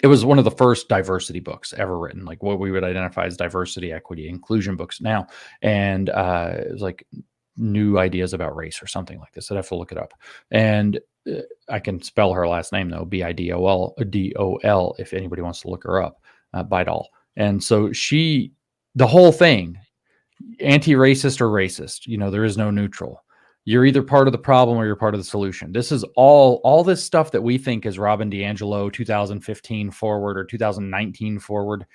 it was one of the first diversity books ever written, like what we would identify as diversity, equity, inclusion books now. And it was like new ideas about race or something like this. I'd have to look it up. And I can spell her last name though, Bidol, D-O-L, if anybody wants to look her up, Bidol. And so the whole thing, anti-racist or racist, there is no neutral. You're either part of the problem or you're part of the solution. This is all this stuff that we think is Robin DiAngelo 2015 forward or 2019 forward,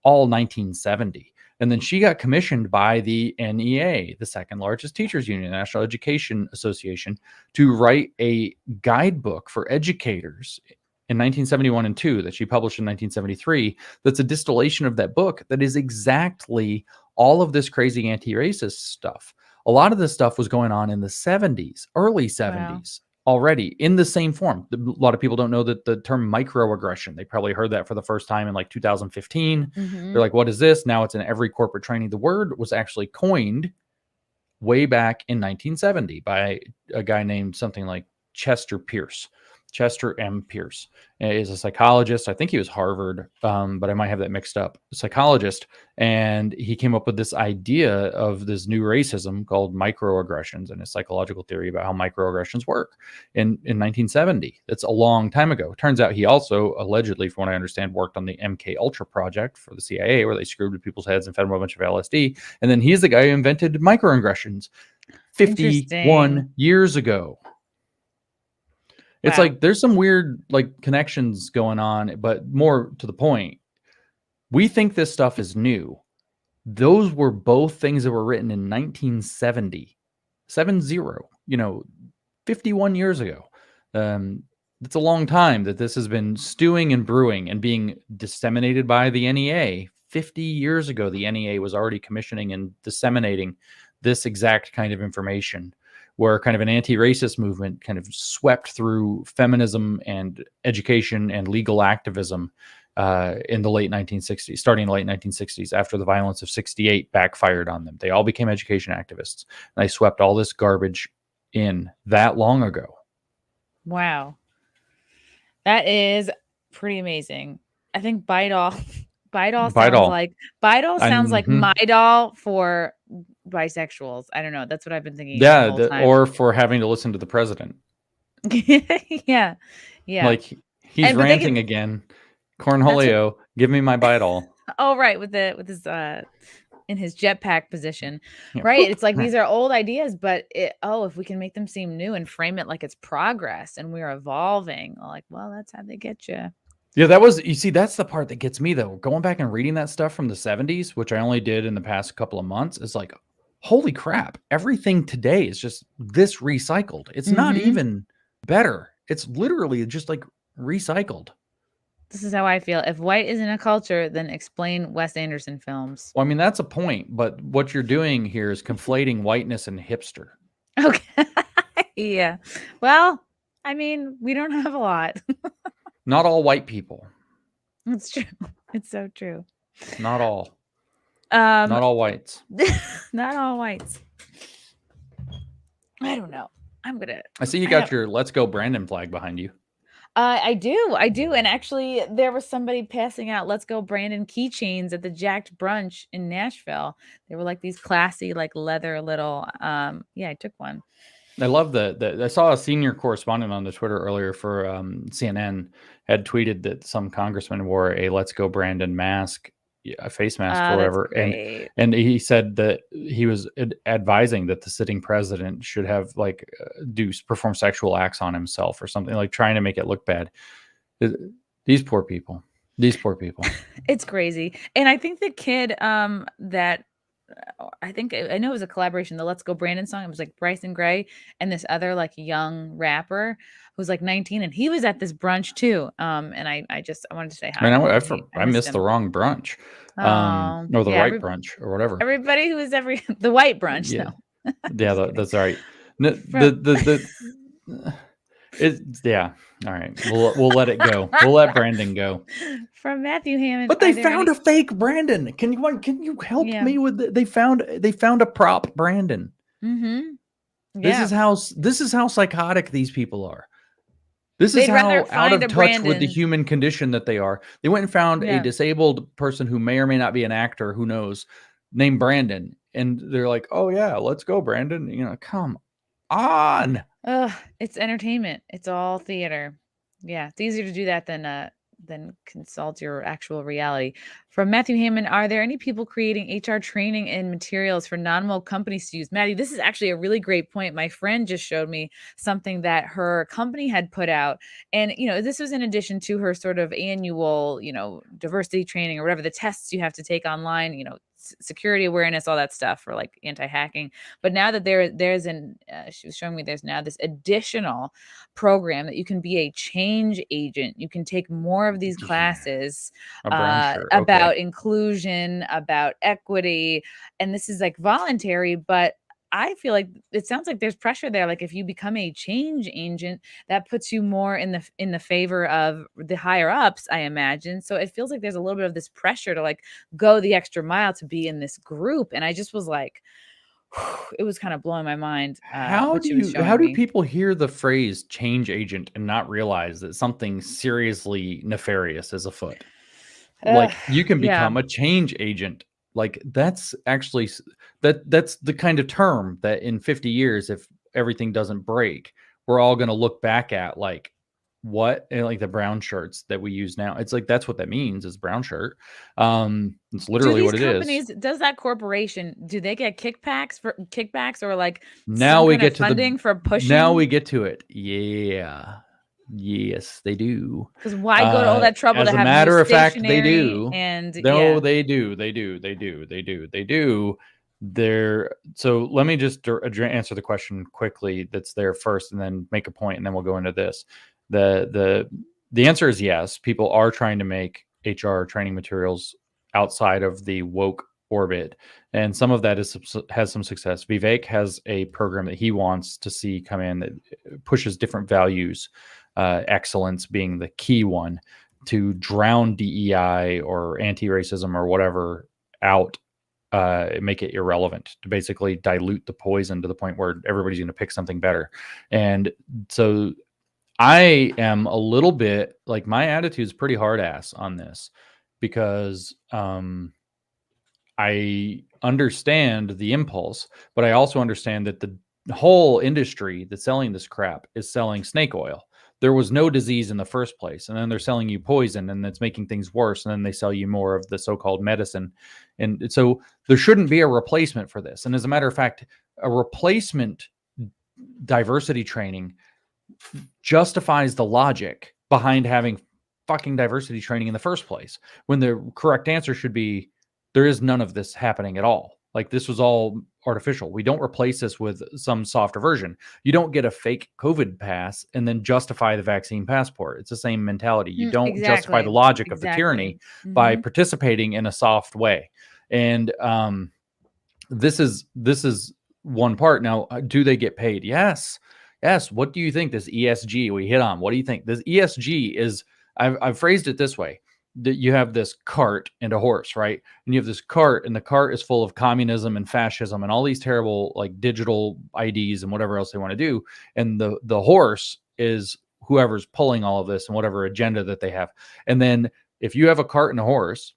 all 1970. And then she got commissioned by the NEA, the second largest teachers union, National Education Association, to write a guidebook for educators in 1971 and 2 that she published in 1973. That's a distillation of that book that is exactly all of this crazy anti-racist stuff. A lot of this stuff was going on in the 70s, early 70s already in the same form. A lot of people don't know that the term microaggression, they probably heard that for the first time in like 2015. They're like, what is this? Now it's in every corporate training. The word was actually coined way back in 1970 by a guy named something like Chester Pierce. Chester M. Pierce is a psychologist. I think he was Harvard, but I might have that mixed up. A psychologist, and he came up with this idea of this new racism called microaggressions and a psychological theory about how microaggressions work in 1970. That's a long time ago. Turns out he also allegedly, from what I understand, worked on the MK Ultra project for the CIA, where they screwed with people's heads and fed them a bunch of LSD. And then he's the guy who invented microaggressions 51 years ago. It's Wow. like there's some weird like connections going on, but more to the point, we think this stuff is new. Those were both things that were written in 1970, 51 years ago. It's a long time that this has been stewing and brewing and being disseminated by the NEA. 50 years ago, the NEA was already commissioning and disseminating this exact kind of information, where kind of an anti-racist movement kind of swept through feminism and education and legal activism in the late 1960s, starting in the late 1960s, after the violence of 68 backfired on them. They all became education activists, and they swept all this garbage in that long ago. Wow. That is pretty amazing. I think Bidol sounds like my doll for bisexuals. I don't know. That's what I've been thinking. Yeah, the whole time. or for having to listen to the president. yeah. Like he's ranting again. Cornholio, give me my Bidol. Oh, right, with his in his jetpack position, right? It's like these are old ideas, but if we can make them seem new and frame it like it's progress and we're evolving, like, well, that's how they get you. Yeah, that's the part that gets me though. Going back and reading that stuff from the 70s, which I only did in the past couple of months, is like, holy crap, everything today is just this recycled. It's not even better. It's literally just like recycled. This is how I feel. If white isn't a culture, then explain Wes Anderson films. Well, I mean, that's a point, but what you're doing here is conflating whiteness and hipster. Okay. Yeah. Well, I mean, we don't have a lot. Not all white people. It's true. It's so true. Not all. Not all whites. Not all whites. I don't know. I see you got your Let's Go Brandon flag behind you. I do. And actually there was somebody passing out Let's Go Brandon keychains at the Jacked Brunch in Nashville. They were like these classy, like leather little, I took one. I love I saw a senior correspondent on the Twitter earlier for CNN had tweeted that some congressman wore a Let's Go Brandon mask, a face mask or whatever. And he said that he was advising that the sitting president should have perform sexual acts on himself or something, like trying to make it look bad. These poor people. It's crazy. And I think the kid that I know it was a collaboration, the Let's Go Brandon song. It was like Bryson Gray and this other like young rapper who was like 19, and he was at this brunch too. And I wanted to say hi. I missed the wrong brunch. Or the right brunch or whatever. Everybody who was the white brunch. Yeah. Though. Yeah, that's right. All right. We'll let it go. We'll let Brandon go. From Matthew Hammond. But they found a fake Brandon. Can you help me with they found a prop Brandon. Mm-hmm. Yeah. This is how psychotic these people are. This is how out of touch with the human condition that they are. They went and found a disabled person who may or may not be an actor, who knows, named Brandon. And they're like, oh yeah, let's go, Brandon. Come on. It's entertainment. It's all theater. Yeah, it's easier to do that than consult your actual reality. From Matthew Hammond, are there any people creating HR training and materials for non-woke companies to use? Maddie, this is actually a really great point. My friend just showed me something that her company had put out. And, this was in addition to her sort of annual, diversity training or whatever, the tests you have to take online, security awareness, all that stuff for like anti-hacking. But now that she was showing me there's now this additional program that you can be a change agent. You can take more of these classes about inclusion, about equity. And this is like voluntary, but I feel like it sounds like there's pressure there. Like if you become a change agent, that puts you more in the favor of the higher ups, I imagine. So it feels like there's a little bit of this pressure to like go the extra mile to be in this group. And I just was like, it was kind of blowing my mind. How what she was do showing me. people hear the phrase change agent and not realize that something seriously nefarious is afoot? Like you can Yeah. become a change agent. Like that's actually that's the kind of term that in 50 years, if everything doesn't break, we're all going to look back at like what, and like the brown shirts that we use now. It's like that's what that means is brown shirt. It's literally what it is. Does that corporation, do they get kickbacks or like Now some we kind get of to funding for pushing? Now we get to it. Yeah. Yes, they do. Because why go to all that trouble As to a have matter new of fact, they stationery do. and No, yeah. they do. So let me just answer the question quickly that's there first, and then make a point, and then we'll go into this. The answer is yes. People are trying to make HR training materials outside of the woke orbit, and some of that has some success. Vivek has a program that he wants to see come in that pushes different values, excellence being the key one, to drown DEI or anti-racism or whatever out, make it irrelevant, to basically dilute the poison to the point where everybody's going to pick something better. And so I am a little bit like, my attitude is pretty hard ass on this, because I understand the impulse, but I also understand that the whole industry that's selling this crap is selling snake oil. There was no disease in the first place, and then they're selling you poison, and it's making things worse, and then they sell you more of the so-called medicine. And so there shouldn't be a replacement for this. And as a matter of fact, a replacement diversity training justifies the logic behind having fucking diversity training in the first place, when the correct answer should be there is none of this happening at all. Like, this was all artificial. We don't replace this with some softer version. You don't get a fake COVID pass and then justify the vaccine passport. It's the same mentality. You don't justify the logic of the tyranny by participating in a soft way. And this is one part. Now, do they get paid? Yes. What do you think this ESG we hit on? What do you think? This ESG is, I've phrased it this way. That you have this cart and a horse, right? And you have this cart, and the cart is full of communism and fascism and all these terrible like digital IDs and whatever else they want to do. And the horse is whoever's pulling all of this and whatever agenda that they have. And then if you have a cart and a horse,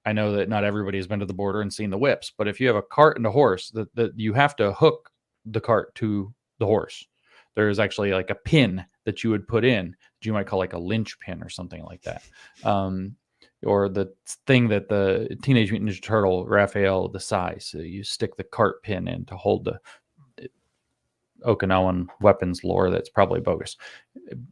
I know that not everybody has been to the border and seen the whips, but if you have a cart and a horse, that you have to hook the cart to the horse. There is actually like a pin that you would put in, you might call like a lynch pin or something like that. Or the thing that the Teenage Mutant Ninja Turtle, Raphael, the size, so you stick the cart pin in to hold the Okinawan weapons lore that's probably bogus.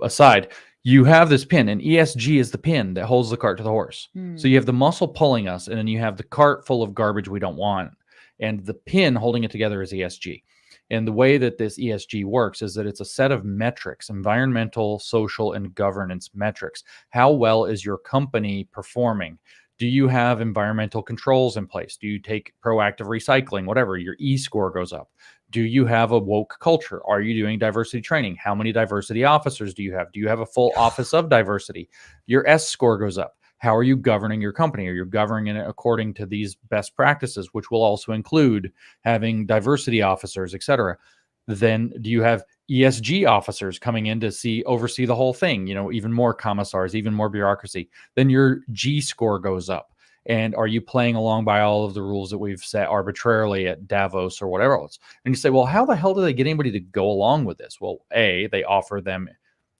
Aside, you have this pin, and ESG is the pin that holds the cart to the horse. So you have the muscle pulling us, and then you have the cart full of garbage we don't want, and the pin holding it together is ESG. And the way that this ESG works is that it's a set of metrics, environmental, social, and governance metrics. How well is your company performing? Do you have environmental controls in place? Do you take proactive recycling? Whatever, your E-score goes up. Do you have a woke culture? Are you doing diversity training? How many diversity officers do you have? Do you have a full office of diversity? Your S-score goes up. How are you governing your company? Are you governing it according to these best practices, which will also include having diversity officers, et cetera? Then do you have ESG officers coming in to oversee the whole thing? You know, even more commissars, even more bureaucracy. Then your G score goes up. And are you playing along by all of the rules that we've set arbitrarily at Davos or whatever else? And you say, well, how the hell do they get anybody to go along with this? Well, A, they offer them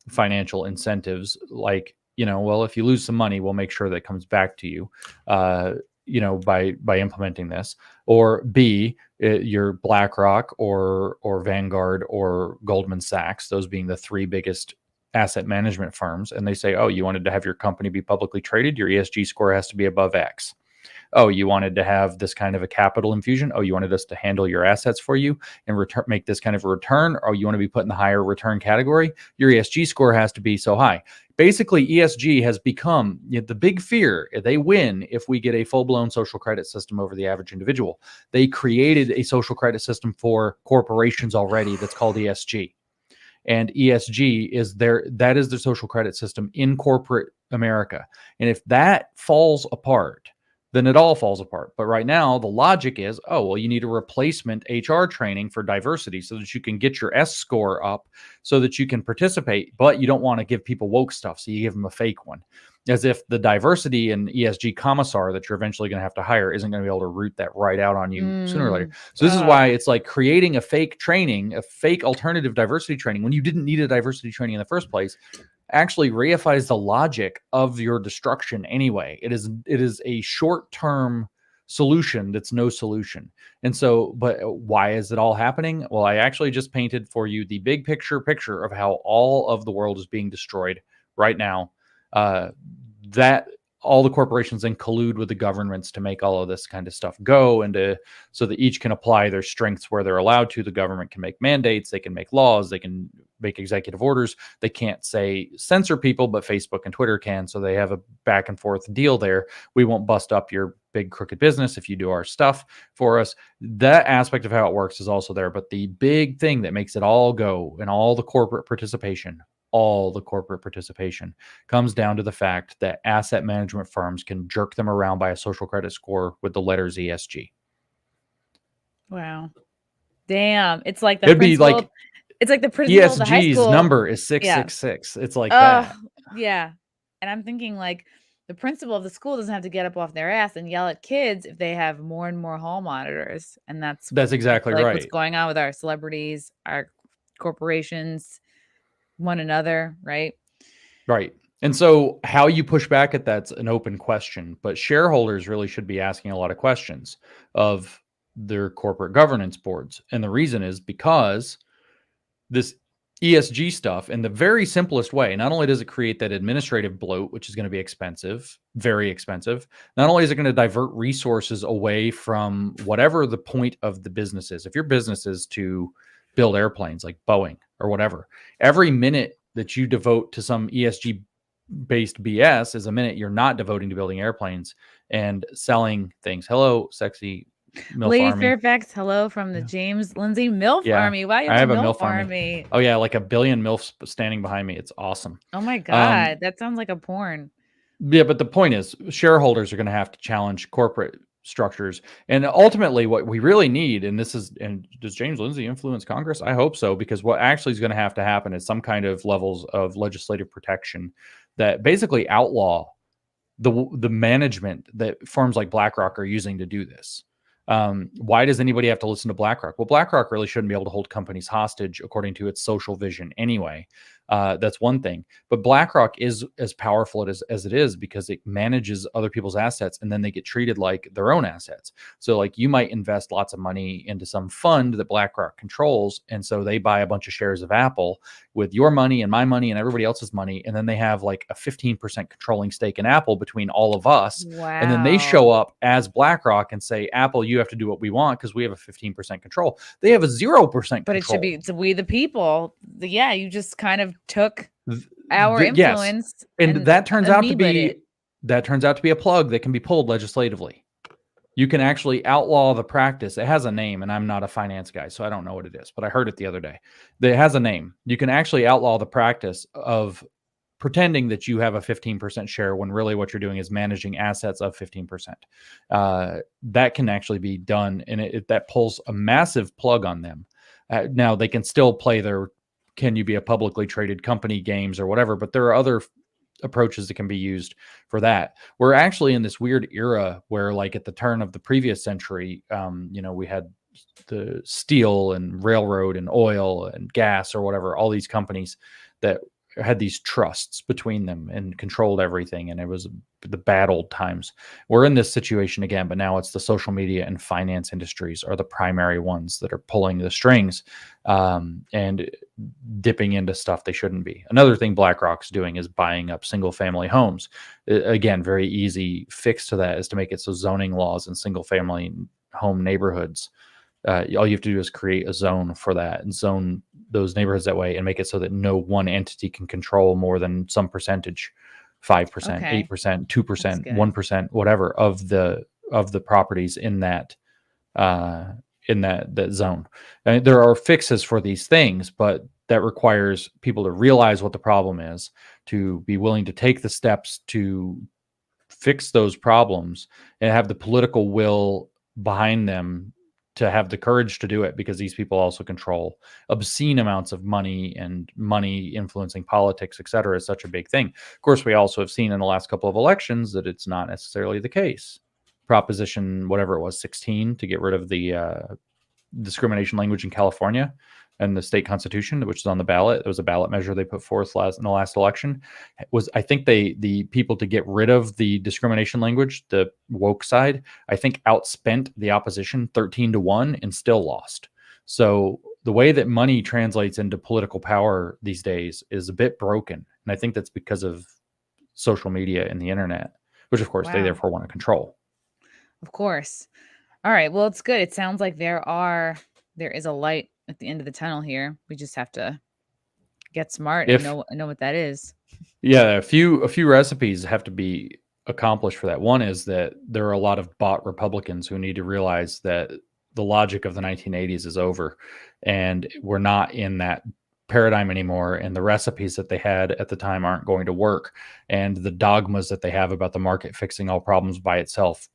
financial incentives like, you know, well, if you lose some money, we'll make sure that comes back to you, you know, by implementing this. Or B, your BlackRock or Vanguard or Goldman Sachs, those being the three biggest asset management firms. And they say, oh, you wanted to have your company be publicly traded, your ESG score has to be above X. Oh, you wanted to have this kind of a capital infusion. Oh, you wanted us to handle your assets for you and make this kind of a return. Oh, you want to be put in the higher return category. Your ESG score has to be so high. Basically, ESG has become the big fear. They win if we get a full-blown social credit system over the average individual. They created a social credit system for corporations already that's called ESG. And ESG is that is the social credit system in corporate America. And if that falls apart, then it all falls apart. But right now, the logic is, oh, well, you need a replacement HR training for diversity so that you can get your S score up so that you can participate, but you don't want to give people woke stuff, so you give them a fake one. As if the diversity and ESG commissar that you're eventually going to have to hire isn't going to be able to root that right out on you sooner or later. So this is why it's like creating a fake training, a fake alternative diversity training when you didn't need a diversity training in the first place, actually reifies the logic of your destruction anyway. It is a short-term solution that's no solution. And so, but why is it all happening? Well, I actually just painted for you the big picture of how all of the world is being destroyed right now. That all the corporations then collude with the governments to make all of this kind of stuff go, and so that each can apply their strengths where they're allowed to. The government can make mandates, they can make laws, they can make executive orders. They can't say censor people, but Facebook and Twitter can. So they have a back and forth deal there. We won't bust up your big crooked business if you do our stuff for us. That aspect of how it works is also there. But the big thing that makes it all go, and all the corporate participation comes down to the fact that asset management firms can jerk them around by a social credit score with the letters ESG. Wow. Damn. It's like the It'd be like, it's like the principal of the high ESG's school number is 666. It's like that. Yeah. And I'm thinking like the principal of the school doesn't have to get up off their ass and yell at kids if they have more and more hall monitors. And that's exactly like right. what's going on with our celebrities, our corporations, one another, right? Right. And so how you push back at that's an open question, but shareholders really should be asking a lot of questions of their corporate governance boards. And the reason is because this ESG stuff, in the very simplest way, not only does it create that administrative bloat, which is going to be expensive, very expensive, not only is it going to divert resources away from whatever the point of the business is. If your business is to build airplanes like Boeing or whatever, every minute that you devote to some ESG based BS is a minute you're not devoting to building airplanes and selling things. Hello, sexy MILF Lady Army. Fairfax, hello from the James Lindsay MILF Army. Why I have a MILF MILF Army. Oh yeah, like a billion MILFs standing behind me. It's awesome. Oh my God, that sounds like a porn. Yeah, but the point is, shareholders are going to have to challenge corporate structures, and ultimately, what we really need, and does James Lindsay influence Congress? I hope so, because what actually is going to have to happen is some kind of levels of legislative protection that basically outlaw the management that firms like BlackRock are using to do this. Why does anybody have to listen to BlackRock? Well, BlackRock really shouldn't be able to hold companies hostage according to its social vision anyway. That's one thing. But BlackRock is as powerful as it is because it manages other people's assets, and then they get treated like their own assets. So like you might invest lots of money into some fund that BlackRock controls, and so they buy a bunch of shares of Apple with your money and my money and everybody else's money, and then they have like a 15% controlling stake in Apple between all of us. Wow. And then they show up as BlackRock and say, Apple, you have to do what we want because we have a 15% control. They have a 0% control. But it should be we the people. Yeah, you just kind of took our influence. Yes. And that turns out to be a plug that can be pulled legislatively. You can actually outlaw the practice. It has a name, and I'm not a finance guy, so I don't know what it is, but I heard it the other day. It has a name. You can actually outlaw the practice of pretending that you have a 15% share when really what you're doing is managing assets of 15%. That can actually be done, and that pulls a massive plug on them. Now, they can still play their can you be a publicly traded company games or whatever, but there are other approaches that can be used for that. We're actually in this weird era where, like at the turn of the previous century, we had the steel and railroad and oil and gas or whatever, all these companies that had these trusts between them and controlled everything. And it was the bad old times. We're in this situation again, but now it's the social media and finance industries are the primary ones that are pulling the strings and dipping into stuff they shouldn't be. Another thing BlackRock's doing is buying up single family homes. Again, very easy fix to that is to make it so zoning laws in single family home neighborhoods, all you have to do is create a zone for that and zone those neighborhoods that way and make it so that no one entity can control more than some percentage, 5%, 8%, 2%, 1%, whatever of the properties in that zone. And there are fixes for these things, but that requires people to realize what the problem is, to be willing to take the steps to fix those problems and have the political will behind them to have the courage to do it, because these people also control obscene amounts of money, and money influencing politics, et cetera, is such a big thing. Of course, we also have seen in the last couple of elections that it's not necessarily the case. Proposition, whatever it was, 16, to get rid of the discrimination language in California and the state constitution, which is on the ballot. It was a ballot measure they put forth in the last election. Was, I think, the people to get rid of the discrimination language, the woke side, I think outspent the opposition 13-1 and still lost. So the way that money translates into political power these days is a bit broken. And I think that's because of social media and the internet, which of course they therefore want to control. Of course. All right. Well, it's good. It sounds like there is a light at the end of the tunnel here. We just have to get smart and know what that is. Yeah, a few recipes have to be accomplished for that. One is that there are a lot of bot Republicans who need to realize that the logic of the 1980s is over, and we're not in that paradigm anymore, and the recipes that they had at the time aren't going to work, and the dogmas that they have about the market fixing all problems by itself,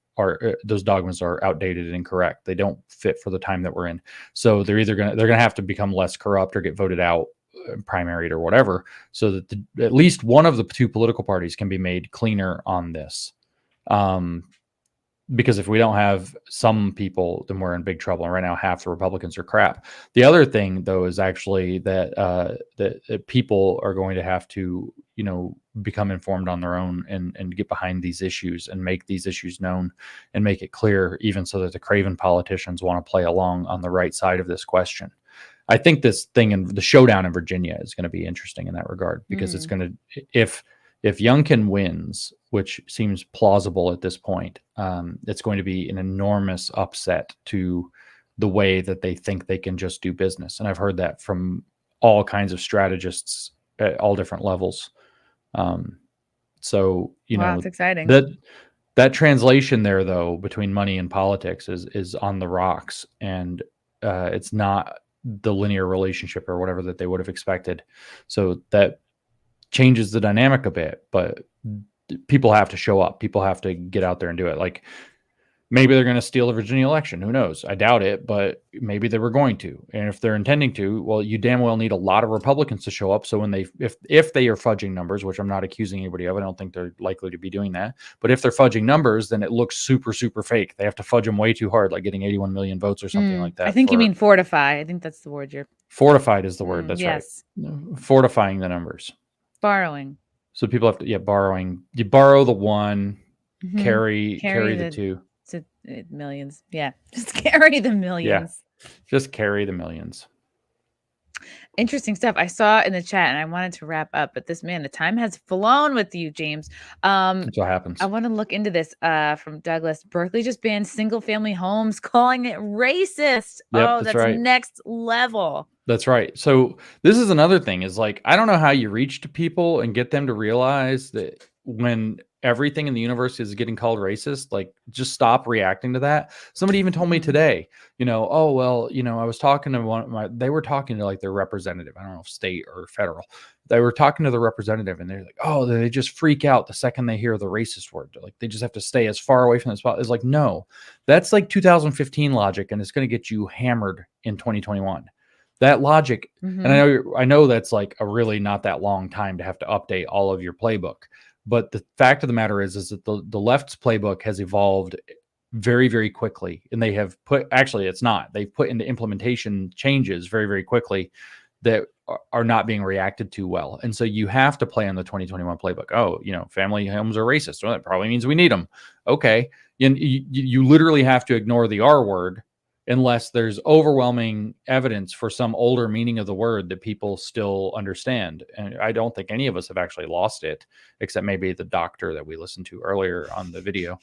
those dogmas are outdated and incorrect. They don't fit for the time that we're in. So they're gonna have to become less corrupt or get voted out, primaried or whatever, so that at least one of the two political parties can be made cleaner on this. Because if we don't have some people, then we're in big trouble. And right now, half the Republicans are crap. The other thing, though, is actually that that people are going to have to, become informed on their own and get behind these issues and make these issues known and make it clear, even so that the craven politicians want to play along on the right side of this question. I think this thing in the showdown in Virginia is going to be interesting in that regard, because it's going to, if Youngkin wins, which seems plausible at this point, it's going to be an enormous upset to the way that they think they can just do business. And I've heard that from all kinds of strategists at all different levels. So, it's exciting. That translation there, though, between money and politics is on the rocks, and it's not the linear relationship or whatever that they would have expected. So that changes the dynamic a bit, but people have to show up. People have to get out there and do it. Like, maybe they're going to steal the Virginia election. Who knows? I doubt it, but maybe they were going to. And if they're intending to, well, you damn well need a lot of Republicans to show up. So when if they are fudging numbers, which I'm not accusing anybody of, I don't think they're likely to be doing that. But if they're fudging numbers, then it looks super, super fake. They have to fudge them way too hard, like getting 81 million votes or something like that. I think you mean fortify. I think that's the word you're... Fortified is the word. That's yes. Right. Fortifying the numbers. Borrowing. So people have to, borrowing. You borrow the one, carry the two. Millions. Yeah. Just carry the millions. Yeah. Just carry the millions. Interesting stuff. I saw in the chat, and I wanted to wrap up, but the time has flown with you, James. That's what happens. I want to look into this from Douglas. Berkeley just banned single-family homes, calling it racist. Yep, that's right. Next level. That's right. So this is another thing, is like, I don't know how you reach to people and get them to realize that when everything in the universe is getting called racist, like, just stop reacting to that. Somebody even told me today, I was talking to they were talking to like their representative. I don't know if state or federal. They were talking to the representative, and they're like, oh, they just freak out the second they hear the racist word. Like, they just have to stay as far away from the spot. It's like, no, that's like 2015 logic, and it's going to get you hammered in 2021. That logic. And I know that's like a really not that long time to have to update all of your playbook. But the fact of the matter is that the left's playbook has evolved very, very quickly. And they have they've put into implementation changes very, very quickly that are not being reacted to well. And so you have to play on the 2021 playbook. Oh, family homes are racist. Well, that probably means we need them. Okay. You literally have to ignore the R word unless there's overwhelming evidence for some older meaning of the word that people still understand. And I don't think any of us have actually lost it, except maybe the doctor that we listened to earlier on the video.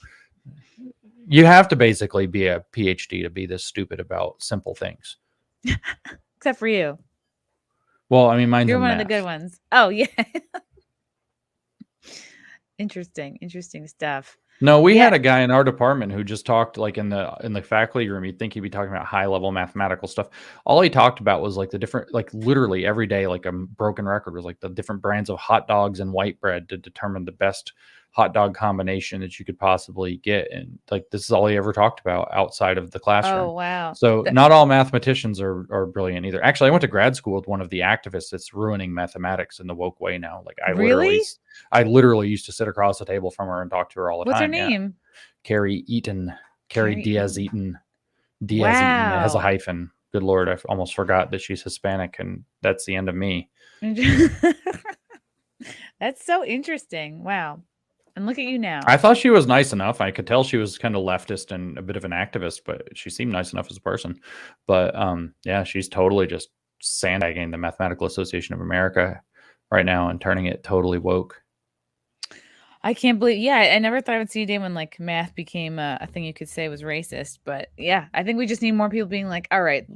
You have to basically be a PhD to be this stupid about simple things. Except for you. Well, I mean, you're one of the good ones. Oh, yeah. Interesting stuff. No, we had a guy in our department who just talked like in the faculty room. You'd think he'd be talking about high level mathematical stuff. All he talked about was like the different, like literally every day, like a broken record was like the different brands of hot dogs and white bread to determine the best hot dog combination that you could possibly get. And like, this is all he ever talked about outside of the classroom. Oh, wow. So not all mathematicians are brilliant either. Actually, I went to grad school with one of the activists that's ruining mathematics in the woke way now. Like I literally used to sit across the table from her and talk to her all the What's time. her name? Carrie Diaz Eaton. It has a hyphen. Good Lord. I almost forgot that she's Hispanic, and that's the end of me. That's so interesting. Wow. And look at you now. I thought she was nice enough. I could tell she was kind of leftist and a bit of an activist, but she seemed nice enough as a person. But yeah, she's totally just sandbagging the Mathematical Association of America right now and turning it totally woke. I can't believe. Yeah, I never thought I would see a day when like math became a thing you could say was racist. But yeah, I think we just need more people being like, all right,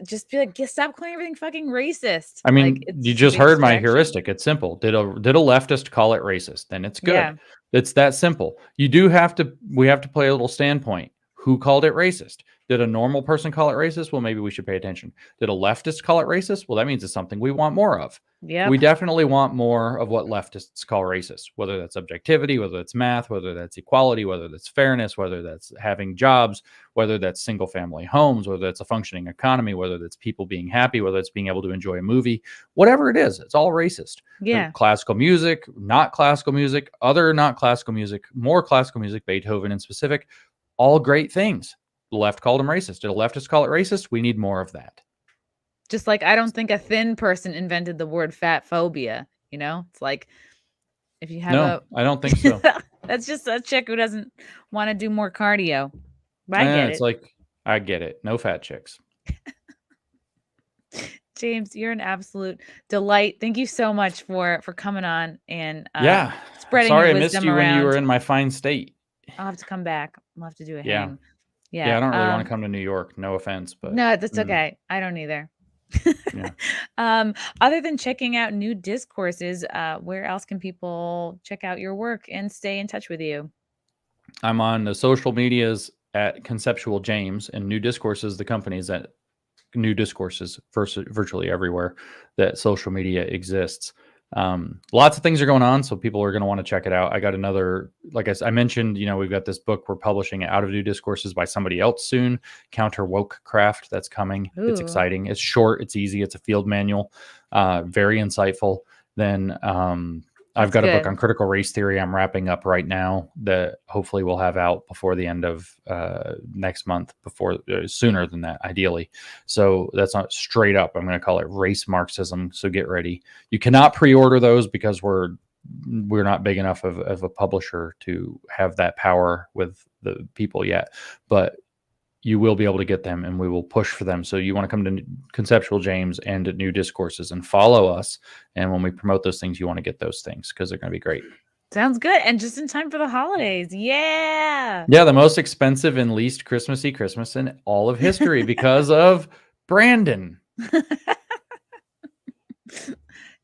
just be like, stop calling everything fucking racist. I mean, like, you just heard my heuristic. It's simple. Did a leftist call it racist? Then it's good. Yeah. It's that simple. We have to play a little standpoint. Who called it racist? Did a normal person call it racist? Well, maybe we should pay attention. Did a leftist call it racist? Well, that means it's something we want more of. Yeah. We definitely want more of what leftists call racist, whether that's objectivity, whether that's math, whether that's equality, whether that's fairness, whether that's having jobs, whether that's single family homes, whether that's a functioning economy, whether that's people being happy, whether it's being able to enjoy a movie, whatever it is, it's all racist. Yeah. Classical music, not classical music, other not classical music, more classical music, Beethoven in specific, all great things. The left called them racist. Did a leftist call it racist? We need more of that. Just like I don't think a thin person invented the word fat phobia. You know, it's like if you have I don't think so. That's just a chick who doesn't want to do more cardio. But I get it. It's like, I get it. No fat chicks. James, you're an absolute delight. Thank you so much for coming on and spreading Sorry, your I missed wisdom you around. When you were in my fine state. I'll have to come back. We'll have to do a Yeah. hang. Yeah, I don't really want to come to New York. No offense, but no, that's okay. I don't either. Yeah. Other than checking out new discourses, where else can people check out your work and stay in touch with you? I'm on the social medias at Conceptual James, and New Discourses, the company's at New Discourses virtually everywhere that social media exists. Lots of things are going on, so people are going to want to check it out. I got another, like I mentioned, we've got this book we're publishing out of New Discourses by somebody else soon, Counter Woke Craft, that's coming. Ooh. It's exciting. It's short, it's easy, it's a field manual, very insightful. Then I've got a book on critical race theory I'm wrapping up right now that hopefully we'll have out before the end of next month, sooner than that, ideally. So that's not straight up. I'm going to call it race Marxism. So get ready. You cannot pre-order those because we're not big enough of a publisher to have that power with the people yet. But you will be able to get them and we will push for them. So you want to come to Conceptual James and to New Discourses and follow us. And when we promote those things, you want to get those things because they're going to be great. Sounds good. And just in time for the holidays. Yeah. Yeah. The most expensive and least Christmassy Christmas in all of history because of Brandon.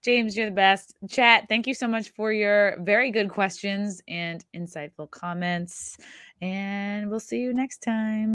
James, you're the best. Chat, thank you so much for your very good questions and insightful comments. And we'll see you next time.